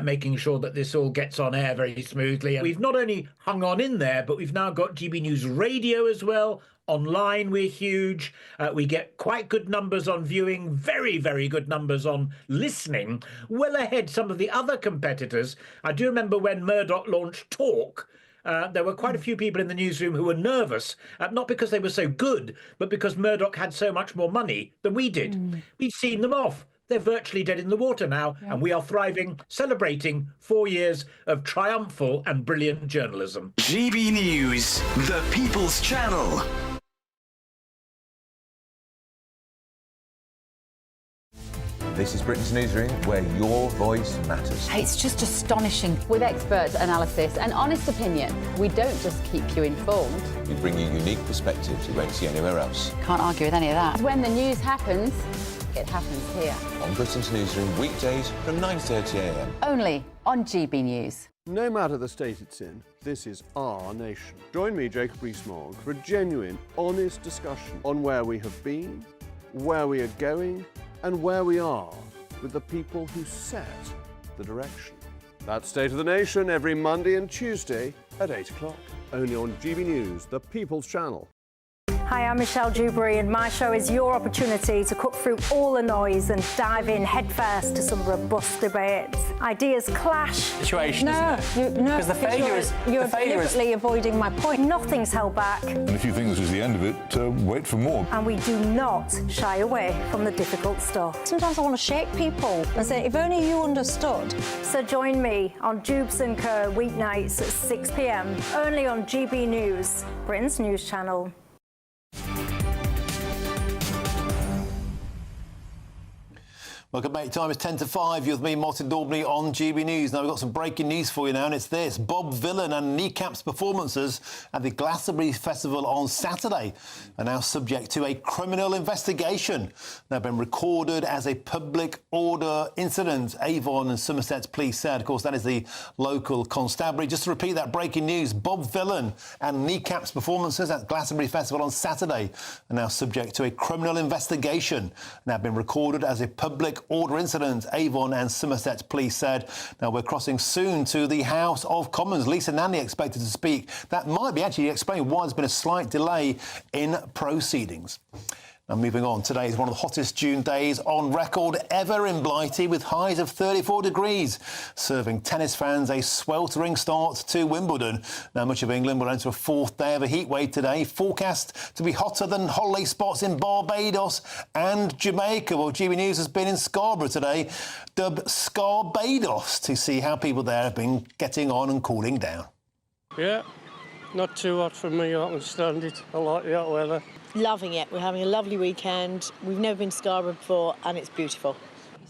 [SPEAKER 17] making sure that this all gets on air very smoothly. And we've not only hung on in there, but we've now got GB News Radio as well. Online, we're huge. We get quite good numbers on viewing, very, very good numbers on listening, well ahead some of the other competitors. I do remember when Murdoch launched Talk, there were quite a few people in the newsroom who were nervous, not because they were so good, but because Murdoch had so much more money than we did. We've seen them off. They're virtually dead in the water now, and we are thriving, celebrating 4 years of triumphal and brilliant journalism.
[SPEAKER 5] GB News, the People's Channel.
[SPEAKER 20] This is Britain's Newsroom, where your voice matters.
[SPEAKER 13] It's just astonishing. With expert analysis and honest opinion, we don't just keep you informed.
[SPEAKER 20] We bring you unique perspectives you won't see anywhere else.
[SPEAKER 13] Can't argue with any of that. When the news happens, it happens here.
[SPEAKER 20] On Britain's Newsroom, weekdays from 9:30 a.m.
[SPEAKER 13] Only on GB News.
[SPEAKER 25] No matter the state it's in, this is our nation. Join me, Jacob Rees-Mogg, for a genuine, honest discussion on where we have been, where we are going, and where we are with the people who set the direction. That's State of the Nation every Monday and Tuesday at 8 o'clock. Only on GB News, the People's Channel.
[SPEAKER 28] Hi, I'm Michelle Dewberry, and my show is your opportunity to cut through all the noise and dive in headfirst to some robust debates. Ideas clash.
[SPEAKER 23] Situation,
[SPEAKER 28] no,
[SPEAKER 23] isn't it?
[SPEAKER 28] No,
[SPEAKER 23] Because the failure is
[SPEAKER 28] you're deliberately avoiding my point. Nothing's held back.
[SPEAKER 26] And if you think this is the end of it, wait for more.
[SPEAKER 28] And we do not shy away from the difficult stuff. Sometimes I want to shake people and say, if only you understood. So join me on Jubes and Kerr weeknights at 6 p.m. only on GB News, Britain's news channel.
[SPEAKER 12] Welcome back. Time is 10 to 5. You're with me, Martin Daubney, on GB News. Now, we've got some breaking news for you now, and it's this. Bob Vylan and Kneecap's performances at the Glastonbury Festival on Saturday are now subject to a criminal investigation. They've been recorded as a public order incident, Avon and Somerset's police said. Of course, that is the local constabulary. Just to repeat that breaking news, Bob Vylan and Kneecap's performances at Glastonbury Festival on Saturday are now subject to a criminal investigation. They've been recorded as a public order incident, Avon and Somerset police said. Now, we're crossing soon to the House of Commons. Lisa Nanny expected to speak. That might be actually explain why there's been a slight delay in proceedings. Now, moving on, today is one of the hottest June days on record ever in Blighty, with highs of 34 degrees, serving tennis fans a sweltering start to Wimbledon. Now, much of England will enter a fourth day of a heatwave today, forecast to be hotter than holiday spots in Barbados and Jamaica. Well, GB News has been in Scarborough today, dubbed Scarbados, to see how people there have been getting on and cooling down.
[SPEAKER 27] Yeah, not too hot for me, I can stand it. I like the hot weather.
[SPEAKER 29] Loving it. We're having a lovely weekend. We've never been to Scarborough before, and it's beautiful.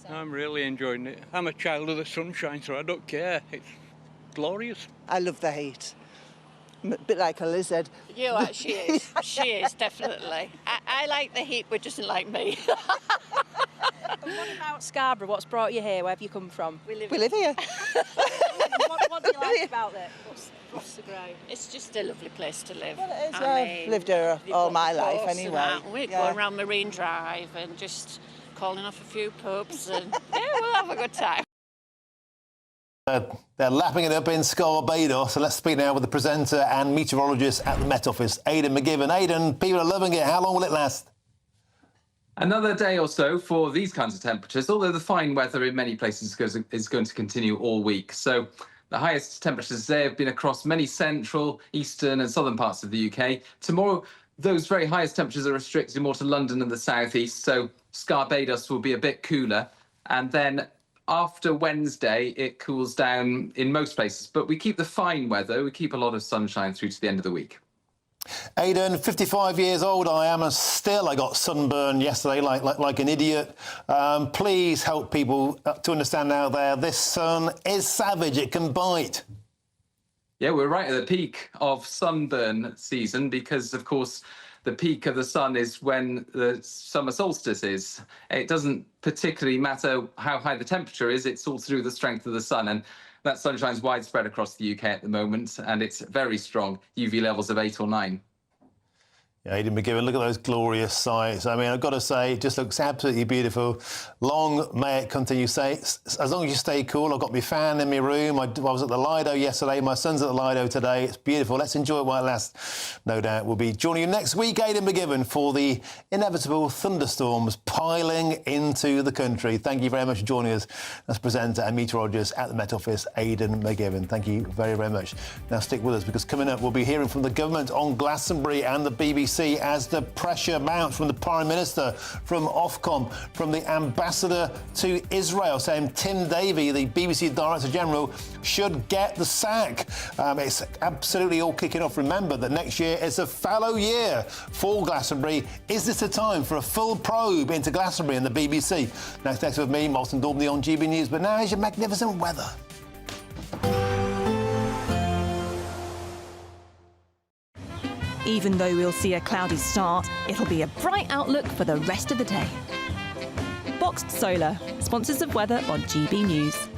[SPEAKER 30] I'm really enjoying it. I'm a child of the sunshine, so I don't care. It's glorious.
[SPEAKER 31] I love the heat. A bit like a lizard.
[SPEAKER 32] You are, she is. She is, definitely. I like the heat, but doesn't like me.
[SPEAKER 33] And what about Scarborough? What's brought you here? Where have you come from?
[SPEAKER 31] We live here.
[SPEAKER 33] What do you like about it?
[SPEAKER 32] It's just a lovely place to live.
[SPEAKER 31] Well, it is. I've lived here all my life anyway.
[SPEAKER 32] We're going around Marine Drive and just calling off a few pubs and yeah, we'll have a good time.
[SPEAKER 12] They're lapping it up in Barbados. So let's speak now with the presenter and meteorologist at the Met Office, Aidan McGivern. Aidan, people are loving it. How long will it last?
[SPEAKER 1] Another day or so for these kinds of temperatures, although the fine weather in many places is going to continue all week. So the highest temperatures there have been across many central, eastern and southern parts of the UK. Tomorrow, those very highest temperatures are restricted more to London and the southeast, so Barbados will be a bit cooler. And then after Wednesday, it cools down in most places. But we keep the fine weather, we keep a lot of sunshine through to the end of the week.
[SPEAKER 12] Aidan, 55 years old I am, and still I got sunburned yesterday like an idiot. Please help people to understand now there, this sun is savage, it can bite.
[SPEAKER 1] Yeah, we're right at the peak of sunburn season because, of course, the peak of the sun is when the summer solstice is. It doesn't particularly matter how high the temperature is, it's all to do with the strength of the sun. And that sunshine's widespread across the UK at the moment, and it's very strong, UV levels of 8 or 9.
[SPEAKER 12] Yeah, Aidan McGivern, look at those glorious sights. I mean, I've got to say, it just looks absolutely beautiful. Long may it continue. As long as you stay cool. I've got my fan in my room. I was at the Lido yesterday. My son's at the Lido today. It's beautiful. Let's enjoy it while it lasts. No doubt we'll be joining you next week, Aidan McGivern, for the inevitable thunderstorms piling into the country. Thank you very much for joining us as presenter and meteorologist at the Met Office, Aidan McGivern. Thank you very, very much. Now stick with us, because coming up we'll be hearing from the government on Glastonbury and the BBC as the pressure mounts from the Prime Minister, from Ofcom, from the Ambassador to Israel, saying Tim Davie, the BBC Director General, should get the sack. It's absolutely all kicking off. Remember that next year is a fallow year for Glastonbury. Is this a time for a full probe into Glastonbury and the BBC? Next with me, Martin Daubney on GB News. But now is your magnificent weather.
[SPEAKER 3] Even though we'll see a cloudy start, it'll be a bright outlook for the rest of the day. Boxed Solar, sponsors of weather on GB News.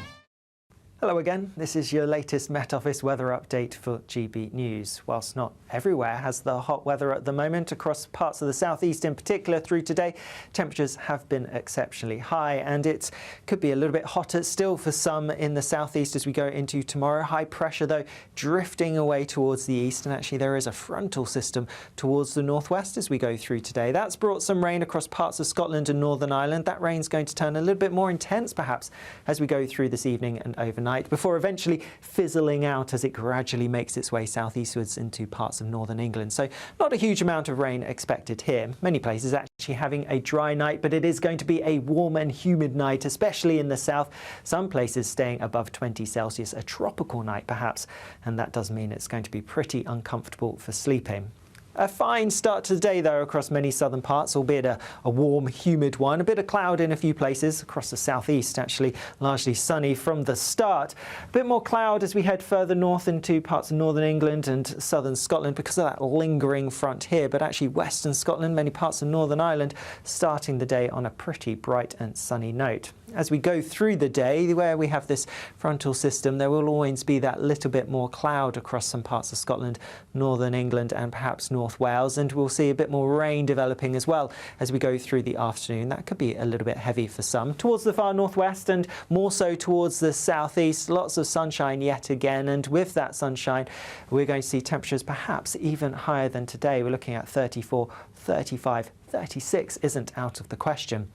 [SPEAKER 4] Hello again, this is your latest Met Office weather update for GB News. Whilst not everywhere has the hot weather at the moment, across parts of the southeast in particular through today, temperatures have been exceptionally high, and it could be a little bit hotter still for some in the southeast as we go into tomorrow. High pressure though drifting away towards the east, and actually there is a frontal system towards the northwest as we go through today. That's brought some rain across parts of Scotland and Northern Ireland. That rain's going to turn a little bit more intense perhaps as we go through this evening and overnight, before eventually fizzling out as it gradually makes its way southeastwards into parts of northern England. So not a huge amount of rain expected here. Many places actually having a dry night, but it is going to be a warm and humid night, especially in the south. Some places staying above 20 Celsius, a tropical night perhaps, and that does mean it's going to be pretty uncomfortable for sleeping. A fine start to the day, though, across many southern parts, albeit a warm, humid one. A bit of cloud in a few places across the southeast, actually largely sunny from the start. A bit more cloud as we head further north into parts of northern England and southern Scotland because of that lingering front here. But actually western Scotland, many parts of Northern Ireland, starting the day on a pretty bright and sunny note. As we go through the day, where we have this frontal system, there will always be that little bit more cloud across some parts of Scotland, northern England and perhaps North Wales, and we'll see a bit more rain developing as well as we go through the afternoon. That could be a little bit heavy for some. Towards the far northwest and more so towards the southeast, lots of sunshine yet again, and with that sunshine we're going to see temperatures perhaps even higher than today. We're looking at 34, 35, 36 isn't out of the question.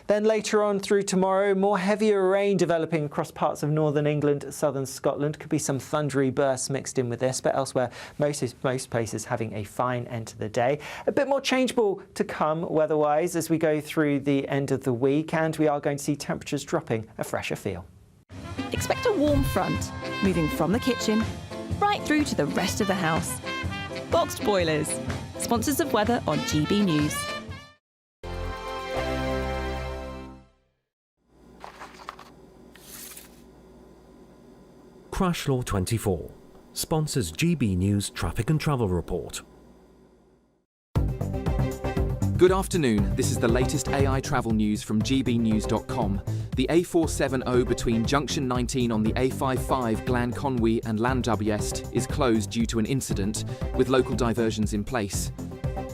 [SPEAKER 4] Then later on through tomorrow, more heavier rain developing across parts of northern England, southern Scotland. Could be some thundery bursts mixed in with this, but elsewhere most places having a fine end to the day. A bit more changeable to come weather-wise as we go through the end of the week, and we are going to see temperatures dropping a fresher feel.
[SPEAKER 3] Expect a warm front, moving from the kitchen right through to the rest of the house. Boxed Boilers, sponsors of weather on GB News.
[SPEAKER 7] Crash Law 24 sponsors GB News Traffic and Travel Report.
[SPEAKER 10] Good afternoon, this is the latest AI travel news from GBNews.com. The A470 between junction 19 on the A55 Glan Conwy and Llandabiest is closed due to an incident, with local diversions in place.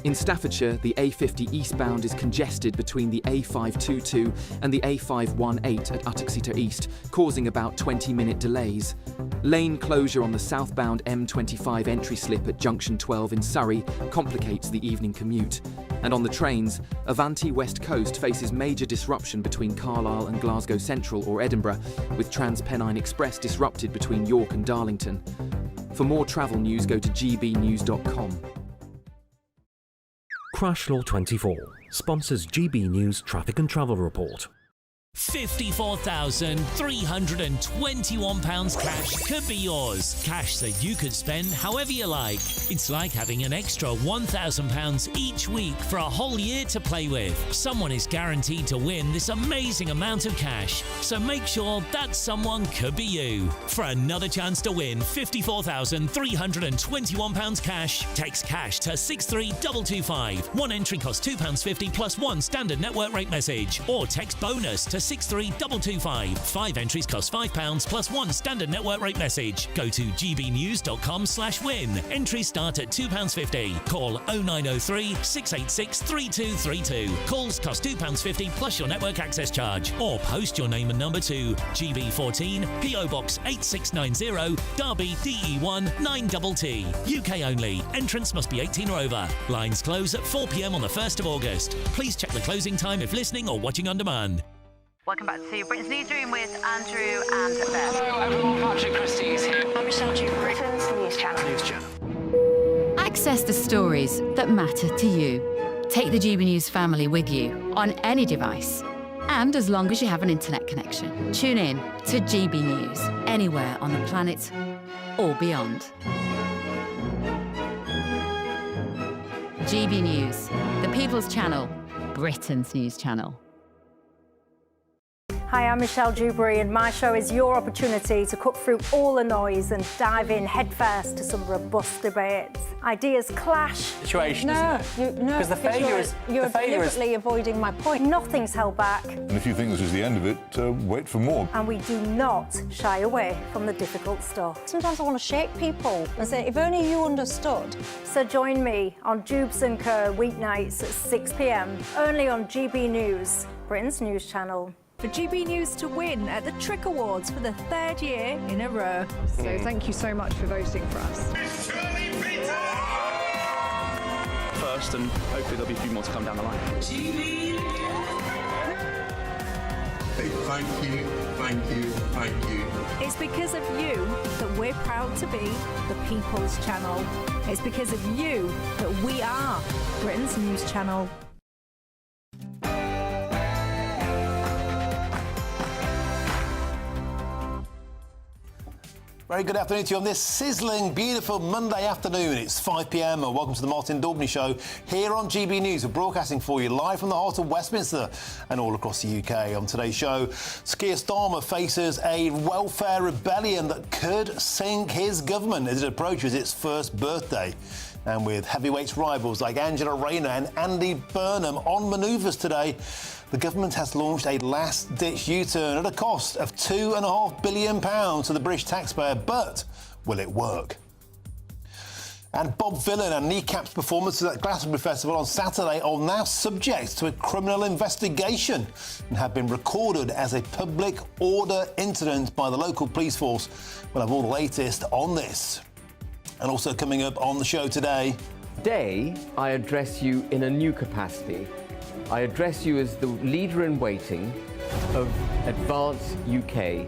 [SPEAKER 10] In Staffordshire, the A50 eastbound is congested between the A522 and the A518 at Uttoxeter East, causing about 20-minute delays. Lane closure on the southbound M25 entry slip at junction 12 in Surrey complicates the evening commute. And on the trains, Avanti West Coast faces major disruption between Carlisle and Glasgow Central or Edinburgh, with TransPennine Express disrupted between York and Darlington. For more travel news, go to gbnews.com.
[SPEAKER 7] Crash Law 24 sponsors GB News Traffic and Travel Report.
[SPEAKER 2] £54,321 cash could be yours. Cash that you could spend however you like. It's like having an extra £1,000 each week for a whole year to play with. Someone is guaranteed to win this amazing amount of cash. So make sure that someone could be you. For another chance to win £54,321 cash, text cash to 63225. One entry costs £2.50 plus one standard network rate message. Or text bonus to 63225. 5 entries cost £5 plus one standard network rate message. Go to gbnews.com/win. Entries start at £2.50. Call 0903 686 3232. Calls cost £2.50 plus your network access charge. Or post your name and number to GB14 PO Box 8690 Derby DE1 9TT. UK only. Entrance must be 18 or over. Lines close at 4 p.m. on the 1st of August. Please check the closing time if listening or watching on demand.
[SPEAKER 6] Welcome back to Britain's Newsroom with Andrew and Beth.
[SPEAKER 8] Hello everyone, Patrick Christie's here.
[SPEAKER 6] I'm Michelle Dewberry.
[SPEAKER 8] Britain's News Channel.
[SPEAKER 13] Access the stories that matter to you. Take the GB News family with you on any device. And as long as you have an internet connection, tune in to GB News anywhere on the planet or beyond. GB News, the People's Channel, Britain's News Channel.
[SPEAKER 28] Hi, I'm Michelle Dewberry, and my show is your opportunity to cut through all the noise and dive in headfirst to some robust debates. Ideas clash.
[SPEAKER 23] Situation,
[SPEAKER 28] No,
[SPEAKER 23] Because the failure is...
[SPEAKER 28] You're deliberately avoiding my point. Nothing's held back.
[SPEAKER 26] And if you think this is the end of it, wait for more.
[SPEAKER 28] And we do not shy away from the difficult stuff. Sometimes I want to shake people and say, if only you understood. So join me on Jubes & Co. weeknights at 6 p.m, only on GB News, Britain's news channel.
[SPEAKER 3] For GB News to win at the Trick Awards for the 3rd year in a row. So thank you so much for voting for us.
[SPEAKER 9] First, and hopefully there'll be a few more to come down the line.
[SPEAKER 11] Thank you, thank you, thank you.
[SPEAKER 3] It's because of you that we're proud to be the People's Channel. It's because of you that we are Britain's News Channel.
[SPEAKER 12] Very good afternoon to you on this sizzling, beautiful Monday afternoon. It's 5 p.m. and welcome to the Martin Daubney Show here on GB News. We're broadcasting for you live from the heart of Westminster and all across the UK. On today's show, Keir Starmer faces a welfare rebellion that could sink his government as it approaches its first birthday. And with heavyweights rivals like Angela Rayner and Andy Burnham on manoeuvres today, the government has launched a last-ditch U-turn at a cost of £2.5 billion to the British taxpayer. But will it work? And Bob Villan and Kneecap's performances at Glastonbury Festival on Saturday are now subject to a criminal investigation and have been recorded as a public order incident by the local police force. We'll have all the latest on this. And also coming up on the show today...
[SPEAKER 14] Today, I address you in a new capacity. I address you as the leader in waiting of Advance UK.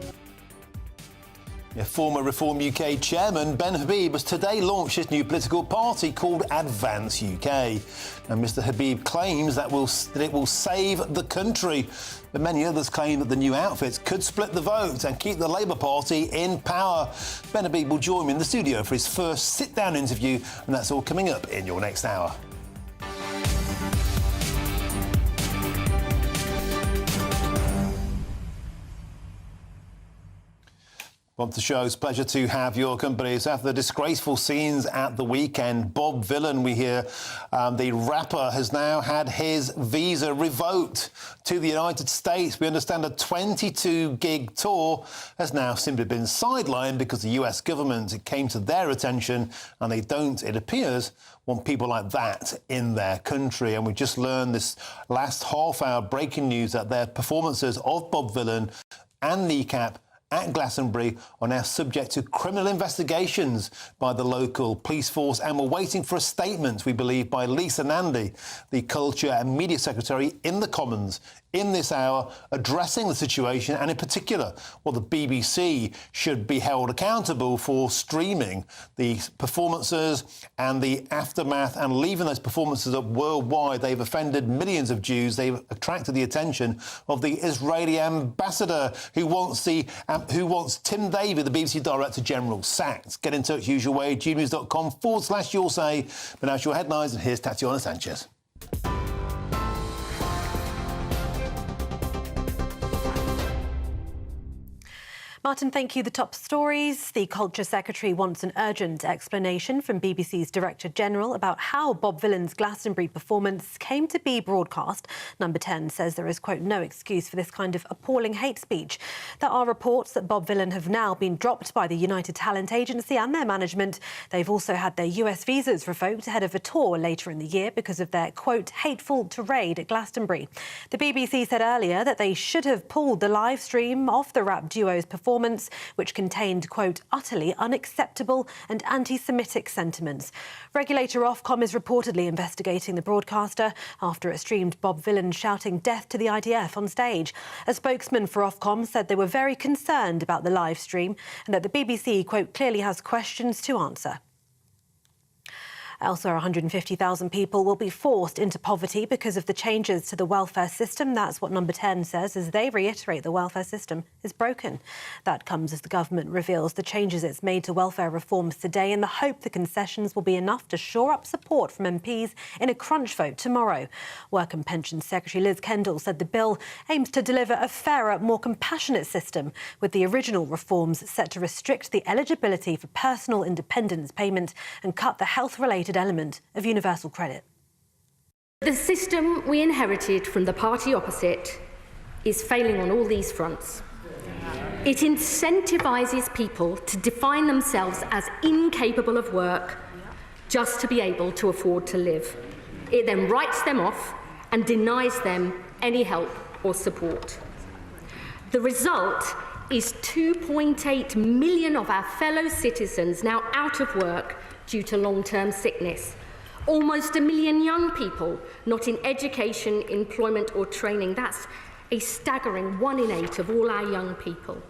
[SPEAKER 12] Former Reform UK chairman Ben Habib has today launched his new political party called Advance UK. And Mr Habib claims that it will save the country. But many others claim that the new outfit could split the vote and keep the Labour Party in power. Ben Habib will join me in the studio for his first sit-down interview, and that's all coming up in your next hour. Want to show, it's a pleasure to have your company. So after the disgraceful scenes at the weekend, Bob Vylan, we hear, the rapper has now had his visa revoked to the United States. We understand a 22-gig tour has now simply been sidelined because the US government, it came to their attention, and they don't, it appears, want people like that in their country. And we just learned this last half-hour breaking news that their performances of Bob Vylan and Kneecap at Glastonbury are now subject to criminal investigations by the local police force, and we're waiting for a statement, we believe, by Lisa Nandy, the Culture and Media Secretary in the Commons, in this hour, addressing the situation, and in particular, well, the BBC should be held accountable for streaming the performances and the aftermath and leaving those performances up worldwide. They've offended millions of Jews. They've attracted the attention of the Israeli ambassador who wants Tim Davie, the BBC Director General, sacked. Get in touch, usual way, gbnews.com/your say. But now it's your headlines, and here's Tatiana Sanchez.
[SPEAKER 5] Martin, thank you. The top stories. The Culture Secretary wants an urgent explanation from BBC's Director General about how Bob Vylan's Glastonbury performance came to be broadcast. Number 10 says there is, quote, no excuse for this kind of appalling hate speech. There are reports that Bob Vylan have now been dropped by the United Talent Agency and their management. They've also had their US visas revoked ahead of a tour later in the year because of their, quote, hateful tirade at Glastonbury. The BBC said earlier that they should have pulled the live stream of the rap duo's performance, which contained, quote, utterly unacceptable and anti-Semitic sentiments. Regulator Ofcom is reportedly investigating the broadcaster after it streamed Bob Vylan shouting death to the IDF on stage. A spokesman for Ofcom said they were very concerned about the live stream and that the BBC, quote, clearly has questions to answer. Elsewhere, 150,000 people will be forced into poverty because of the changes to the welfare system. That's what Number 10 says, as they reiterate the welfare system is broken. That comes as the government reveals the changes it's made to welfare reforms today in the hope the concessions will be enough to shore up support from MPs in a crunch vote tomorrow. Work and Pensions Secretary Liz Kendall said the bill aims to deliver a fairer, more compassionate system, with the original reforms set to restrict the eligibility for personal independence payment and cut the health-related element of universal credit.
[SPEAKER 15] The system we inherited from the party opposite is failing on all these fronts. It incentivises people to define themselves as incapable of work just to be able to afford to live. It then writes them off and denies them any help or support. The result is 2.8 million of our fellow citizens now out of work due to long-term sickness. Almost 1 million young people not in education, employment or training. That's a staggering 1 in 8 of all our young people.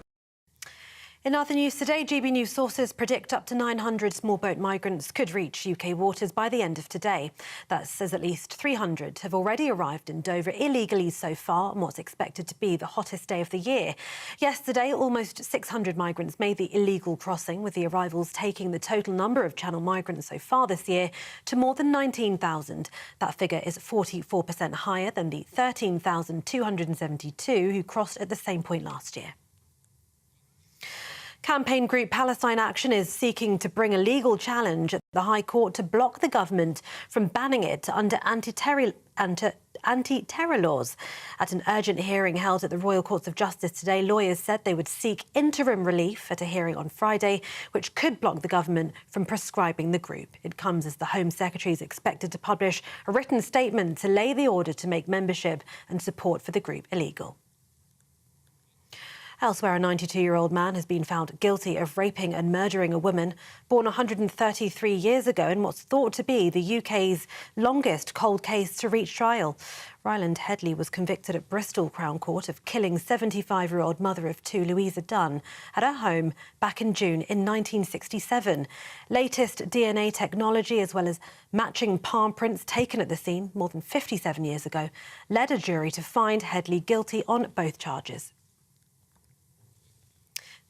[SPEAKER 5] In other news today, GB News sources predict up to 900 small boat migrants could reach UK waters by the end of today. That says at least 300 have already arrived in Dover illegally so far on what's expected to be the hottest day of the year. Yesterday, almost 600 migrants made the illegal crossing, with the arrivals taking the total number of Channel migrants so far this year to more than 19,000. That figure is 44% higher than the 13,272 who crossed at the same point last year. Campaign group Palestine Action is seeking to bring a legal challenge at the High Court to block the government from banning it under anti-terror laws. At an urgent hearing held at the Royal Courts of Justice today, lawyers said they would seek interim relief at a hearing on Friday, which could block the government from prescribing the group. It comes as the Home Secretary is expected to publish a written statement to lay the order to make membership and support for the group illegal. Elsewhere, a 92-year-old man has been found guilty of raping and murdering a woman born 133 years ago in what's thought to be the UK's longest cold case to reach trial. Ryland Headley was convicted at Bristol Crown Court of killing 75-year-old mother of two, Louisa Dunn, at her home back in June in 1967. Latest DNA technology, as well as matching palm prints taken at the scene more than 57 years ago, led a jury to find Headley guilty on both charges.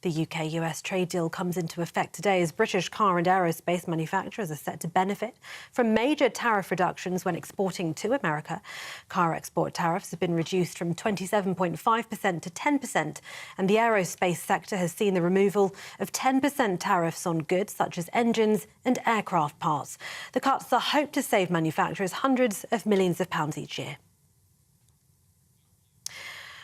[SPEAKER 5] The UK-US trade deal comes into effect today as British car and aerospace manufacturers are set to benefit from major tariff reductions when exporting to America. Car export tariffs have been reduced from 27.5% to 10%, and the aerospace sector has seen the removal of 10% tariffs on goods such as engines and aircraft parts. The cuts are hoped to save manufacturers hundreds of millions of pounds each year.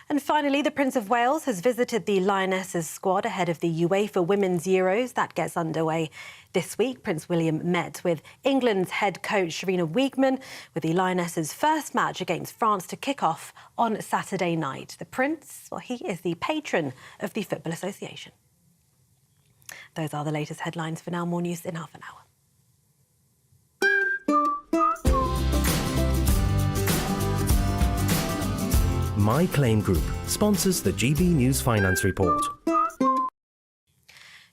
[SPEAKER 5] And finally, the Prince of Wales has visited the Lionesses squad ahead of the UEFA Women's Euros. That gets underway this week. Prince William met with England's head coach Sharina Wiegman with the Lionesses' first match against France to kick off on Saturday night. The Prince, well, he is the patron of the Football Association. Those are the latest headlines for now. More news in half an hour.
[SPEAKER 7] My Claim Group sponsors the GB News Finance Report.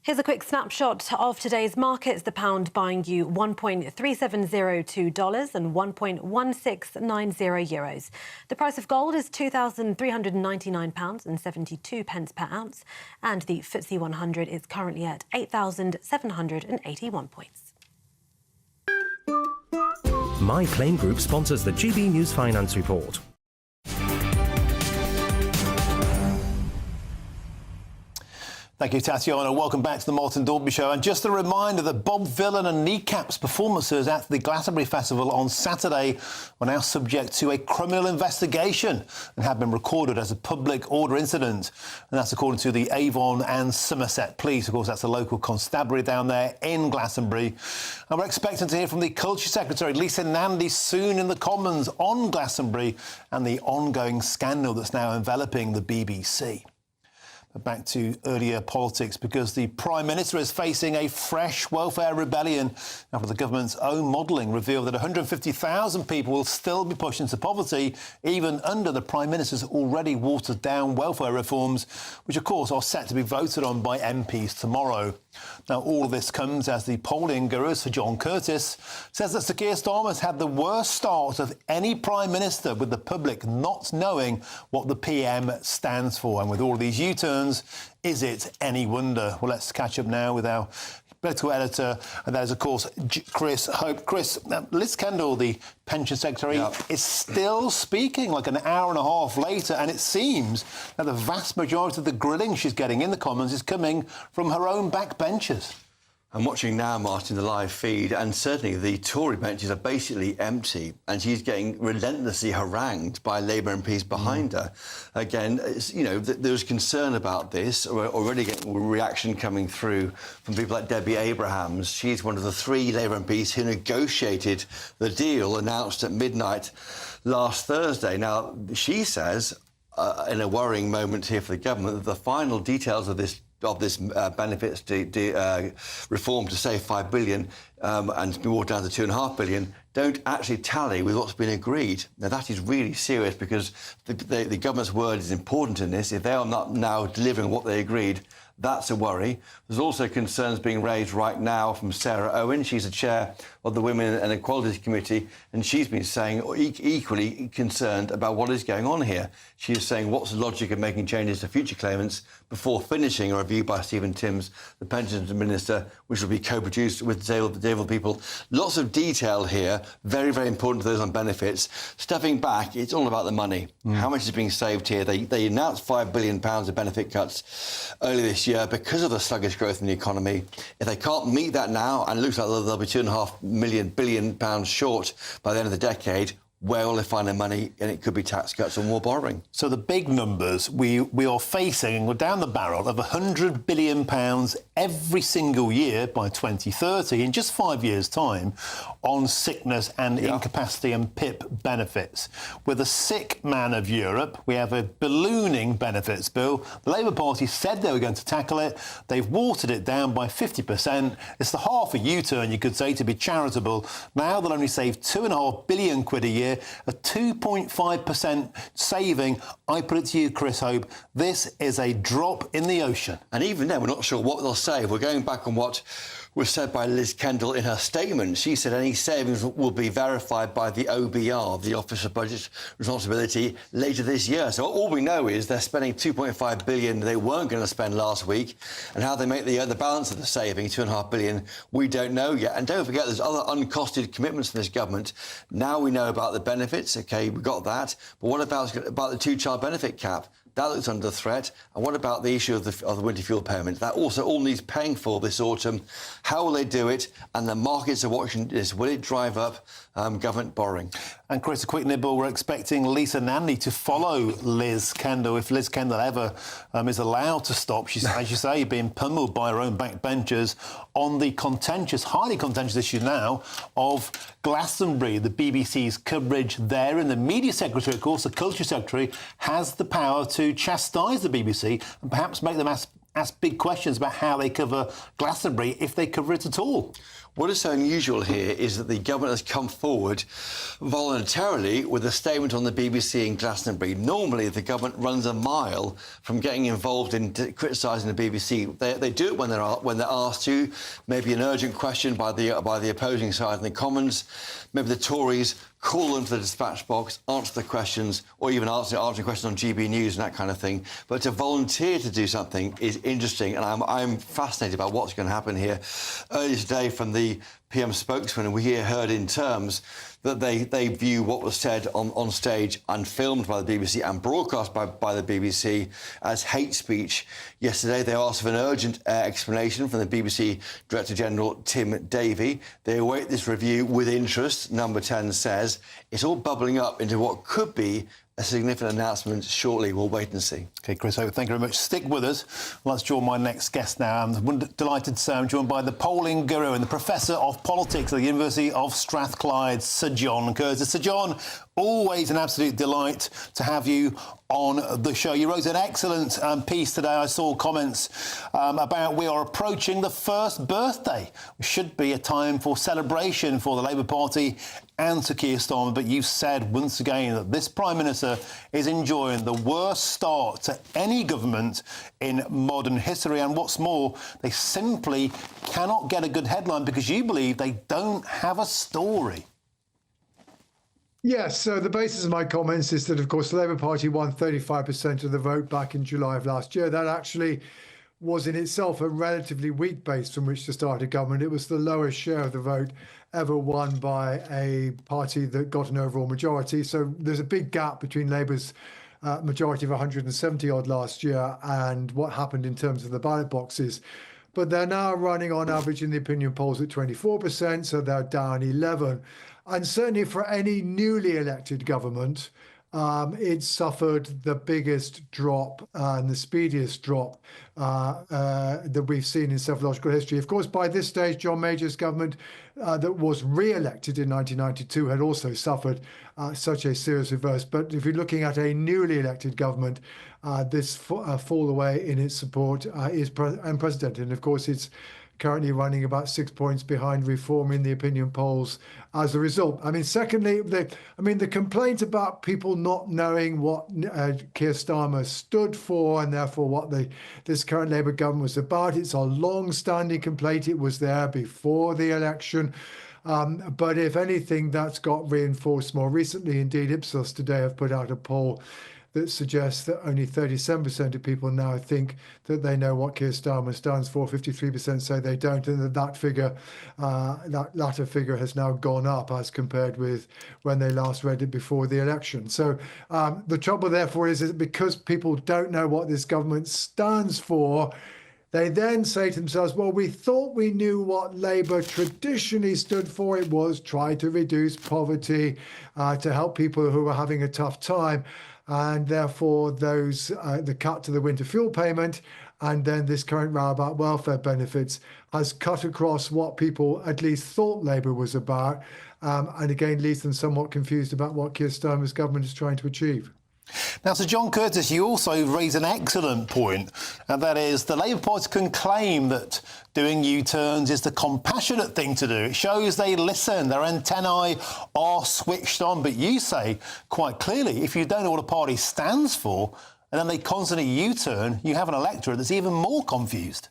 [SPEAKER 5] Here's a quick snapshot of today's markets. The pound buying you $1.3702 and €1.1690 euros. The price of gold is £2,399.72 per ounce, and the FTSE 100 is currently at 8,781 points.
[SPEAKER 7] My Claim Group sponsors the GB News Finance Report.
[SPEAKER 12] Thank you, Tatiana. Welcome back to the Martin Daubney Show. And just a reminder that Bob Vylan and Kneecap's performances at the Glastonbury Festival on Saturday are now subject to a criminal investigation and have been recorded as a public order incident. And that's according to the Avon and Somerset Police. Of course, that's the local constabulary down there in Glastonbury. And we're expecting to hear from the Culture Secretary, Lisa Nandy, soon in the Commons on Glastonbury and the ongoing scandal that's now enveloping the BBC. Back to earlier politics, because the Prime Minister is facing a fresh welfare rebellion after the government's own modelling revealed that 150,000 people will still be pushed into poverty, even under the Prime Minister's already watered-down welfare reforms, which, of course, are set to be voted on by MPs tomorrow. Now, all of this comes as the polling guru, Sir John Curtis, says that Sir Keir Starmer's had the worst start of any Prime Minister, with the public not knowing what the PM stands for. And with all of these U-turns, is it any wonder? Well, let's catch up now with our political editor, and that is, of course, Chris Hope. Chris, Liz Kendall, the Pension Secretary, is still speaking like an hour and a half later, and it seems that the vast majority of the grilling she's getting in the Commons is coming from her own backbenchers.
[SPEAKER 16] I'm watching now, Martin, the live feed, and certainly the Tory benches are basically empty, and she's getting relentlessly harangued by Labour MPs behind her. Again, there's concern about this. We're already getting a reaction coming through from people like Debbie Abrahams. She's one of the 3 Labour MPs who negotiated the deal announced at midnight last Thursday. Now, she says, in a worrying moment here for the government, that the final details of this benefits reform to save £5 billion and to be brought down to £2.5 billion don't actually tally with what's been agreed. Now, that is really serious, because the government's word is important in this. If they are not now delivering what they agreed, that's a worry. There's also concerns being raised right now from Sarah Owen. She's the chair of the Women and Equalities Committee, and she's been saying equally concerned about what is going on here. She is saying, what's the logic of making changes to future claimants before finishing a review by Stephen Timms, the Pensions Minister, which will be co-produced with the disabled people. Lots of detail here, very, very important to those on benefits. Stepping back, it's all about the money. How much is being saved here? They announced £5 billion of benefit cuts earlier this year because of the sluggish growth in the economy. If they can't meet that now, and it looks like they'll be £2.5 billion short by the end of the decade, where will they find the money? And it could be tax cuts or more borrowing.
[SPEAKER 12] So the big numbers, we are facing, and we're down the barrel of £100 billion every single year by 2030, in just 5 years' time, on sickness and incapacity and PIP benefits. We're the sick man of Europe. We have a ballooning benefits bill. The Labour Party said they were going to tackle it. They've watered it down by 50%. It's the half a U-turn, you could say, to be charitable. Now they'll only save £2.5 billion a year, a 2.5% saving. I put it to you, Chris Hope, this is a drop in the ocean.
[SPEAKER 16] And even then, we're not sure what they'll save. We're going back on what was said by Liz Kendall in her statement. She said any savings will be verified by the OBR, the Office of Budget Responsibility, later this year. So all we know is they're spending $2.5 billion they weren't going to spend last week, and how they make the balance of the saving, $2.5 billion, we don't know yet. And don't forget, there's other uncosted commitments from this government. Now we know about the benefits. OK, we got that. But what about the two-child benefit cap? That looks under threat. And what about the issue of the winter fuel payment? That also all needs paying for this autumn. How will they do it? And the markets are watching this. Will it drive up government borrowing?
[SPEAKER 12] And Chris, a quick nibble. We're expecting Lisa Nandy to follow Liz Kendall. If Liz Kendall ever is allowed to stop, she's, as you say, being pummeled by her own backbenchers on the contentious, highly contentious issue now of Glastonbury. The BBC's coverage there, and the media secretary, of course, the culture secretary, has the power to chastise the BBC and perhaps make them ask big questions about how they cover Glastonbury, if they cover it at all.
[SPEAKER 16] What is so unusual here is that the government has come forward voluntarily with a statement on the BBC in Glastonbury. Normally, the government runs a mile from getting involved in criticising the BBC. They do it when they're asked to. Maybe an urgent question by the opposing side in the Commons. Maybe the Tories call them to the dispatch box, answer the questions, or even answer questions on GBNews and that kind of thing. But to volunteer to do something is interesting, and I'm fascinated about what's going to happen here. Earlier today, from the PM spokesman, we heard in terms that they view what was said on stage and filmed by the BBC and broadcast by the BBC as hate speech. Yesterday, they asked for an urgent explanation from the BBC Director General, Tim Davie. They await this review with interest, Number 10 says. It's all bubbling up into what could be a significant announcement shortly. We'll wait and see.
[SPEAKER 12] OK, Chris, thank you very much. Stick with us. Let's join my next guest now. I'm delighted to say I'm joined by the polling guru and the Professor of Politics at the University of Strathclyde, Sir John Curtis. Sir John, always an absolute delight to have you on the show. You wrote an excellent piece today. I saw comments about we are approaching the first birthday, which should be a time for celebration for the Labour Party and Sir Keir Starmer. But you said once again that this Prime Minister is enjoying the worst start to any government in modern history. And what's more, they simply cannot get a good headline because you believe they don't have a story.
[SPEAKER 17] Yes, so the basis of my comments is that, of course, the Labour Party won 35% of the vote back in July of last year. That actually was in itself a relatively weak base from which to start a government. It was the lowest share of the vote ever won by a party that got an overall majority. So there's a big gap between Labour's majority of 170 odd last year and what happened in terms of the ballot boxes. But they're now running on average in the opinion polls at 24%, so they're down 11. And certainly for any newly elected government, it suffered the biggest drop and the speediest drop that we've seen in cephalological history. Of course, by this stage, John Major's government that was re-elected in 1992 had also suffered such a serious reverse. But if you're looking at a newly elected government, this fall away in its support is unprecedented. And of course, it's currently running about 6 points behind Reform in the opinion polls as a result. I mean, secondly, the complaint about people not knowing what Keir Starmer stood for and therefore what this current Labour government was about, it's a long-standing complaint. It was there before the election. But if anything, that's got reinforced more recently. Indeed, Ipsos today have put out a poll that suggests that only 37% of people now think that they know what Keir Starmer stands for. 53% say they don't, and that figure, that latter figure, has now gone up as compared with when they last read it before the election. So the trouble, therefore, is that because people don't know what this government stands for, they then say to themselves, well, we thought we knew what Labour traditionally stood for. It was try to reduce poverty, to help people who were having a tough time. And therefore, the cut to the winter fuel payment and then this current row about welfare benefits has cut across what people at least thought Labour was about, and again leaves them somewhat confused about what Keir Starmer's government is trying to achieve.
[SPEAKER 12] Now, Sir John Curtis, you also raise an excellent point, and that is the Labour Party can claim that doing U-turns is the compassionate thing to do. It shows they listen, their antennae are switched on. But you say quite clearly, if you don't know what a party stands for, and then they constantly U-turn, you have an electorate that's even more confused.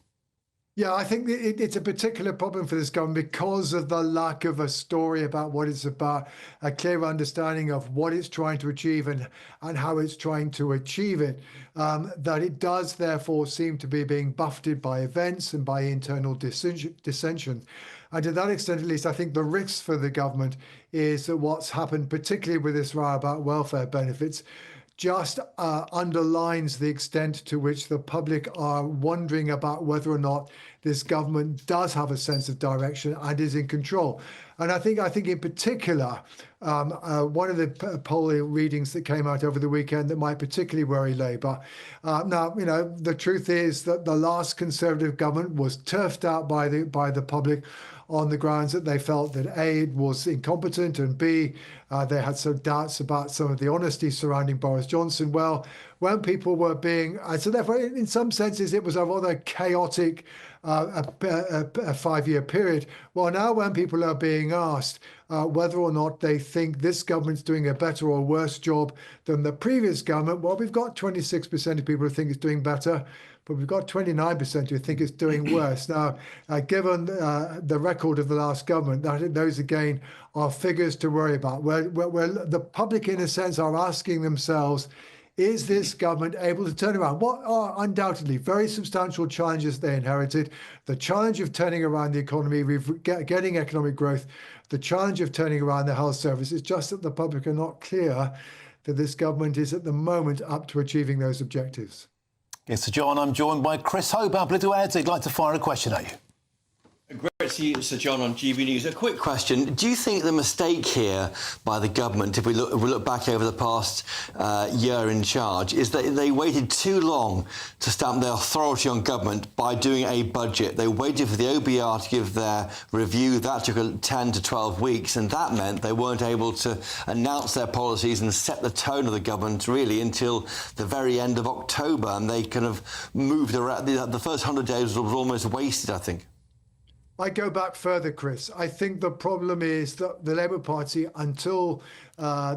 [SPEAKER 17] Yeah, I think it's a particular problem for this government because of the lack of a story about what it's about, a clear understanding of what it's trying to achieve and how it's trying to achieve it, that it does therefore seem to be being buffeted by events and by internal dissension. And to that extent, at least, I think the risk for the government is that what's happened, particularly with this row about welfare benefits, just underlines the extent to which the public are wondering about whether or not this government does have a sense of direction and is in control. And I think in particular, one of the polling readings that came out over the weekend that might particularly worry Labour. Now, you know, the truth is that the last Conservative government was turfed out by the public on the grounds that they felt that A, it was incompetent, and B, they had some doubts about some of the honesty surrounding Boris Johnson. Well, when people were being, so therefore, in some senses, it was a rather chaotic a 5-year period. Well, now when people are being asked whether or not they think this government's doing a better or worse job than the previous government, well, we've got 26% of people who think it's doing better, but we've got 29% who think it's doing worse. Now, given the record of the last government, those again are figures to worry about, where the public, in a sense, are asking themselves, is this government able to turn around what are undoubtedly very substantial challenges they inherited? The challenge of turning around the economy, getting economic growth, the challenge of turning around the health service. It's just that the public are not clear that this government is at the moment up to achieving those objectives.
[SPEAKER 12] Yes, Sir John, I'm joined by Chris Hope, our political editor. He'd like to fire a question at you.
[SPEAKER 16] Great to see you, Sir John, on GB News. A quick question. Do you think the mistake here by the government, if we look back over the past year in charge, is that they waited too long to stamp their authority on government by doing a budget? They waited for the OBR to give their review. That took 10 to 12 weeks, and that meant they weren't able to announce their policies and set the tone of the government, really, until the very end of October. And they kind of moved around. The first 100 days was almost wasted, I think.
[SPEAKER 17] I go back further, Chris. I think the problem is that the Labour Party, until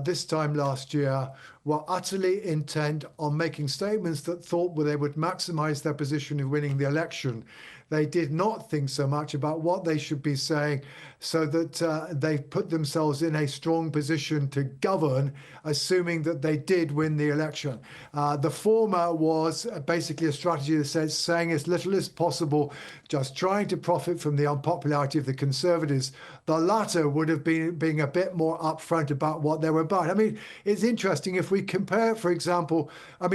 [SPEAKER 17] this time last year, were utterly intent on making statements that thought they would maximise their position in winning the election. They did not think so much about what they should be saying so that they put themselves in a strong position to govern, assuming that they did win the election. The former was basically a strategy that says saying as little as possible, just trying to profit from the unpopularity of the Conservatives. The latter would have been being a bit more upfront about what they were about. I mean, it's interesting if we compare, for example,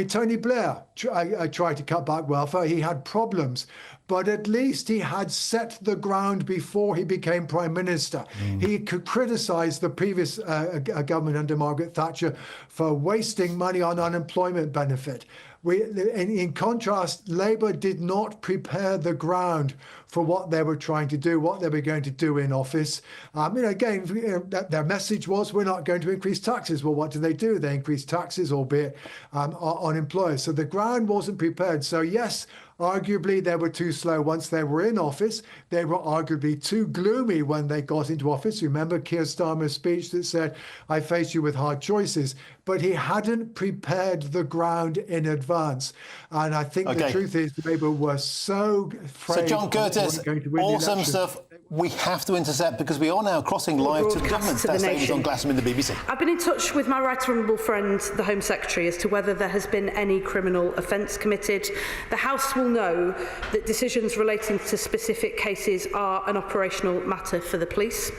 [SPEAKER 17] Tony Blair tried to cut back welfare. He had problems, but at least he had set the ground before he became Prime Minister. He could criticise the previous government under Margaret Thatcher for wasting money on unemployment benefit. In contrast, Labour did not prepare the ground for what they were trying to do, what they were going to do in office. Their message was, we're not going to increase taxes. Well, what did they do? They increased taxes, albeit on employers. So the ground wasn't prepared. So yes, arguably they were too slow once they were in office. They were arguably too gloomy when they got into office. Remember Keir Starmer's speech that said, I face you with hard choices. But he hadn't prepared the ground in advance. And I think the truth is Labour were so afraid.
[SPEAKER 12] So John Curtis, awesome stuff. We have to intercept because we are now crossing live to the government. That's John Glasson in the BBC.
[SPEAKER 18] I've been in touch with my right honourable friend, the Home Secretary, as to whether there has been any criminal offence committed. The House will know that decisions relating to specific cases are an operational matter for the police.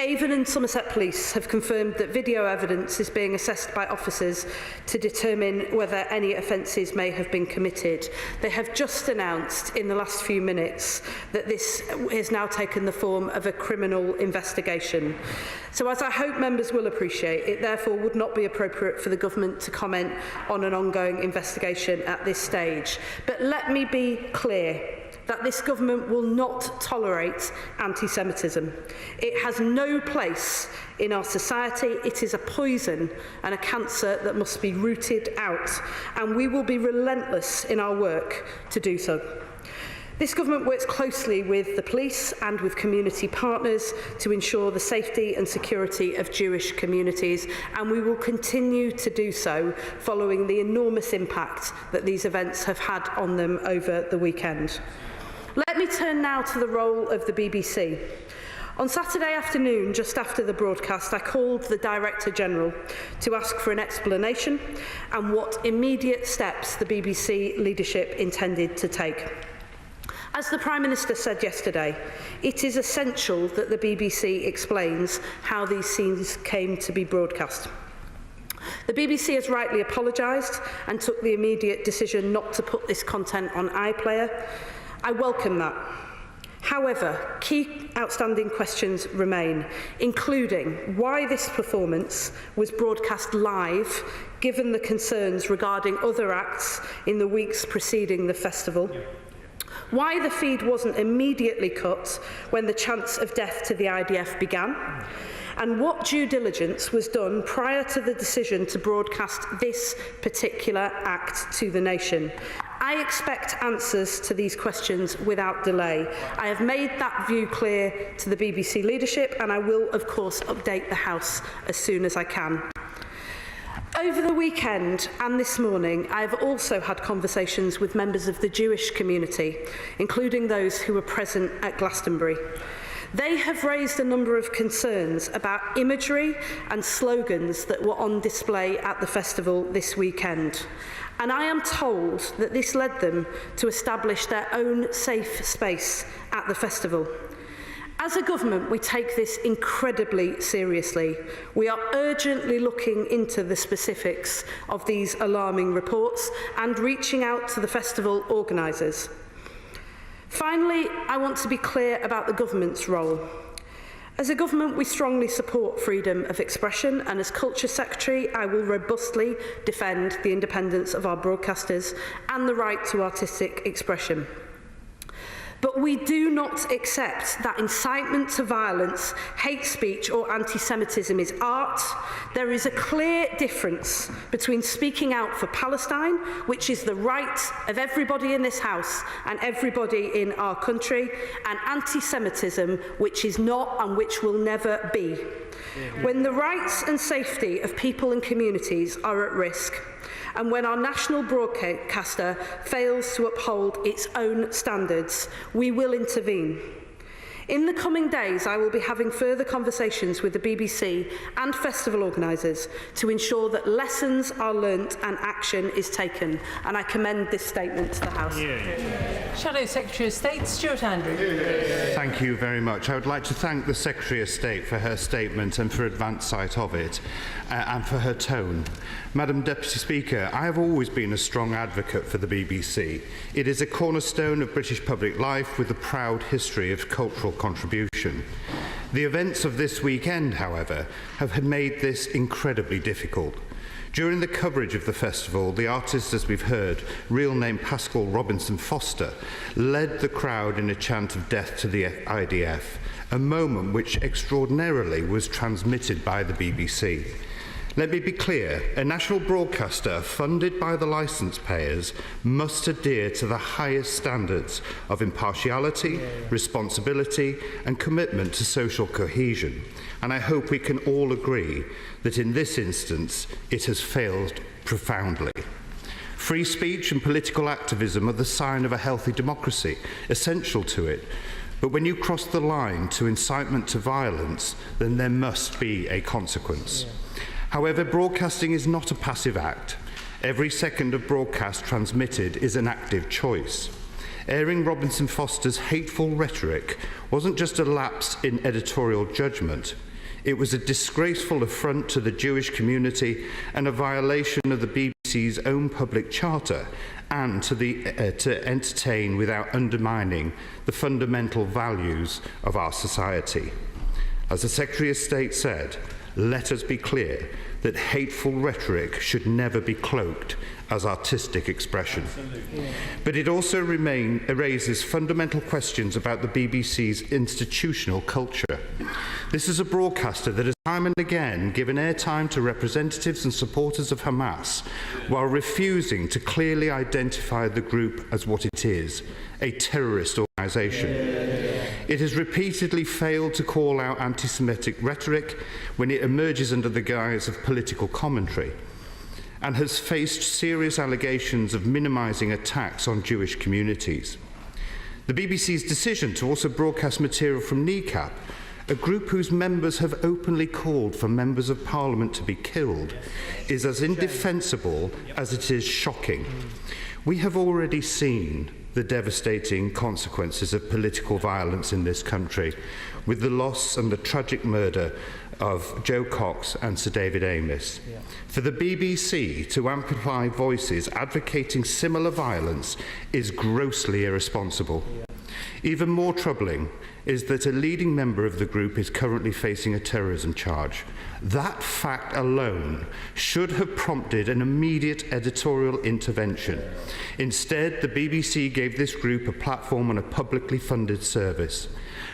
[SPEAKER 18] Avon and Somerset Police have confirmed that video evidence is being assessed by officers to determine whether any offences may have been committed. They have just announced in the last few minutes that this has now taken the form of a criminal investigation. So, as I hope members will appreciate, it therefore would not be appropriate for the government to comment on an ongoing investigation at this stage. But let me be clear that this government will not tolerate anti-Semitism. It has no place in our society. It is a poison and a cancer that must be rooted out, and we will be relentless in our work to do so. This government works closely with the police and with community partners to ensure the safety and security of Jewish communities, and we will continue to do so following the enormous impact that these events have had on them over the weekend. Let me turn now to the role of the BBC. On Saturday afternoon, just after the broadcast, I called the Director General to ask for an explanation and what immediate steps the BBC leadership intended to take. As the Prime Minister said yesterday, it is essential that the BBC explains how these scenes came to be broadcast. The BBC has rightly apologised and took the immediate decision not to put this content on iPlayer. I welcome that. However, key outstanding questions remain, including why this performance was broadcast live, given the concerns regarding other acts in the weeks preceding the festival, why the feed wasn't immediately cut when the chants of death to the IDF began, and what due diligence was done prior to the decision to broadcast this particular act to the nation. I expect answers to these questions without delay. I have made that view clear to the BBC leadership, and I will, of course, update the House as soon as I can. Over the weekend and this morning, I have also had conversations with members of the Jewish community, including those who were present at Glastonbury. They have raised a number of concerns about imagery and slogans that were on display at the festival this weekend. And I am told that this led them to establish their own safe space at the festival. As a government, we take this incredibly seriously. We are urgently looking into the specifics of these alarming reports and reaching out to the festival organisers. Finally, I want to be clear about the government's role. As a government, we strongly support freedom of expression, and as Culture Secretary, I will robustly defend the independence of our broadcasters and the right to artistic expression. But we do not accept that incitement to violence, hate speech or anti-Semitism is art. There is a clear difference between speaking out for Palestine, which is the right of everybody in this House and everybody in our country, and anti-Semitism, which is not and which will never be. When the rights and safety of people and communities are at risk, and when our national broadcaster fails to uphold its own standards, we will intervene. In the coming days, I will be having further conversations with the BBC and festival organisers to ensure that lessons are learnt and action is taken. And I commend this statement to the House.
[SPEAKER 1] Shadow Secretary of State, Stuart Andrew.
[SPEAKER 19] Thank you very much. I would like to thank the Secretary of State for her statement and for advance sight of it, and for her tone. Madam Deputy Speaker, I have always been a strong advocate for the BBC. It is a cornerstone of British public life with a proud history of cultural contribution. The events of this weekend, however, have made this incredibly difficult. During the coverage of the festival, the artist, as we've heard, real name Pascal Robinson Foster, led the crowd in a chant of death to the IDF, a moment which extraordinarily was transmitted by the BBC. Let me be clear, a national broadcaster funded by the licence payers must adhere to the highest standards of impartiality, responsibility and commitment to social cohesion. And I hope we can all agree that in this instance it has failed profoundly. Free speech and political activism are the sign of a healthy democracy, essential to it. But when you cross the line to incitement to violence, then there must be a consequence. However, broadcasting is not a passive act. Every second of broadcast transmitted is an active choice. Airing Robinson Foster's hateful rhetoric wasn't just a lapse in editorial judgment. It was a disgraceful affront to the Jewish community and a violation of the BBC's own public charter, and to entertain without undermining the fundamental values of our society. As the Secretary of State said, let us be clear that hateful rhetoric should never be cloaked as artistic expression. But it also raises fundamental questions about the BBC's institutional culture. This is a broadcaster that has time and again given airtime to representatives and supporters of Hamas, while refusing to clearly identify the group as what it is, a terrorist organisation. It has repeatedly failed to call out anti-Semitic rhetoric when it emerges under the guise of political commentary, and has faced serious allegations of minimising attacks on Jewish communities. The BBC's decision to also broadcast material from NECAP, a group whose members have openly called for members of Parliament to be killed, is as indefensible as it is shocking. We have already seen the devastating consequences of political violence in this country, with the loss and the tragic murder of Joe Cox and Sir David Amess. For the BBC to amplify voices advocating similar violence is grossly irresponsible. Even more troubling is that a leading member of the group is currently facing a terrorism charge. That fact alone should have prompted an immediate editorial intervention. Instead, the BBC gave this group a platform on a publicly funded service.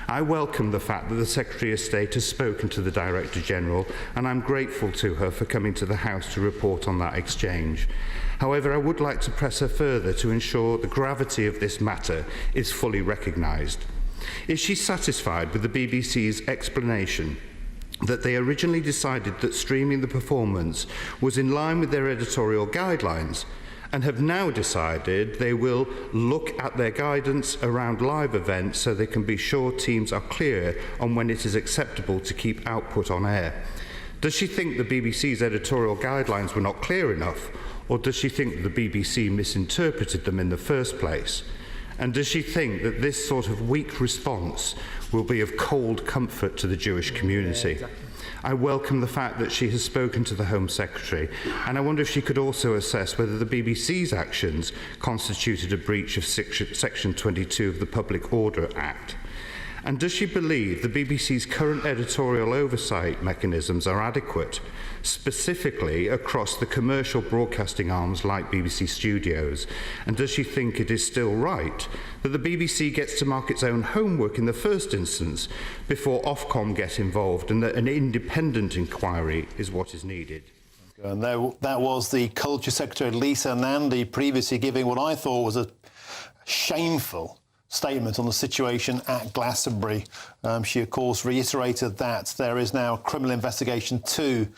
[SPEAKER 19] I welcome the fact that the Secretary of State has spoken to the Director General, and I'm grateful to her for coming to the House to report on that exchange. However, I would like to press her further to ensure the gravity of this matter is fully recognised. Is she satisfied with the BBC's explanation that they originally decided that streaming the performance was in line with their editorial guidelines, and have now decided they will look at their guidance around live events so they can be sure teams are clear on when it is acceptable to keep output on air? Does she think the BBC's editorial guidelines were not clear enough, or does she think that the BBC misinterpreted them in the first place? And does she think that this sort of weak response will be of cold comfort to the Jewish community? I welcome the fact that she has spoken to the Home Secretary, and I wonder if she could also assess whether the BBC's actions constituted a breach of Section 22 of the Public Order Act. And does she believe the BBC's current editorial oversight mechanisms are adequate, specifically across the commercial broadcasting arms like BBC Studios? And does she think it is still right that the BBC gets to mark its own homework in the first instance before Ofcom get involved, and that an independent inquiry is what is needed?
[SPEAKER 12] And that was the Culture Secretary Lisa Nandy previously giving what I thought was a shameful statement on the situation at Glastonbury. She, of course, reiterated that there is now a criminal investigation, 2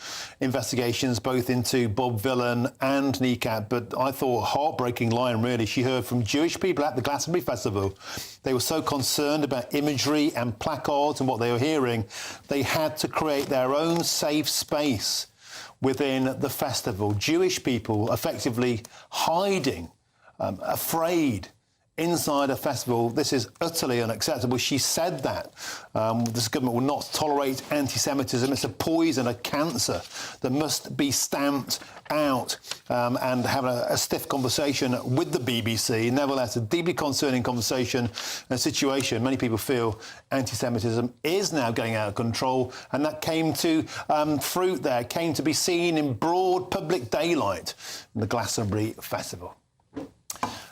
[SPEAKER 12] investigations, both into Bob Villan and NECAP. But I thought a heartbreaking line, really. She heard from Jewish people at the Glastonbury Festival. They were so concerned about imagery and placards and what they were hearing, they had to create their own safe space within the festival. Jewish people effectively hiding, afraid, inside a festival. This is utterly unacceptable. She said that this government will not tolerate anti-Semitism. It's a poison, a cancer that must be stamped out, and have a stiff conversation with the BBC. Nevertheless, a deeply concerning conversation and a situation. Many people feel anti-Semitism is now getting out of control, and that came to fruit there, came to be seen in broad public daylight in the Glastonbury Festival.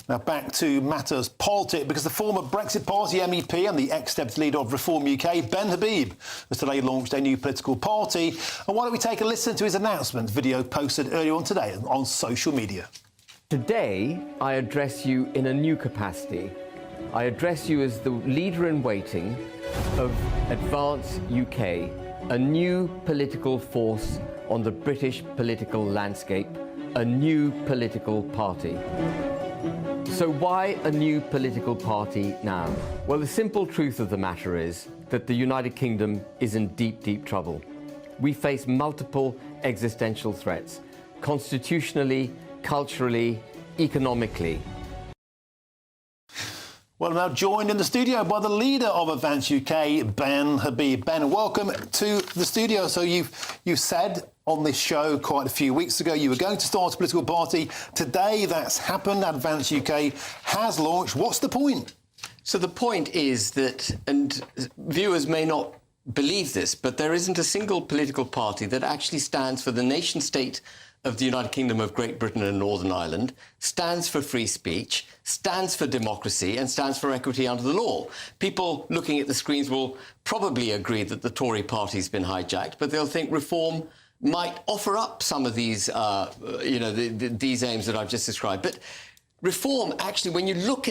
[SPEAKER 12] Now back to matters politics, because the former Brexit Party MEP and the ex-deputy leader of Reform UK, Ben Habib, has today launched a new political party. And why don't we take a listen to his announcement video posted earlier on today on social media.
[SPEAKER 14] Today, I address you in a new capacity. I address you as the leader-in-waiting of Advance UK, a new political force on the British political landscape, a new political party. So why a new political party now? Well, the simple truth of the matter is that the United Kingdom is in deep, deep trouble. We face multiple existential threats, constitutionally, culturally, economically.
[SPEAKER 12] Well, I'm now joined in the studio by the leader of Advance UK, Ben Habib. Ben, welcome to the studio. So you said on this show quite a few weeks ago you were going to start a political party. Today that's happened. Advance UK has launched. What's the point?
[SPEAKER 4] So the point is that, and viewers may not believe this, but there isn't a single political party that actually stands for the nation state of the United Kingdom of Great Britain and Northern Ireland, stands for free speech, stands for democracy, and stands for equity under the law. People looking at the screens will probably agree that the Tory party's been hijacked, but they'll think Reform might offer up some of these, these aims that I've just described. But Reform, actually, when you look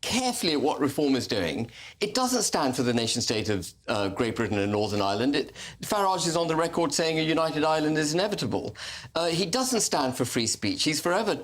[SPEAKER 4] carefully at what Reform is doing, it doesn't stand for the nation-state of Great Britain and Northern Ireland. Farage is on the record saying a united Ireland is inevitable. He doesn't stand for free speech. He's forever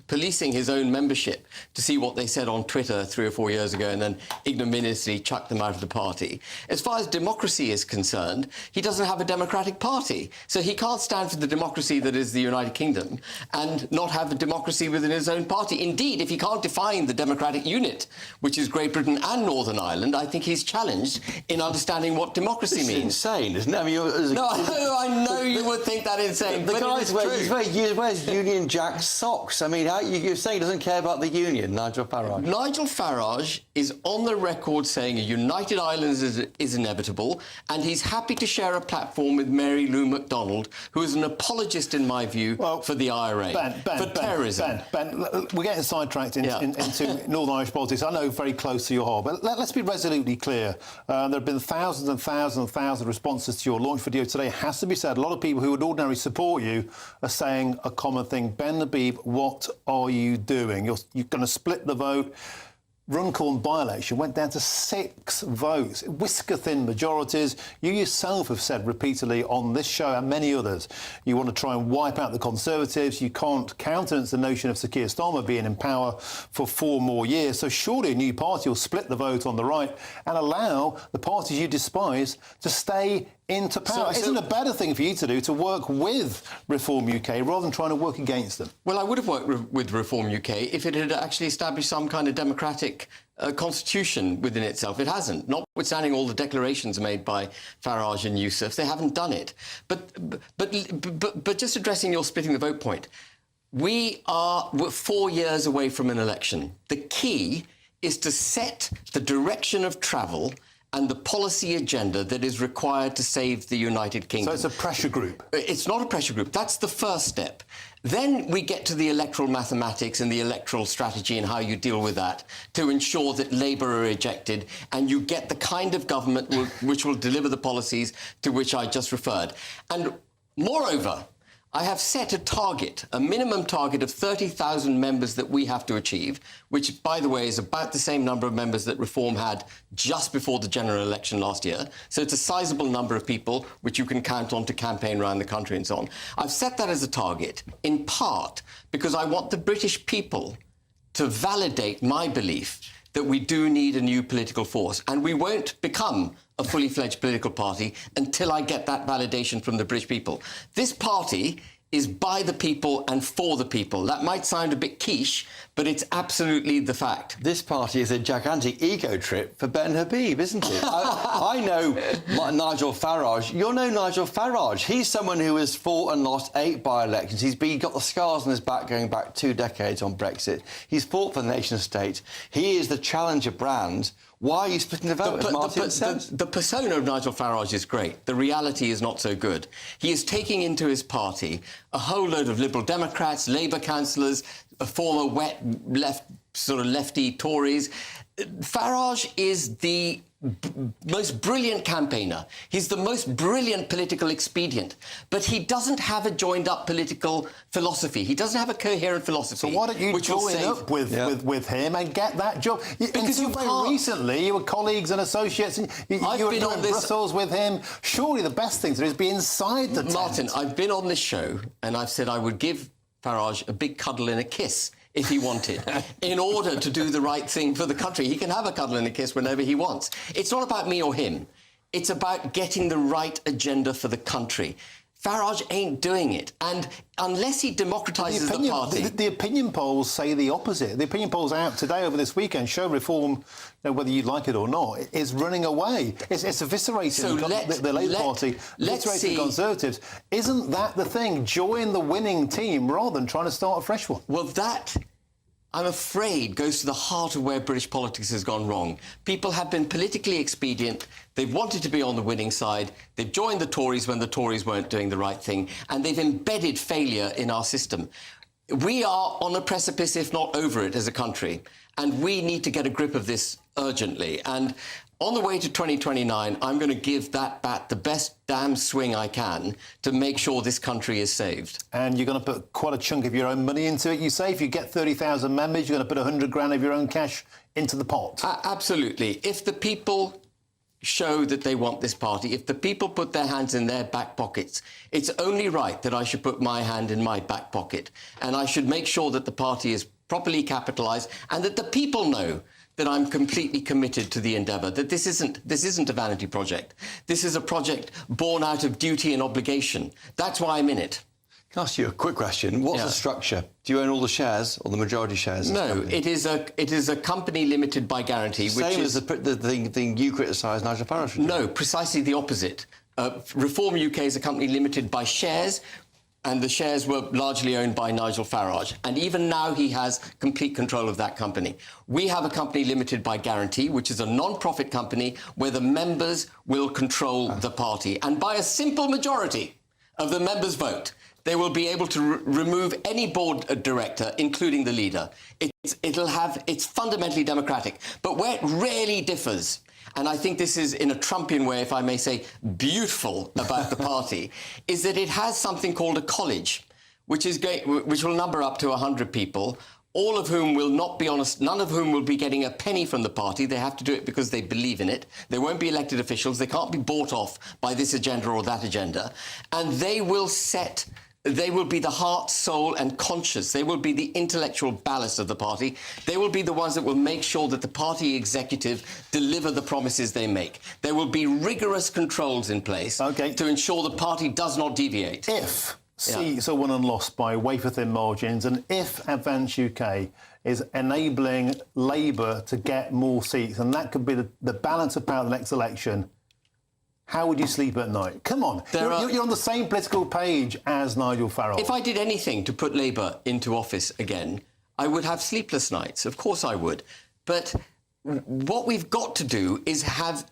[SPEAKER 4] policing his own membership to see what they said on Twitter 3 or 4 years ago and then ignominiously chucked them out of the party. As far as democracy is concerned, he doesn't have a democratic party. So he can't stand for the democracy that is the United Kingdom and not have a democracy within his own party. Indeed, if he can't define the democratic unit, which is Great Britain and Northern Ireland, I think he's challenged in understanding what democracy means.
[SPEAKER 16] Insane, isn't it? I mean,
[SPEAKER 4] I know you would think that insane,
[SPEAKER 16] the
[SPEAKER 4] but
[SPEAKER 16] guy wears Union Jack socks. I mean, you're saying he doesn't care about the union, Nigel Farage?
[SPEAKER 4] Nigel Farage is on the record saying a united Ireland is inevitable, and he's happy to share a platform with Mary Lou MacDonald, who is an apologist, in my view, for the IRA, for terrorism.
[SPEAKER 12] Ben, we're getting sidetracked into Northern Irish politics. I know very close to your heart, but let's be resolutely clear. There have been thousands and thousands and thousands of responses to your launch video today. It has to be said, a lot of people who would ordinarily support you are saying a common thing. Ben Habib, what are you doing? You're going to split the vote. Runcorn by-election went down to 6 votes, whisker-thin majorities. You yourself have said repeatedly on this show and many others, you want to try and wipe out the Conservatives. You can't countenance the notion of Sir Keir Starmer being in power for 4 more years. So surely a new party will split the vote on the right and allow the parties you despise to stay into power. Isn't it a better thing for you to do to work with Reform UK rather than trying to work against them?
[SPEAKER 4] Well, I would have worked with Reform UK if it had actually established some kind of democratic constitution within itself. It hasn't, notwithstanding all the declarations made by Farage and Yousaf. They haven't done it. But just addressing your splitting the vote point, we're 4 years away from an election. The key is to set the direction of travel and the policy agenda that is required to save the United Kingdom.
[SPEAKER 12] So it's a pressure group?
[SPEAKER 4] It's not a pressure group. That's the first step. Then we get to the electoral mathematics and the electoral strategy and how you deal with that to ensure that Labour are ejected and you get the kind of government which will deliver the policies to which I just referred. And moreover, I have set a target, a minimum target of 30,000 members that we have to achieve, which, by the way, is about the same number of members that Reform had just before the general election last year. So it's a sizable number of people which you can count on to campaign around the country and so on. I've set that as a target, in part because I want the British people to validate my belief that we do need a new political force, and we won't become a fully fledged political party until I get that validation from the British people. This party is by the people and for the people. That might sound a bit quiche, but it's absolutely the fact.
[SPEAKER 16] This party is a gigantic ego trip for Ben Habib, isn't it? I know Nigel Farage. You'll know Nigel Farage. He's someone who has fought and lost 8 by-elections. He's got the scars on his back going back 2 decades on Brexit. He's fought for the nation-state. He is the challenger brand. Why are you splitting the vote, as Martin says?
[SPEAKER 4] The persona of Nigel Farage is great. The reality is not so good. He is taking into his party a whole load of Liberal Democrats, Labour councillors, former lefty Tories. Farage is the most brilliant campaigner. He's the most brilliant political expedient. But he doesn't have a joined-up political philosophy. He doesn't have a coherent philosophy.
[SPEAKER 12] So why don't you join up with him and get that job? Because very recently you were colleagues and associates and you were in Brussels with him. Surely the best thing to do is be inside the tent.
[SPEAKER 4] Martin, I've been on this show and I've said I would give Farage a big cuddle and a kiss if he wanted, in order to do the right thing for the country. He can have a cuddle and a kiss whenever he wants. It's not about me or him. It's about getting the right agenda for the country. Farage ain't doing it. And unless he democratises the party...
[SPEAKER 12] The opinion polls say the opposite. The opinion polls out today over this weekend show Reform, whether you like it or not, is running away. It's eviscerating the Labour Party, eviscerating the Conservatives. Isn't that the thing? Join the winning team rather than trying to start a fresh one.
[SPEAKER 4] Well, that, I'm afraid, goes to the heart of where British politics has gone wrong. People have been politically expedient. They've wanted to be on the winning side. They've joined the Tories when the Tories weren't doing the right thing. And they've embedded failure in our system. We are on a precipice, if not over it, as a country, and we need to get a grip of this urgently. And on the way to 2029, I'm going to give that bat the best damn swing I can to make sure this country is saved.
[SPEAKER 12] And you're going to put quite a chunk of your own money into it, you say? If you get 30,000 members, you're going to put 100 grand of your own cash into the pot?
[SPEAKER 4] Absolutely. If the people show that they want this party, if the people put their hands in their back pockets, it's only right that I should put my hand in my back pocket. And I should make sure that the party is properly capitalised and that the people know that I'm completely committed to the endeavour, that this isn't a vanity project. This is a project born out of duty and obligation. That's why I'm in it.
[SPEAKER 16] Can I ask you a quick question? What's the structure? Do you own all the shares or the majority shares?
[SPEAKER 4] No, it is a company limited by guarantee.
[SPEAKER 16] Same as the thing you criticise Nigel Farage for.
[SPEAKER 4] No, precisely the opposite. Reform UK is a company limited by shares, and the shares were largely owned by Nigel Farage. And even now he has complete control of that company. We have a company limited by guarantee, which is a non-profit company where the members will control the party. And by a simple majority of the members' vote, they will be able to remove any board director, including the leader. It's fundamentally democratic. But where it really differs, and I think this is, in a Trumpian way, if I may say, beautiful about the party, is that it has something called a college, which will number up to 100 people, all of whom will not be honest, none of whom will be getting a penny from the party. They have to do it because they believe in it. They won't be elected officials. They can't be bought off by this agenda or that agenda. And they will be the heart, soul and conscience. They will be the intellectual ballast of the party. They will be the ones that will make sure that the party executive deliver the promises they make. There will be rigorous controls in place to ensure the party does not deviate.
[SPEAKER 12] If seats are won and lost by wafer-thin margins, and if Advance UK is enabling Labour to get more seats, and that could be the balance of power at the next election, how would you sleep at night? Come on. You're on the same political page as Nigel Farage.
[SPEAKER 4] If I did anything to put Labour into office again, I would have sleepless nights. Of course I would. But what we've got to do is have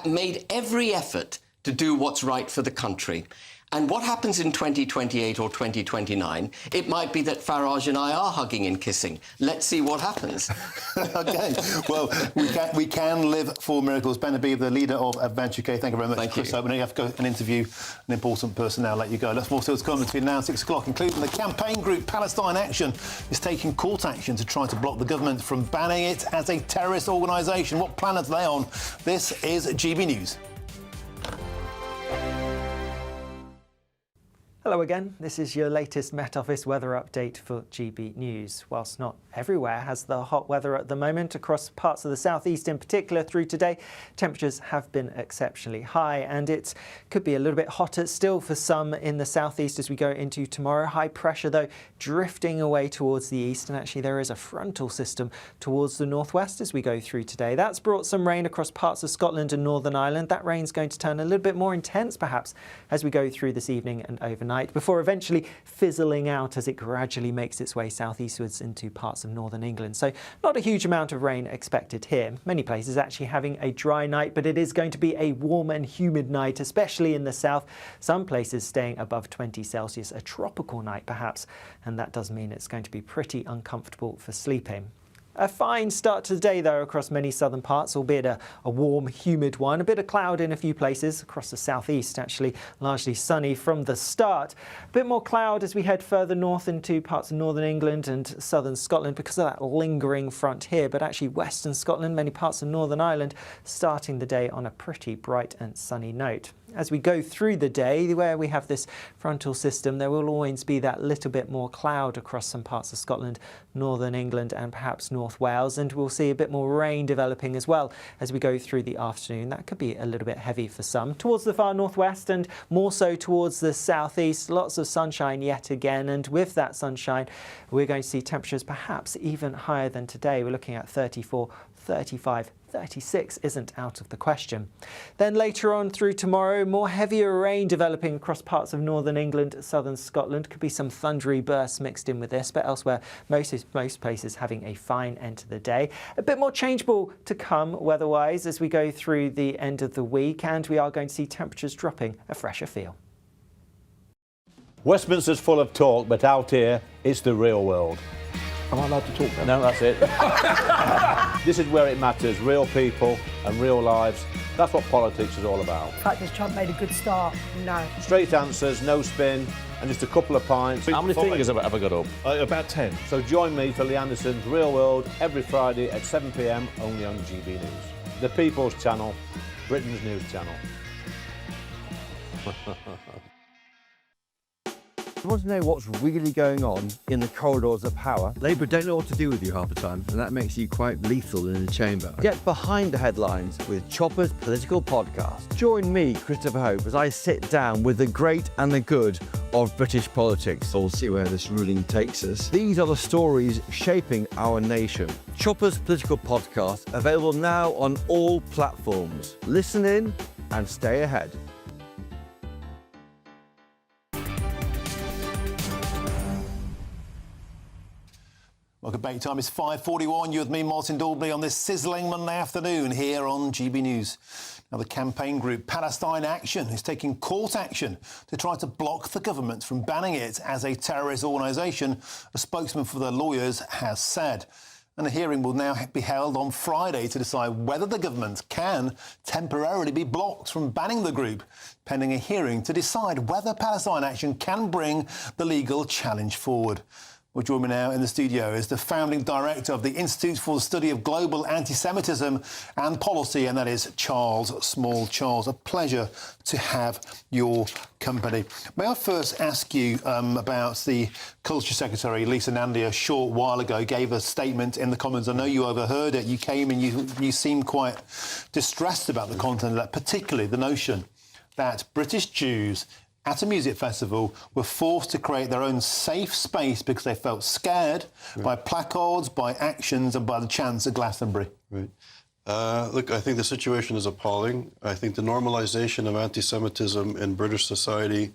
[SPEAKER 4] made every effort to do what's right for the country. And what happens in 2028 or 2029, it might be that Farage and I are hugging and kissing. Let's see what happens.
[SPEAKER 12] OK. Well, we can live for miracles. Ben Habib, the leader of Advance UK. Thank you very much.
[SPEAKER 4] Thank
[SPEAKER 12] Chris
[SPEAKER 4] you.
[SPEAKER 12] Open. You have to go and interview an important person now. Let you go. Lots more still to come between now and 6 o'clock, including the campaign group Palestine Action is taking court action to try to block the government from banning it as a terrorist organisation. What planet are they on? This is GB News.
[SPEAKER 2] Hello again, this is your latest Met Office weather update for GB News. Whilst not everywhere has the hot weather at the moment, across parts of the southeast in particular through today, temperatures have been exceptionally high, and it could be a little bit hotter still for some in the southeast as we go into tomorrow. High pressure though drifting away towards the east, and actually there is a frontal system towards the northwest as we go through today. That's brought some rain across parts of Scotland and Northern Ireland. That rain's going to turn a little bit more intense perhaps as we go through this evening and overnight, before eventually fizzling out as it gradually makes its way southeastwards into parts of northern England. So not a huge amount of rain expected here. Many places actually having a dry night, but it is going to be a warm and humid night, especially in the south. Some places staying above 20 Celsius, a tropical night perhaps, and that does mean it's going to be pretty uncomfortable for sleeping. A fine start to the day, though, across many southern parts, albeit a warm, humid one. A bit of cloud in a few places across the southeast, actually largely sunny from the start. A bit more cloud as we head further north into parts of northern England and southern Scotland because of that lingering front here. But actually western Scotland, many parts of Northern Ireland, starting the day on a pretty bright and sunny note. As we go through the day, where we have this frontal system, there will always be that little bit more cloud across some parts of Scotland, northern England and perhaps North Wales, and we'll see a bit more rain developing as well as we go through the afternoon. That could be a little bit heavy for some. Towards the far northwest and more so towards the southeast, lots of sunshine yet again, and with that sunshine we're going to see temperatures perhaps even higher than today. We're looking at 34, 35, 36 isn't out of the question. Then later on through tomorrow, more heavier rain developing across parts of northern England, southern Scotland. Could be some thundery bursts mixed in with this, but elsewhere most places having a fine end to the day. A bit more changeable to come weather-wise as we go through the end of the week, and we are going to see temperatures dropping a fresher feel.
[SPEAKER 10] Westminster's full of talk, but out here
[SPEAKER 6] It's the real world.
[SPEAKER 10] Am I allowed to talk now?
[SPEAKER 6] No, that's it. This is where it matters. Real people and real lives. That's what politics is all about.
[SPEAKER 20] The fact is Trump made a good start. No.
[SPEAKER 6] Straight answers, no spin, and just a couple of pints.
[SPEAKER 10] How many fingers have I got up?
[SPEAKER 6] About 10. So join me for Lee Anderson's Real World every Friday at 7 p.m. only on GB News. The People's Channel, Britain's news channel.
[SPEAKER 21] You want to know what's really going on in the corridors of power? Labour don't know what to do with you half the time, and that makes you quite lethal in the chamber. Get behind the headlines with Chopper's Political Podcast. Join me, Christopher Hope, as I sit down with the great and the good of British politics. We'll see where this ruling takes us. These are the stories shaping our nation. Chopper's Political Podcast, available now on all platforms. Listen in and stay ahead.
[SPEAKER 12] Welcome back. Time is 5:41. You're with me, Martin Daubney, on this sizzling Monday afternoon here on GB News. Now, the campaign group Palestine Action is taking court action to try to block the government from banning it as a terrorist organisation, a spokesman for their lawyers has said. And a hearing will now be held on Friday to decide whether the government can temporarily be blocked from banning the group, pending a hearing to decide whether Palestine Action can bring the legal challenge forward. Well, join me now in the studio is the founding director of the Institute for the Study of Global Anti-Semitism and Policy, and that is Charles Small. Charles, a pleasure to have your company. May I first ask you about the Culture Secretary, Lisa Nandy, a short while ago gave a statement in the Commons. I know you overheard it. You came and you seemed quite distressed about the content of that, particularly the notion that British Jews at a music festival were forced to create their own safe space because they felt scared by placards, by actions and by the chants at Glastonbury.
[SPEAKER 22] Right. Look, I think the situation is appalling. I think the normalisation of anti-Semitism in British society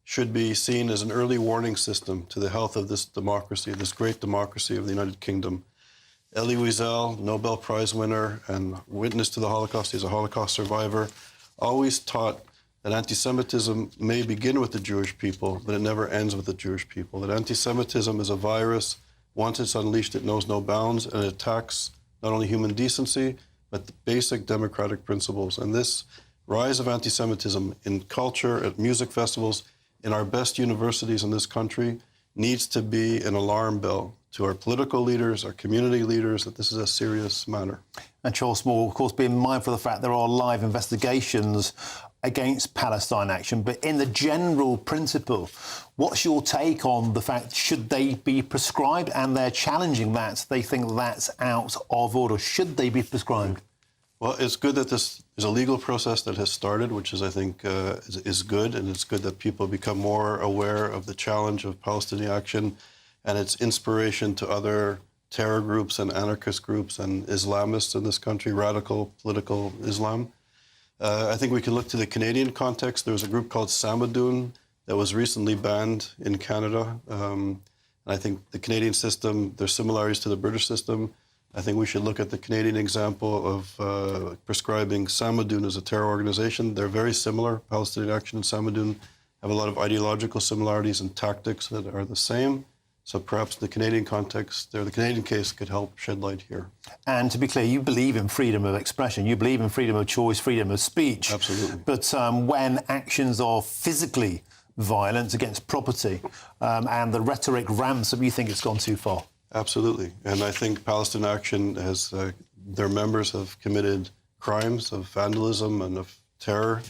[SPEAKER 22] should be seen as an early warning system to the health of this democracy, this great democracy of the United Kingdom. Elie Wiesel, Nobel Prize winner and witness to the Holocaust, he's a Holocaust survivor, always taught that anti-Semitism may begin with the Jewish people, but it never ends with the Jewish people. That anti-Semitism is a virus. Once it's unleashed, it knows no bounds, and it attacks not only human decency, but the basic democratic principles. And this rise of anti-Semitism in culture, at music festivals, in our best universities in this country, needs to be an alarm bell to our political leaders, our community leaders, that this is a serious matter.
[SPEAKER 12] And Charles Small, of course, being mindful of the fact there are live investigations against Palestine Action, but in the general principle, what's your take on the fact, should they be prescribed? And they're challenging that. They think that's out of order. Should they be prescribed?
[SPEAKER 22] Well, it's good that this is a legal process that has started, which is, I think, is good, and it's good that people become more aware of the challenge of Palestinian action and its inspiration to other terror groups and anarchist groups and Islamists in this country, radical political Islam. I think we can look to the Canadian context. There was a group called Samadoun that was recently banned in Canada. And I think the Canadian system, there's similarities to the British system. I think we should look at the Canadian example of prescribing Samadoun as a terror organization. They're very similar. Palestinian Action and Samadoun have a lot of ideological similarities and tactics that are the same. So perhaps the Canadian context, the Canadian case could help shed light here.
[SPEAKER 12] And to be clear, you believe in freedom of expression. You believe in freedom of choice, freedom of speech.
[SPEAKER 22] Absolutely.
[SPEAKER 12] But when actions are physically violent against property and the rhetoric ramps up, you think it's gone too far?
[SPEAKER 22] Absolutely. And I think Palestine Action has, their members have committed crimes of vandalism and of terror.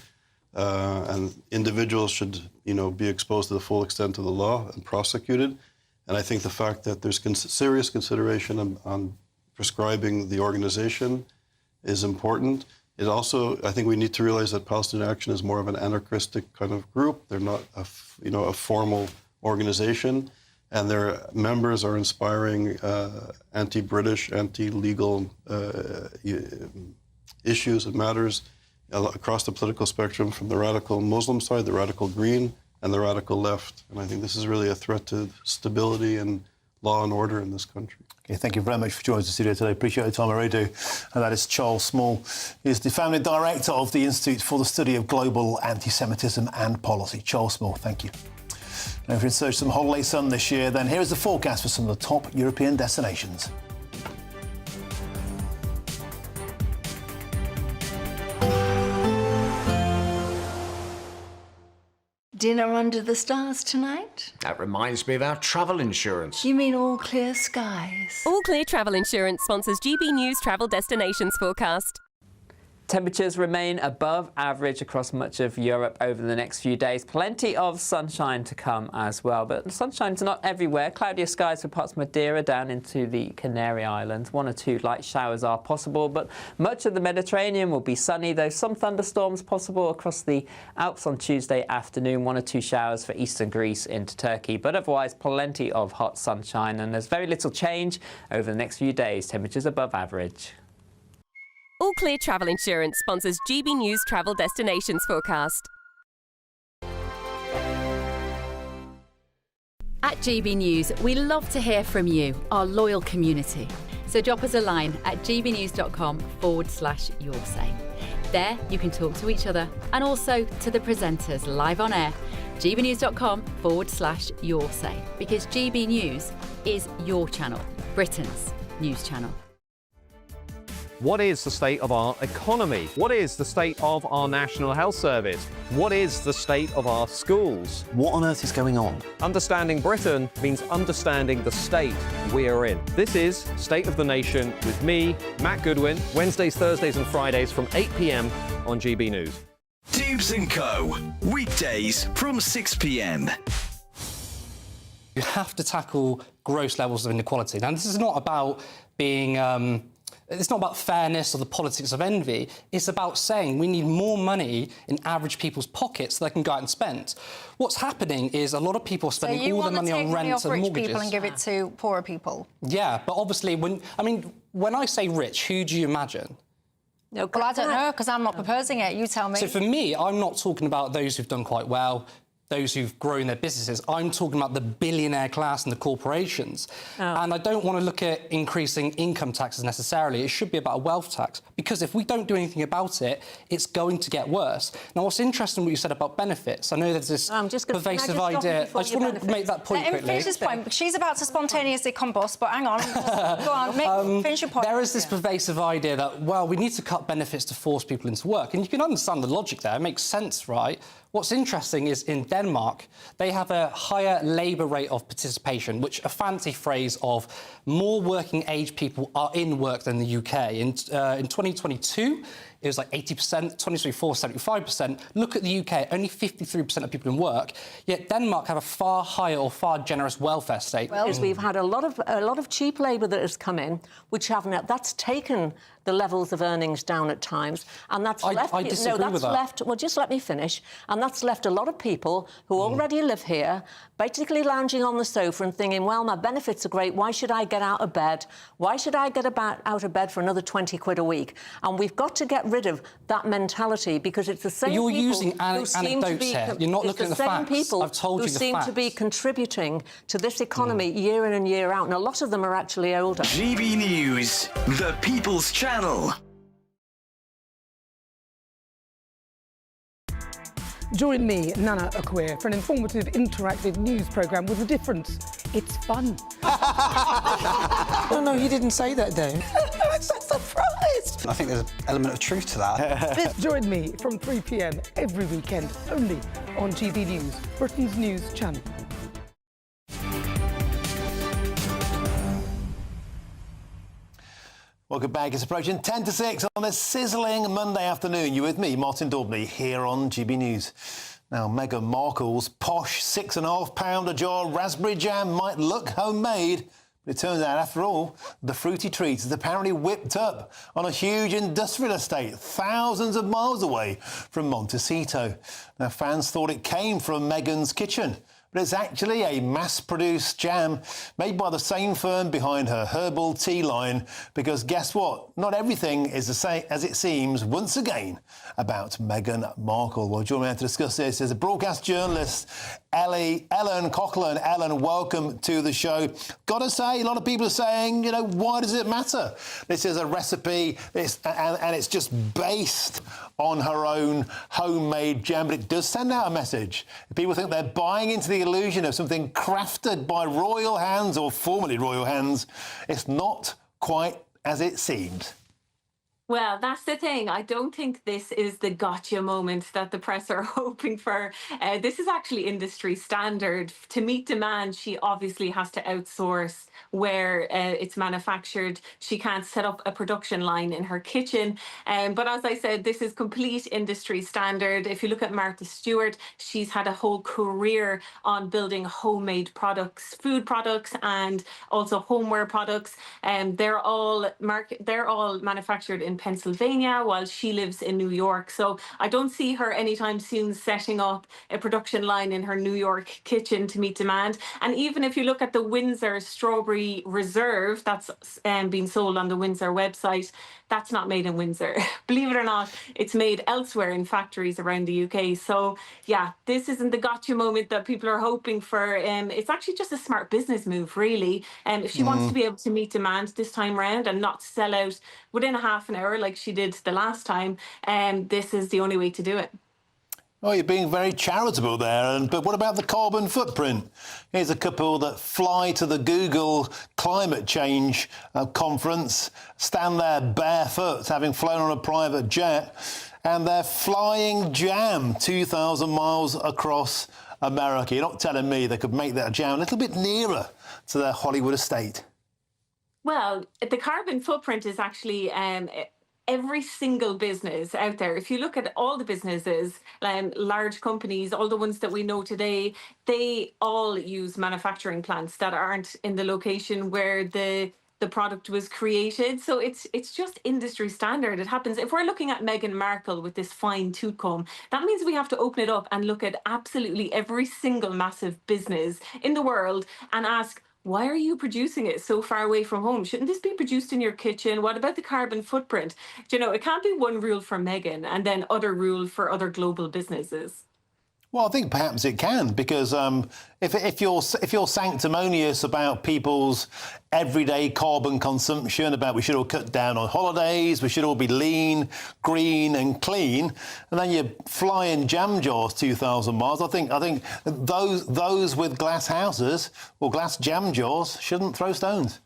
[SPEAKER 22] And individuals should, be exposed to the full extent of the law and prosecuted. And I think the fact that there's serious consideration on prescribing the organization is important. It also, I think we need to realize that Palestinian Action is more of an anarchistic kind of group. They're not a formal organization, and their members are inspiring anti-British, anti-legal issues and matters across the political spectrum, from the radical Muslim side, the radical Green, and the radical left. And I think this is really a threat to stability and law and order in this country.
[SPEAKER 12] Okay, thank you very much for joining us in the studio today. Appreciate the time, I really do. And that is Charles Small. He's the founding director of the Institute for the Study of Global Anti-Semitism and Policy. Charles Small, thank you. And if you're in search of some holiday sun this year, then here is the forecast for some of the top European destinations.
[SPEAKER 8] Dinner under the stars tonight?
[SPEAKER 13] That reminds me of our travel insurance.
[SPEAKER 8] You mean all clear skies?
[SPEAKER 23] All Clear Travel Insurance sponsors GB News travel destinations forecast.
[SPEAKER 24] Temperatures remain above average across much of Europe over the next few days. Plenty of sunshine to come as well, but sunshine's not everywhere. Cloudier skies for parts of Madeira down into the Canary Islands. 1 or 2 light showers are possible, but much of the Mediterranean will be sunny, though some thunderstorms possible across the Alps on Tuesday afternoon. 1 or 2 showers for eastern Greece into Turkey, but otherwise plenty of hot sunshine, and there's very little change over the next few days. Temperatures above average.
[SPEAKER 23] All Clear Travel Insurance sponsors GB News travel destinations forecast.
[SPEAKER 25] At GB News, we love to hear from you, our loyal community. So drop us a line at gbnews.com/yoursay. There you can talk to each other and also to the presenters live on air. gbnews.com/yoursay, because GB News is your channel, Britain's news channel.
[SPEAKER 26] What is the state of our economy? What is the state of our National Health Service? What is the state of our schools?
[SPEAKER 27] What on earth is going on?
[SPEAKER 26] Understanding Britain means understanding the state we are in. This is State of the Nation with me, Matt Goodwin, Wednesdays, Thursdays and Fridays from 8 p.m. on GB News.
[SPEAKER 28] Dubes & Co. Weekdays from 6 p.m.
[SPEAKER 29] You have to tackle gross levels of inequality. Now, this is not about being... It's not about fairness or the politics of envy. It's about saying we need more money in average people's pockets so they can go out and spend. What's happening is a lot of people are spending all their money on rent and mortgages.
[SPEAKER 30] So you want to take money off rich people and give it to poorer people?
[SPEAKER 29] Yeah, but obviously, when I say rich, who do you imagine?
[SPEAKER 30] No, well, I don't know, because I'm not proposing it. You tell me.
[SPEAKER 29] So for me, I'm not talking about those who've done quite well, those who've grown their businesses. I'm talking about the billionaire class and the corporations. Oh. And I don't want to look at increasing income taxes necessarily. It should be about a wealth tax, because if we don't do anything about it, it's going to get worse. Now, what's interesting what you said about benefits, I know there's this pervasive idea. I just want to make that point quickly.
[SPEAKER 30] Finish this point. She's about to spontaneously combust, but hang on. Go on, finish your point.
[SPEAKER 29] There is this pervasive idea that, well, we need to cut benefits to force people into work. And you can understand the logic there. It makes sense, right? What's interesting is in Denmark, they have a higher labour rate of participation, which a fancy phrase of more working age people are in work than the UK. In 2022, it was like 80%, 2024, 75%. Look at the UK, only 53% of people in work, yet Denmark have a far higher or far generous welfare state.
[SPEAKER 31] Well, we've had a lot of cheap labour that has come in, which that's taken the levels of earnings down at times, and that's left...
[SPEAKER 29] I disagree with that.
[SPEAKER 31] Well, just let me finish. And that's left a lot of people who already live here, basically lounging on the sofa and thinking, well, my benefits are great, why should I get out of bed? Why should I get out of bed for another 20 quid a week? And we've got to get rid of that mentality, because it's the same people...
[SPEAKER 29] You're using anecdotes here. You're not looking at the facts.
[SPEAKER 31] People
[SPEAKER 29] I've told you the facts.
[SPEAKER 31] who seem to be contributing to this economy year in and year out, and a lot of them are actually older.
[SPEAKER 28] GB News, the People's Channel.
[SPEAKER 20] Join me, Nana Akwe, for an informative, interactive news programme with a difference. It's fun.
[SPEAKER 1] No, he didn't say that, Dave.
[SPEAKER 20] I'm so surprised.
[SPEAKER 1] I think there's an element of truth to that.
[SPEAKER 20] Join me from 3 p.m. every weekend, only on GB News, Britain's news channel.
[SPEAKER 12] Welcome back. It's approaching 10 to 6 on this sizzling Monday afternoon. You with me, Martin Daubney, here on GB News. Now, Meghan Markle's posh £6.5 a jar raspberry jam might look homemade, but it turns out, after all, the fruity treat is apparently whipped up on a huge industrial estate thousands of miles away from Montecito. Now, fans thought it came from Meghan's kitchen, but it's actually a mass-produced jam made by the same firm behind her herbal tea line, because guess what? Not everything is the same as it seems, once again, about Meghan Markle. Well, joining me to discuss this is a broadcast journalist, Ellen Coughlin. Ellen, welcome to the show. Got to say, a lot of people are saying, why does it matter? This is a recipe, and it's just based on her own homemade jam, but it does send out a message. People think they're buying into the illusion of something crafted by royal hands or formerly royal hands. It's not quite as it seemed.
[SPEAKER 3] Well, that's the thing. I don't think this is the gotcha moment that the press are hoping for. This is actually industry standard. To meet demand, she obviously has to outsource where it's manufactured. She can't set up a production line in her kitchen. But as I said, this is complete industry standard. If you look at Martha Stewart, she's had a whole career on building homemade products, food products, and also homeware products. They're all manufactured in Pennsylvania while she lives in New York. So I don't see her anytime soon setting up a production line in her New York kitchen to meet demand. And even if you look at the Windsor Strawberry Reserve that's being sold on the Windsor website, that's not made in Windsor. Believe it or not, it's made elsewhere in factories around the UK. So yeah, this isn't the gotcha moment that people are hoping for. It's actually just a smart business move, really. If she wants to be able to meet demand this time round and not sell out within a half an hour like she did the last time, this is the only way to do it.
[SPEAKER 12] Well, you're being very charitable there, but what about the carbon footprint? Here's a couple that fly to the Google climate change conference, stand there barefoot, having flown on a private jet, and they're flying jam 2,000 miles across America. You're not telling me they could make that jam a little bit nearer to their Hollywood estate?
[SPEAKER 3] Well, the carbon footprint is actually every single business out there. If you look at all the businesses, large companies, all the ones that we know today, they all use manufacturing plants that aren't in the location where the product was created. So it's just industry standard. It happens. If we're looking at Meghan Markle with this fine tooth comb, that means we have to open it up and look at absolutely every single massive business in the world and ask, why are you producing it so far away from home? Shouldn't this be produced in your kitchen? What about the carbon footprint? Do you know, it can't be one rule for Meghan and then other rule for other global businesses.
[SPEAKER 12] Well, I think perhaps it can, because if you're sanctimonious about people's everyday carbon consumption, about we should all cut down on holidays, we should all be lean, green and clean, and then you're flying jam jars 2,000 miles, I think those with glass houses or glass jam jars shouldn't throw stones.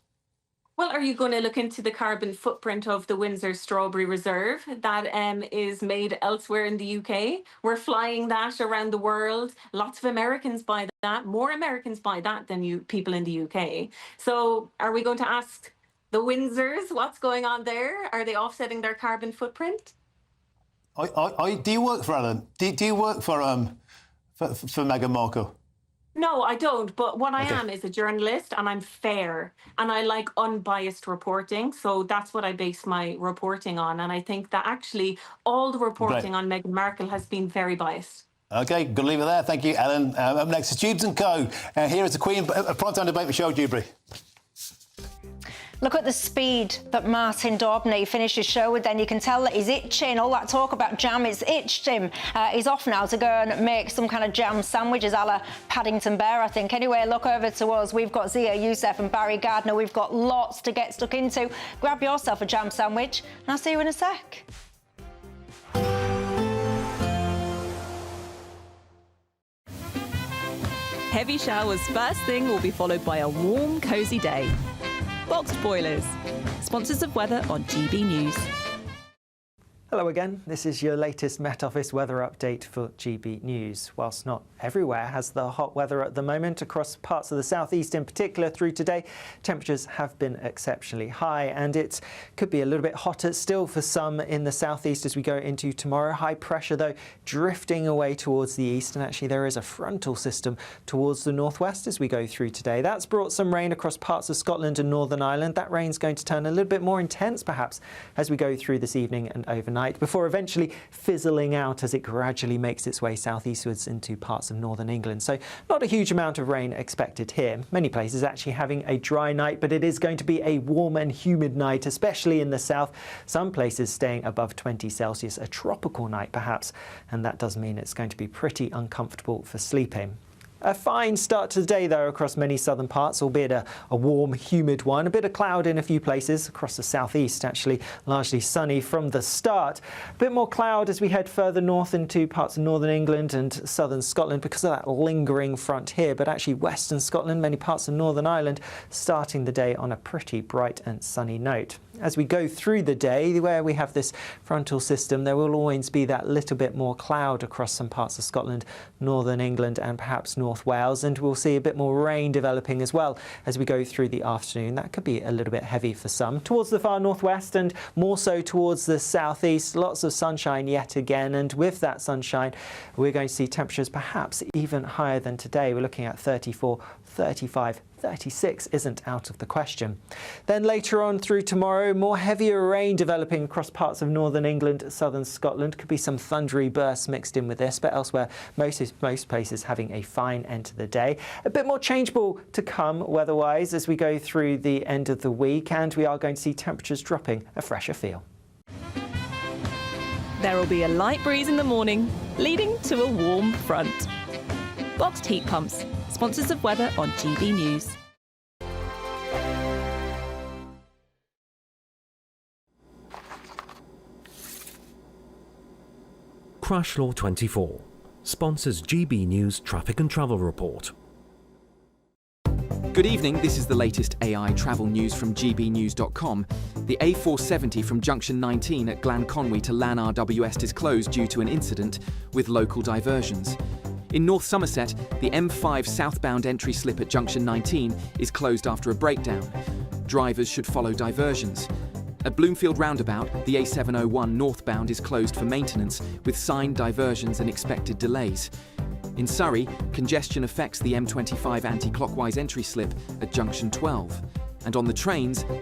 [SPEAKER 3] Well, are you going to look into the carbon footprint of the Windsor Strawberry Reserve that is made elsewhere in the UK? We're flying that around the world. Lots of Americans buy that. More Americans buy that than people in the UK. So are we going to ask the Windsors what's going on there? Are they offsetting their carbon footprint?
[SPEAKER 12] Do you work for Ellen? Do you work for Meghan Markle?
[SPEAKER 3] No, I don't. But what I am is a journalist, and I'm fair, and I like unbiased reporting. So that's what I base my reporting on. And I think that actually all the reporting on Meghan Markle has been very biased. OK, good to leave it there. Thank you, Ellen. Up next is Tubes & Co. Here is the Queen, a primetime debate with Michelle Dewberry.
[SPEAKER 30] Look at the speed that Martin Daubney finished his show with then. You can tell that he's itching. All that talk about jam, it's itched him. He's off now to go and make some kind of jam sandwiches a la Paddington Bear, I think. Anyway, look over to us. We've got Zia Youssef and Barry Gardner. We've got lots to get stuck into. Grab yourself a jam sandwich, and I'll see you in a sec.
[SPEAKER 5] Heavy showers first thing will be followed by a warm, cosy day. Boxed Boilers, sponsors of weather on GB News.
[SPEAKER 2] Hello again, this is your latest Met Office weather update for GB News. Whilst not everywhere has the hot weather at the moment, across parts of the southeast in particular through today, temperatures have been exceptionally high, and it could be a little bit hotter still for some in the southeast as we go into tomorrow. High pressure though drifting away towards the east, and actually there is a frontal system towards the northwest as we go through today. That's brought some rain across parts of Scotland and Northern Ireland. That rain's going to turn a little bit more intense perhaps as we go through this evening and overnight, before eventually fizzling out as it gradually makes its way southeastwards into parts of northern England. So not a huge amount of rain expected here. Many places actually having a dry night, but it is going to be a warm and humid night, especially in the south. Some places staying above 20 Celsius, a tropical night perhaps, and that does mean it's going to be pretty uncomfortable for sleeping. A fine start to the day, though, across many southern parts, albeit a warm, humid one. A bit of cloud in a few places across the southeast, actually largely sunny from the start. A bit more cloud as we head further north into parts of northern England and southern Scotland because of that lingering front here. But actually western Scotland, many parts of Northern Ireland, starting the day on a pretty bright and sunny note. As we go through the day, where we have this frontal system, there will always be that little bit more cloud across some parts of Scotland, northern England and perhaps North Wales, and we'll see a bit more rain developing as well as we go through the afternoon. That could be a little bit heavy for some. Towards the far northwest and more so towards the southeast, lots of sunshine yet again, and with that sunshine we're going to see temperatures perhaps even higher than today. We're looking at 34, 35, 36 isn't out of the question. Then later on through tomorrow, more heavier rain developing across parts of northern England, southern Scotland. Could be some thundery bursts mixed in with this, but elsewhere most places having a fine end to the day. A bit more changeable to come weather-wise as we go through the end of the week, and we are going to see temperatures dropping a fresher feel.
[SPEAKER 5] There will be a light breeze in the morning, leading to a warm front. Boxed heat pumps, sponsors of weather on GB News.
[SPEAKER 4] Crash Law 24 sponsors GB News Traffic and Travel Report.
[SPEAKER 7] Good evening, this is the latest AI travel news from gbnews.com. The A470 from junction 19 at Glanconwy to Lanark West is closed due to an incident with local diversions. In North Somerset, the M5 southbound entry slip at junction 19 is closed after a breakdown. Drivers should follow diversions. At Bloomfield roundabout, the A701 northbound is closed for maintenance with signed diversions and expected delays. In Surrey, congestion affects the M25 anti-clockwise entry slip at junction 12. And on the trains, there